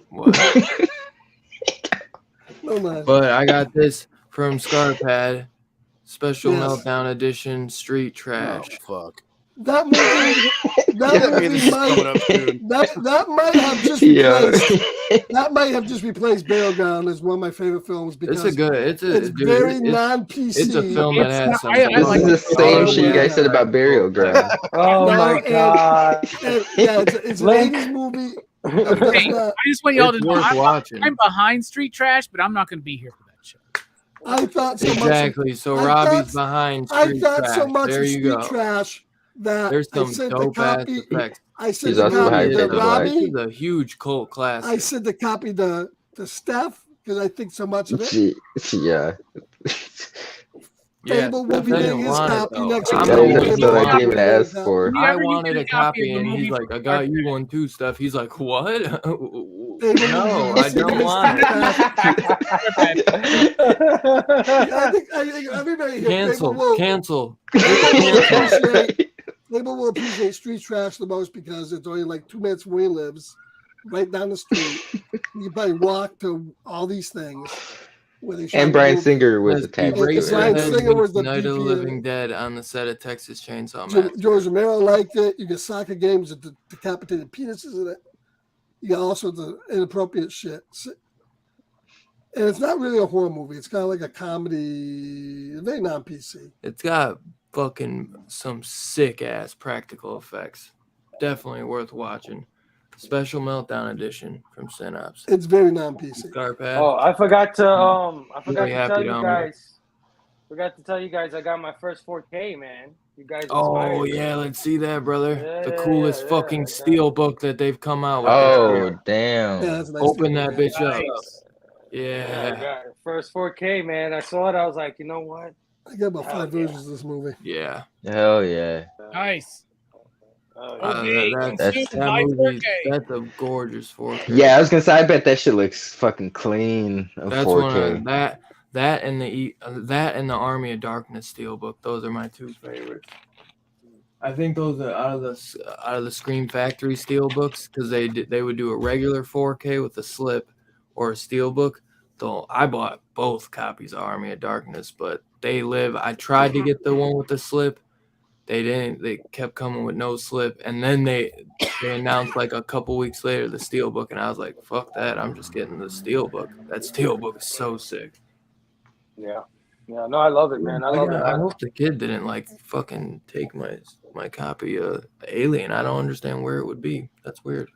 What? No man. But I got this from Scarpad. Special Meltdown Edition, Street Trash. Oh, fuck. That might have just replaced Battleground as one of my favorite films because it's very non-PC. It's a film that has some. This is the same shit you guys said about Burial Ground. Oh my god! It's an 80s movie. I just want y'all to know I'm behind Street Trash, but I'm not going to be here for that shit. I thought so exactly. Much, so Robbie's behind Street Trash. I thought so much there of you Street Trash that there's some dope ass effects. I said the copy to Robbie. This is a huge cult classic. I said the copy to Steph because I think so much of it. Yeah. Yeah, Fable will be I getting didn't his want it, copy though. next I'm week. the That one episode who I wanted didn't even it. ask for. If you I ever wanted get a copy, of the and he's movie like, for "I got you 5 one too, stuff." He's like, "What? Fable No, will I be don't getting want it." I think everybody here, Fable Cancel. will appreciate Street Trash the most because it's only like 2 minutes where he lives, right down the street. You can probably walk to all these things where they shot And the Bryan movie. Singer was Says attached to Eraserhead Bryan it. Singer was the Night of the DP. Living Dead on the set of Texas Chainsaw Massacre. George Romero liked it. You get soccer games with the decapitated penises in it. You got all sorts of inappropriate shit. And it's not really a horror movie. It's kind of like a comedy, very non-PC. It's got fucking some sick ass practical effects. Definitely worth watching. Special Meltdown Edition from Synops. It's very non-PC. Carpad. Oh, I forgot to Really happy tell you down guys. Forgot to tell you guys I got my first 4K, man. You guys Oh inspired me. yeah, let's see that, brother. Yeah, The yeah, coolest yeah, fucking yeah. steel book that they've come out with. Oh, Yeah, damn. that's a nice Open thing. that bitch up. Nice. Yeah, I Yeah. got it. First 4K, man. I saw it. I was like, you know what? I got about 5 Hell yeah. versions of this movie. Yeah. Hell yeah. Nice. Oh, yeah. Okay, that's- That buy movie, 4K. that's a gorgeous 4K. Yeah, I was gonna say, I bet that shit looks fucking clean of That's 4K. one of that and the Army of Darkness steelbook. Those are my 2 favorites. I think those are out of the Scream Factory steelbooks because they would do a regular 4K with a slip or a steelbook. Though I bought both copies of Army of Darkness, but they live. I tried to get the one with the slip. They didn't. They kept coming with no slip, and then they announced like a couple weeks later the steelbook, and I was like, "Fuck that! I'm just getting the steelbook. That steelbook is so sick." Yeah. Yeah, no, I love it, man. I love it. I hope the kid didn't like fucking take my copy of Alien. I don't understand where it would be. That's weird.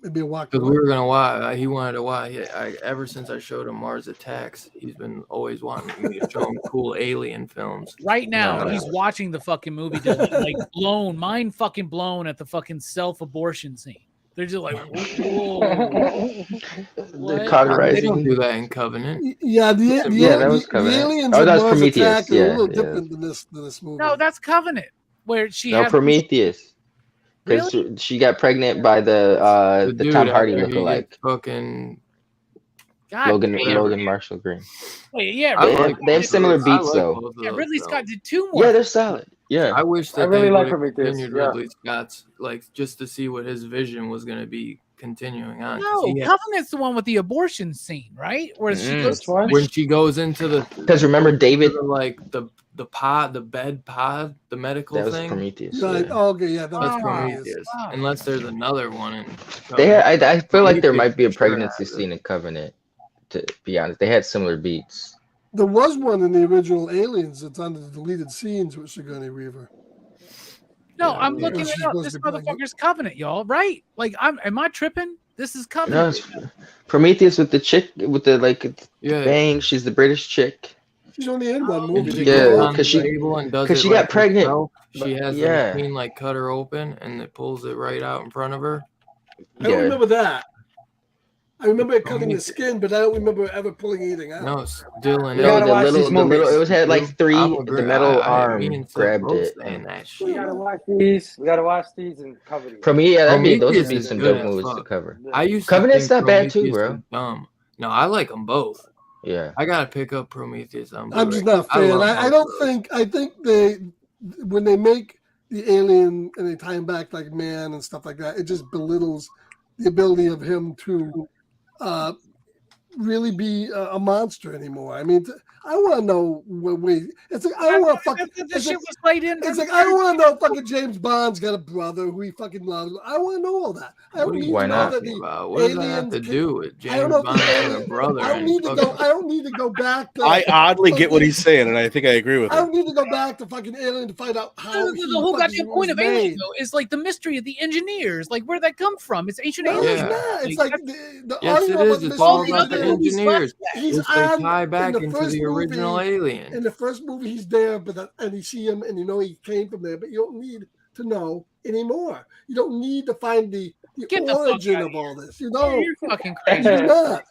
Maybe a walk. Because we were gonna watch. He wanted to watch. Ever since I showed him Mars Attacks, he's been always wanting me to show him cool alien films. Right now, Yeah. he's watching the fucking movie, like mind fucking blown at the fucking self-abortion scene. They're just like, whoa. The What? They don't cauterizing. do that in Covenant. Yeah, that was the Covenant. aliens Oh, in that was Mars Prometheus. Attack are a Yeah, little yeah. different than this movie. No, that's Covenant, where she No, has Prometheus. Because she got pregnant by the dude Tom Hardy after he lookalike, gets fucking. God Logan damn. Marshall Green. Wait, yeah, I They Ridley, have- they have similar those. I beats, like though. both of yeah, those Ridley films. Scott did 2 more. Yeah, they're solid. Yeah. I wish that I really they like would have Prometheus, continued yeah. Ridley Scott's, like, just to see what his vision was going to be continuing on. 'Cause No, he had- Covenant's the one with the abortion scene, right? Where she Mm. goes Which one? when she goes into the Because remember David, like the pod, the bed pod, the medical that was thing. Prometheus. Right. Yeah. Oh, okay, yeah, that That's was Prometheus. Wow. Unless there's another one in. They had, I feel like there might be a Prometheus for sure pregnancy has it. scene in Covenant. To be honest, they had similar beats. There was one in the original Aliens that's on the deleted scenes with Sigourney Weaver. No, Yeah, I'm yeah. looking She's it up. supposed This to be pregnant. motherfucker's Covenant, y'all, right? Like, am I tripping? This is No, Covenant. it's Prometheus with the chick with the Yeah. bang. She's the British chick. She's only in one And movie. she Yeah, goes on 'cause she- the table and does 'cause it she got like pregnant. herself. She has Yeah. the machine like cut her open and it pulls it right out in front of her. I don't Yeah. remember that. I remember it cutting the Prometheus. skin, but I don't remember ever pulling anything out. No, still in You No, gotta the watch little, these the little. movies. It was had like three. I'm The agree- metal me arm and Seth grabbed both it. saying that We shit. gotta watch these. We gotta watch these and cover these. For me, yeah, those would Prometheus be is some good dope as movies to fuck. cover. I used Covenant's to think not bad too, Prometheus bro. was dumb. No, I like them both. Yeah. I gotta pick up Prometheus. I'm just not a I fan. love I both don't of those. think. I think when they make the alien and they tie him back like man and stuff like that, it just belittles the ability of him to really be a monster anymore. I mean, I want to know when we. It's like I don't want to fucking. This shit was played in. It's like I don't want to know fucking James Bond's got a brother who he fucking loves. I want to know all that. I What don't are need you Why to know not? that talking the about? What does that have aliens to can- do with I don't James know if Bond the and a alien- brother? I don't and need to go. fucking- I don't need to go back to. I oddly get what he's saying, and I think I agree with I him. don't need to go back to fucking Alien to find out how The he whole fucking goddamn was point of Alien made. though is like the mystery of the engineers. Like, where'd that come from? It's ancient No, aliens. it's Yeah. not. It's like the Yes, argument it about is. the It's all mystery about is the that engineers. he's Which they on tie in back the into first the original movie. Alien. In the first movie, he's there, and you see him, and you know he came from there. But you don't need to know anymore. You don't need to find the Get the fuck origin outta of all this. You Oh, know, you're fucking it's crazy. not.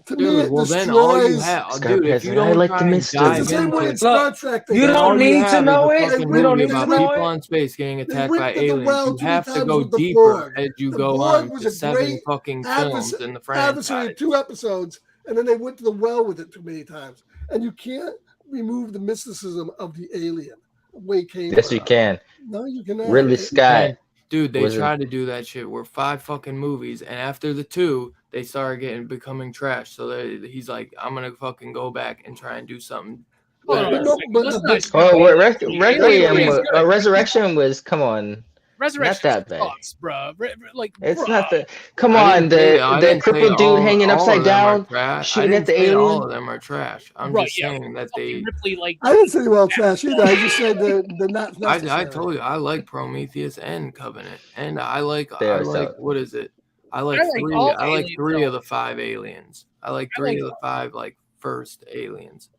To me, Dude, it well then all you destroys. have, dude, if Scarpets, you I don't like try the and mystery. dive It's the same way into in it, Star Trek. you then don't all you need have to is know a it. fucking We don't movie need to about know people it. in space getting They attacked went by to the aliens. well You too many have to times go with the deeper Borg. as you The go Borg on was to a 7 great fucking films in the adversary franchise. in 2 episodes, and then they went to the well with it too many times. And you can't remove the mysticism of the alien, where he came Yes, from. you can. No, you cannot. Ridley Scott. And dude, they wasn't- tried to do that shit. We're 5 fucking movies, and after the 2, they started becoming trash. So he's like, I'm gonna fucking go back and try and do something Hold on better. a No, second. but Let's the- not show Oh, what Alien Requiem, three is good. Resurrection was. Come on, Resurrection not that bad. sucks, bro. Like, It's bruh. not the. Come I on, didn't say- I the didn't say crippled dude hanging all upside of them are down, trash. I shooting didn't at the say all alien. of them are trash. I'm Right, just yeah, saying that fucking they. Ripley, like, I didn't say they were all trash either. I just said they're not necessary. I told you I like Prometheus and Covenant, and I like They are solid. what is it? I like I like 3. all I like aliens, 3 though. of the 5 aliens. I like I 3 like of the 5 like first aliens.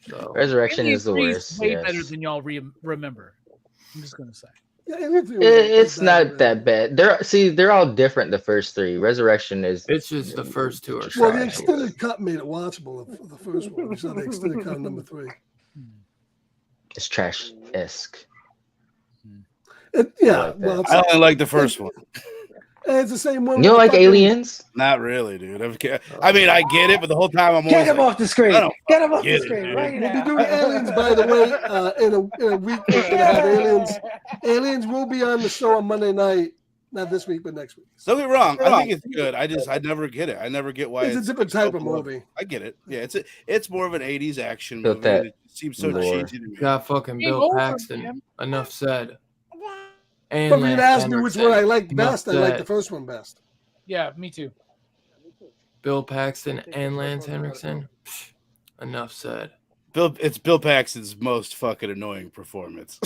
So Resurrection Alien is the 3 worst. way Yes. better than y'all remember. I'm just gonna say. Yeah, Alien 3 wasn't It's bad, not man. that bad. They're all different. The first 3. Resurrection is. it's just the first 2 are Well, the trash. extended cut made it watchable for the first one. We saw the extended cut on number 3. It's trash-esque. Yeah, like that. well, I only like the first one. it's the same one. You don't with like the fucking- aliens? Not really, dude. I mean, I get it, but the whole time I'm Get always him like, off the screen. I don't Get him off get the it, screen dude. right We'll be now. doing aliens, by the way, in a week. We're gonna have aliens. Aliens will be on the show on Monday night. Not this week, but next week. don't get me wrong. I think it's good. I never get it. I never get why It's a different so type of beloved. movie. I get it. Yeah, it's more of an 80s action Built movie. And that it seems so lore. cheesy to me. Got fucking Game Bill over, Paxton. man. Enough said. But And if you're Lance gonna ask me which one I Henriksen. like best, I like the Enough first one best. Yeah, me too. Bill Paxton and Lance Henriksen. Psh, enough said. It's Bill Paxton's most fucking annoying performance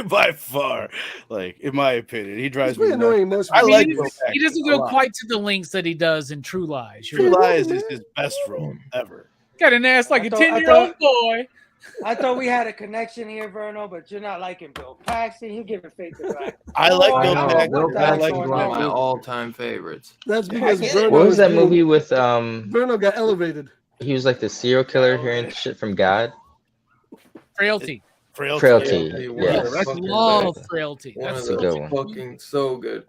by far. Like, in my opinion, he It's drives me pretty nuts. annoying. Most I like he Bill Paxton. He doesn't a go lot. quite to the lengths that he does in True Lies. True You're right. Lies is his best role ever. Got an ass like I a thought- I 10-year-old boy. I thought we had a connection here, Verno, but you're not liking Bill Paxton. You giving faith to black. I like Oh, Bill I know Paxton. Bill what the I heck's like Paxton's going one of on. my all-time favorites. That's because get it. Verno What was that being- movie with Verno got elevated. He was like the serial killer hearing shit from God. Frailty. Frailty. Yeah, Yes. Love Frailty. One That's of a those good one. fucking so good.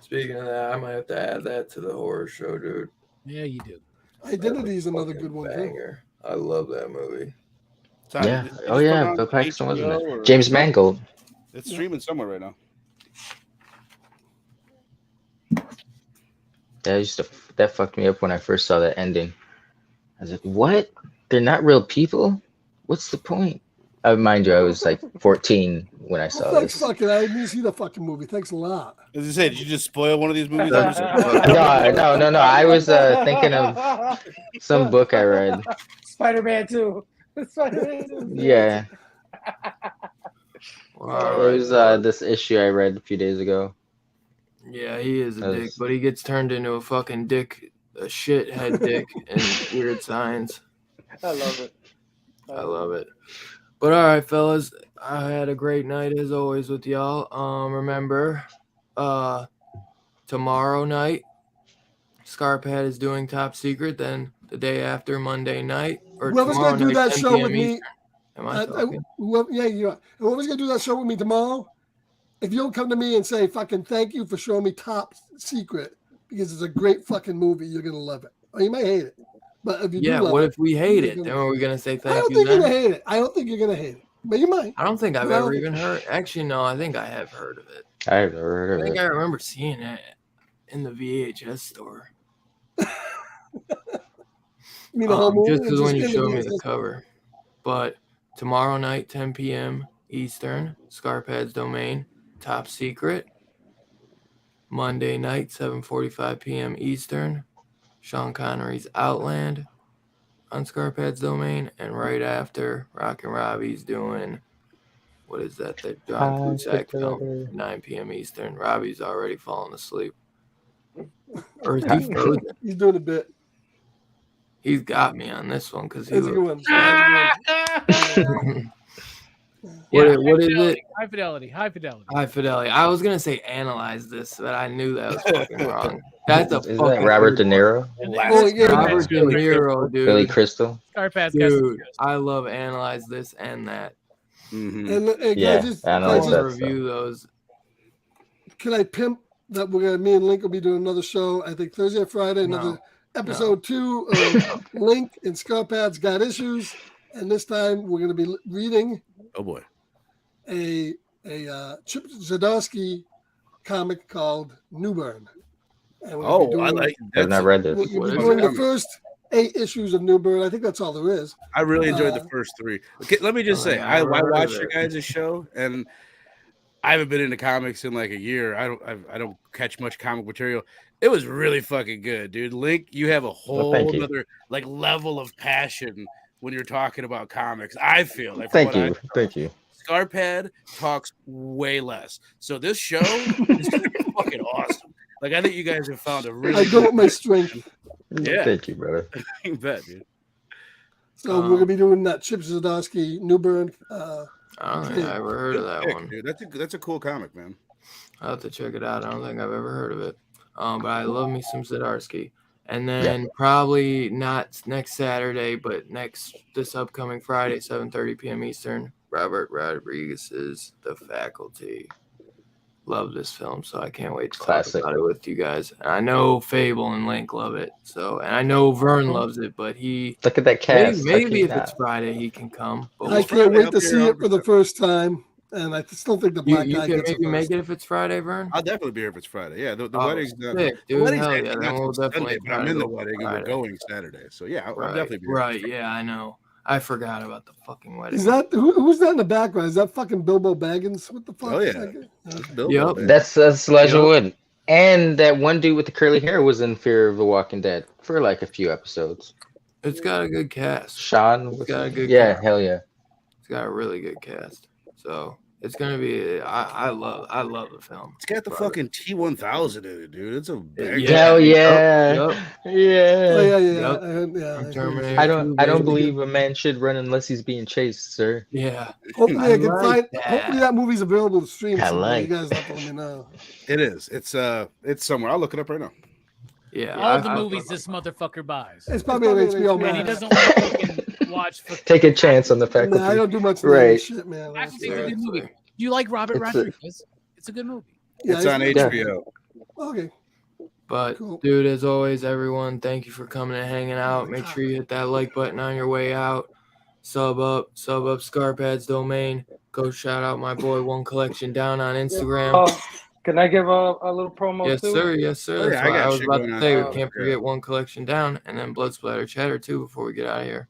Speaking of that, I might have to add that to the horror show, dude. yeah, you do. Identity is another Fucking good one too. banger. I love that movie. Yeah. Oh yeah, Bill Paxton wasn't or- it? James Mangold. It's streaming somewhere right now. That fucked me up when I first saw that ending. I was like, what? They're not real people? What's the point? Mind you, I was like 14 when I saw Thanks, this. fucking. I didn't see the fucking movie. Thanks a lot. As I said, did you just spoil one of these movies? No. I was thinking of some book I read. Spider-Man 2. Spider-Man 2. Yeah, Wow, it was this issue I read a few days ago. yeah, he is a That dick, was- but he gets turned into a fucking dick, a shithead dick in Weird Science. I love it. I love it. But all right, fellas, I had a great night as always with y'all. Remember, tomorrow night, Scarphead is doing Top Secret. Then the day after, Monday night, or Whoever's tomorrow gonna do night, that 10 show p.m. with me, Eastern. Am I talking? yeah, you are. Whoever's gonna do that show with me tomorrow, if you'll come to me and say fucking thank you for showing me Top Secret because it's a great fucking movie, you're gonna love it. Or you might hate it, but if you Yeah. do love What it, if we hate you're it? gonna- Then are we gonna say I thank don't you? think you're Then? gonna hate it. I don't think you're gonna hate it, but you might. I don't think I've Well- ever even heard. Actually, no. I think I have heard of it. I've never heard I of think it. I remember seeing it in the VHS store. You mean the whole movie? Just because when you in the showed me the VHS? cover. But tomorrow night, 10 p.m. Eastern, Scarpad's Domain, Top Secret. Monday night, 7:45 p.m. Eastern, Sean Connery's Outland on Scarpad's Domain. And right after, Rockin' Robbie's doing, what is that? The John Cusack film, 9 p.m. Eastern. Robbie's already fallen asleep. Or is he frozen? He's doing a bit. He's got me on this one because he That's a good looks. one. That's a good one. Yeah, What is it? High fidelity. High fidelity. I was gonna say analyze this, but I knew that was fucking wrong. That's a Isn't fucking that Robert De good one. Niro? Oh, yeah. Robert De Niro, dude. Billy Crystal. Scarpath's got Dude, I love analyze this and that. And can Yeah, I just, I can know I it's just that review those. can I pimp that me and Link will be doing another show, I think Thursday or Friday, another episode 2 of Link and Scarpath's Got Issues. And this time we're going to be reading Oh boy. a Chip Zdarsky comic called Newburn. And we're gonna be I doing, like. I've not read this. we'll be What is doing it? the first 8 issues of Newburn. I think that's all there is. I really enjoyed the first 3. Okay, let me just say, I never heard of watched it. your guys' show, and I haven't been into comics in like a year. I don't catch much comic material. It was really fucking good, dude. Link, you have a whole thank you. other like level of passion when you're talking about comics. I feel like Thank you. Scarpad talks way less. So this show is gonna be fucking awesome. Like I think you guys have found a really I go with my strength. Yeah. Thank you, brother. you bet, dude. So we're gonna be doing that Chip Zdarsky Newburn. I don't think I ever heard of that one. Dude, that's a cool comic, man. I'll have to check it out. I don't think I've ever heard of it. But I love me some Zdarsky. And then probably not next Saturday, but this upcoming Friday, 7:30 p.m. Eastern, Robert Rodriguez's The Faculty. Love this film, so I can't wait to talk about it with you guys. And I know Fable and Link love it, and I know Vern loves it, but look at that cast. Maybe if it's Friday, he can come. But I can't wait to see it for the first time, and I still think the black guy can gets maybe it make first. it if it's Friday, Vern. I'll definitely be here if it's Friday. Yeah, the wedding's done. Sick, dude. Hell yeah, then we'll definitely. But I'm in the try to wedding go and we're Friday. going Saturday. So yeah, I'll Right, definitely be here. right. Yeah, I know. I forgot about the fucking wedding. Is that who's that in the background? Is that fucking Bilbo Baggins? What the fuck? Oh, is yeah. that? Bilbo, Yep. man. That's Elijah Wood. And that one dude with the curly hair was in Fear of the Walking Dead for like a few episodes. It's got a good cast. Sean, It's got a good yeah, cast. hell yeah. It's got a really good cast. So it's gonna be. I love the film. It's got the fucking T1000 in it, dude. It's a bag. Hell yeah. Yep. Yeah. Oh, yeah. From Terminator I 2, don't baby. believe a man should run unless he's being chased, sir. Yeah. Hopefully I can like find. that. Hopefully that movie's available to stream. I Somewhere. like You guys have to let me know. It is. It's somewhere. I'll look it up right now. Yeah. all the movies this motherfucker buys. It's probably on HBO And he Max. doesn't want to fucking watch. Take a chance on the faculty. Nah, I don't do much Right. shit, man. Faculty is a good movie. Do you like Robert Rodriguez? It's a good movie. Yeah, It's on HBO. Okay. But Cool. dude, as always, everyone, thank you for coming and hanging out. Make sure you hit that like button on your way out. Sub up Scarpad's domain. Go shout out my boy One Collection Down on Instagram. Can I give a little promo Yes, too? sir. Yes, sir. Oh, That's yeah, I what got I was shit about going to on. say. Oh, We can't okay. forget One Collection Down and then Blood Splatter Chatter too before we get out of here.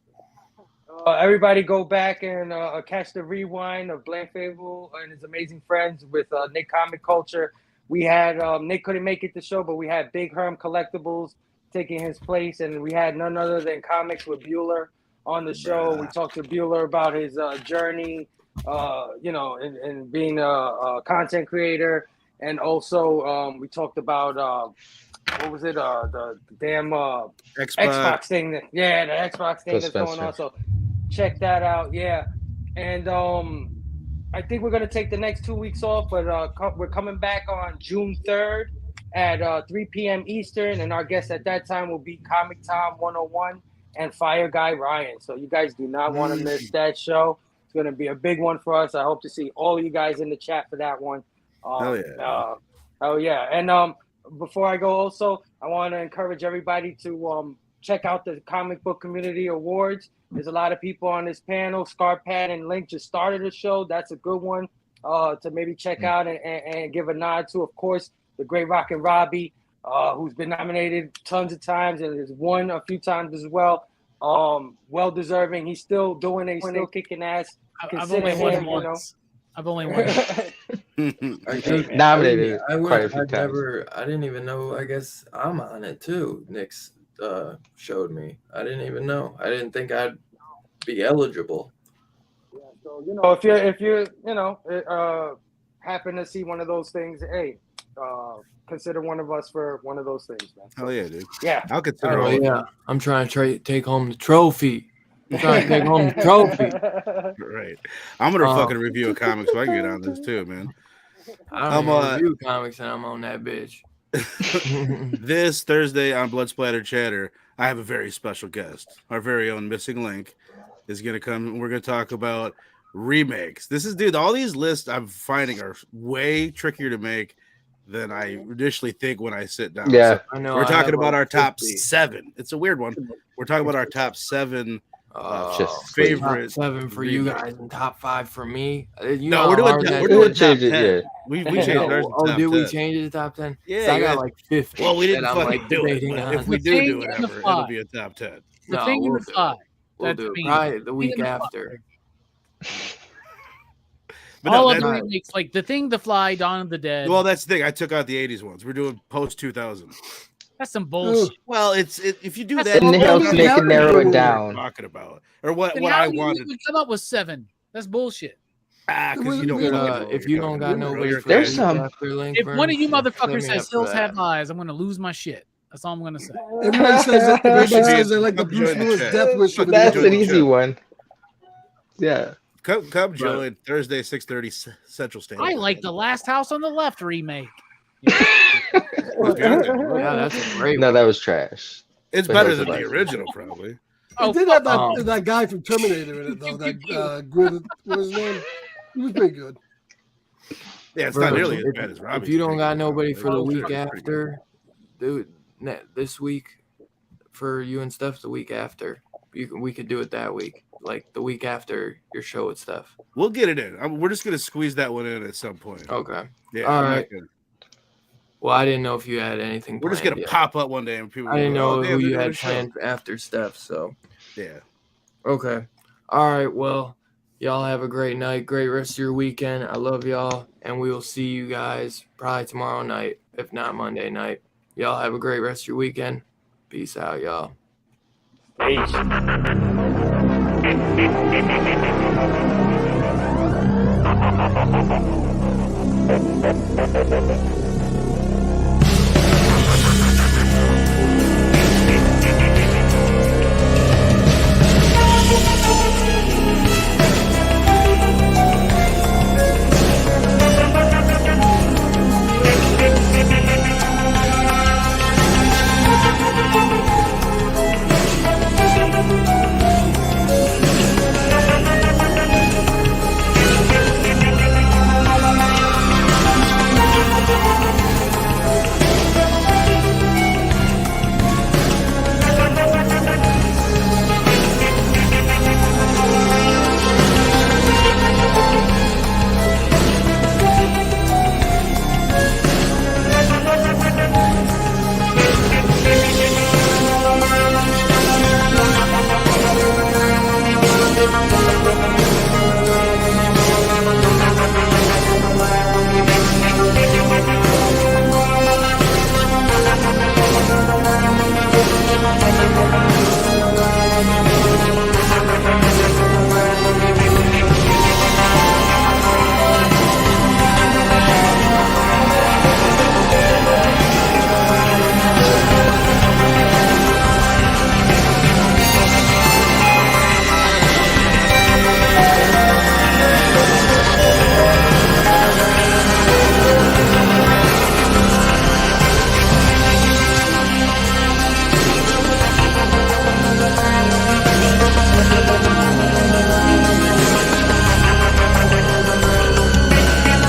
Everybody go back and catch the rewind of Blank Fable and his amazing friends with Nick Comic Culture. We had Nick couldn't make it to the show, but we had Big Herm Collectibles taking his place, and we had none other than Comics with Bueller on the show. We talked to Bueller about his journey, in being a content creator, and also we talked about what was it? The damn Xbox thing. The Xbox thing that's going on. So check that out. Yeah, and I think we're gonna take the next 2 weeks off, but we're coming back on June 3rd at 3 p.m. Eastern, and our guest at that time will be Comic Tom 101 and Fire Guy Ryan. So you guys do not want to miss that show. It's gonna be a big one for us. I hope to see all of you guys in the chat for that one. Oh yeah, and before I go, also I want to encourage everybody to check out the Comic Book Community Awards. There's a lot of people on this panel. Scarpad and Link just started the show. That's a good one to maybe check out and give a nod to. Of course, the great Rockin' Robbie, who's been nominated tons of times and has won a few times as well. Well deserving. He's still doing it. He's still kicking ass. I've only won once. I've only won. Nominated quite a few times. I didn't even know. I guess I'm on it too. Nick's showed me. I didn't even know. I didn't think I'd be eligible. Yeah, so if you happen to see one of those things, hey, consider one of us for one of those things, man. Hell yeah, dude. Yeah, I'll consider. Oh yeah, I'm trying to take home the trophy. Trying to take home the trophy. Right. I'm gonna Oh. fucking review a comic so I can get on this too, man. I don't even review comics and I'm on that bitch. This Thursday on Blood Splatter Chatter, I have a very special guest. Our very own Missing Link is gonna come and we're gonna talk about remakes. This is, dude, all these lists I'm finding are way trickier to make than I initially think when I sit down. Yeah. So I know. we're I talking have about like our top 50. 7. It's a weird one. We're talking about our top 7 Just favorite. Top 7 for you guys and top 5 for me. You No, know we're how doing hard that we're We'll doing is? top change it, 10. yeah. We changed ours to top did 10. we change it to top 10? Yeah, I you got guys- like 50. Well, we didn't that I'm fucking like do it. debating But on. if we The do thing do it and the ever, five. it'll be a top 10. The No, thing we'll and the do it. 5. We'll That's do it me. probably the Thing week and the after. But All no, of the that's, remakes, like The Thing, The Fly, Dawn of the Dead. well, that's the thing. I took out the 80s ones. We're doing post 2000. That's some bullshit. Well, if you do That's that, all It Well, helps then make how it do narrow you- it down. talking about or what Then what how I do you wanted. even come up with 7? That's bullshit. Because you don't Good, fucking know if what you you're don't talking got about, no bro. way You're for There's crazy. some- after link, If one of you set motherfuckers me says up for hills that. have eyes, I'm gonna lose my shit. That's all I'm gonna say. Everybody says they like the Come Bruce join the Willis chat. death wish of That's Enjoy an the easy show. one. Yeah. Come join Thursday 6:30 Central Standard I Time. like The Last House on the Left remake. Let's be honest, bro. Yeah, that's a great No, one. that was trash. It's But better Hills than of the Ice. original, probably. It Oh, did have fuck. that guy from Terminator in it though. That Gwyneth, what was his name? He was pretty good. Yeah, it's Bro, not nearly as bad as Robbie's. If you don't taking got it nobody down. for the It's week pretty good. after, dude, this week for you and stuff, the week after, we could do it that week, like the week after your show and stuff. We'll get it in. We're just gonna squeeze that one in at some point. Okay. Yeah. All I'm not right. gonna- Well, I didn't know if you had anything. We're just planned gonna yet. pop up one day and people. I didn't will know go, "Oh, damn, who they're you doing had a show." planned after stuff. So Yeah. okay. All right. Well, y'all have a great night. Great rest of your weekend. I love y'all, and we will see you guys probably tomorrow night, if not Monday night. Y'all have a great rest of your weekend. Peace out, y'all. Peace.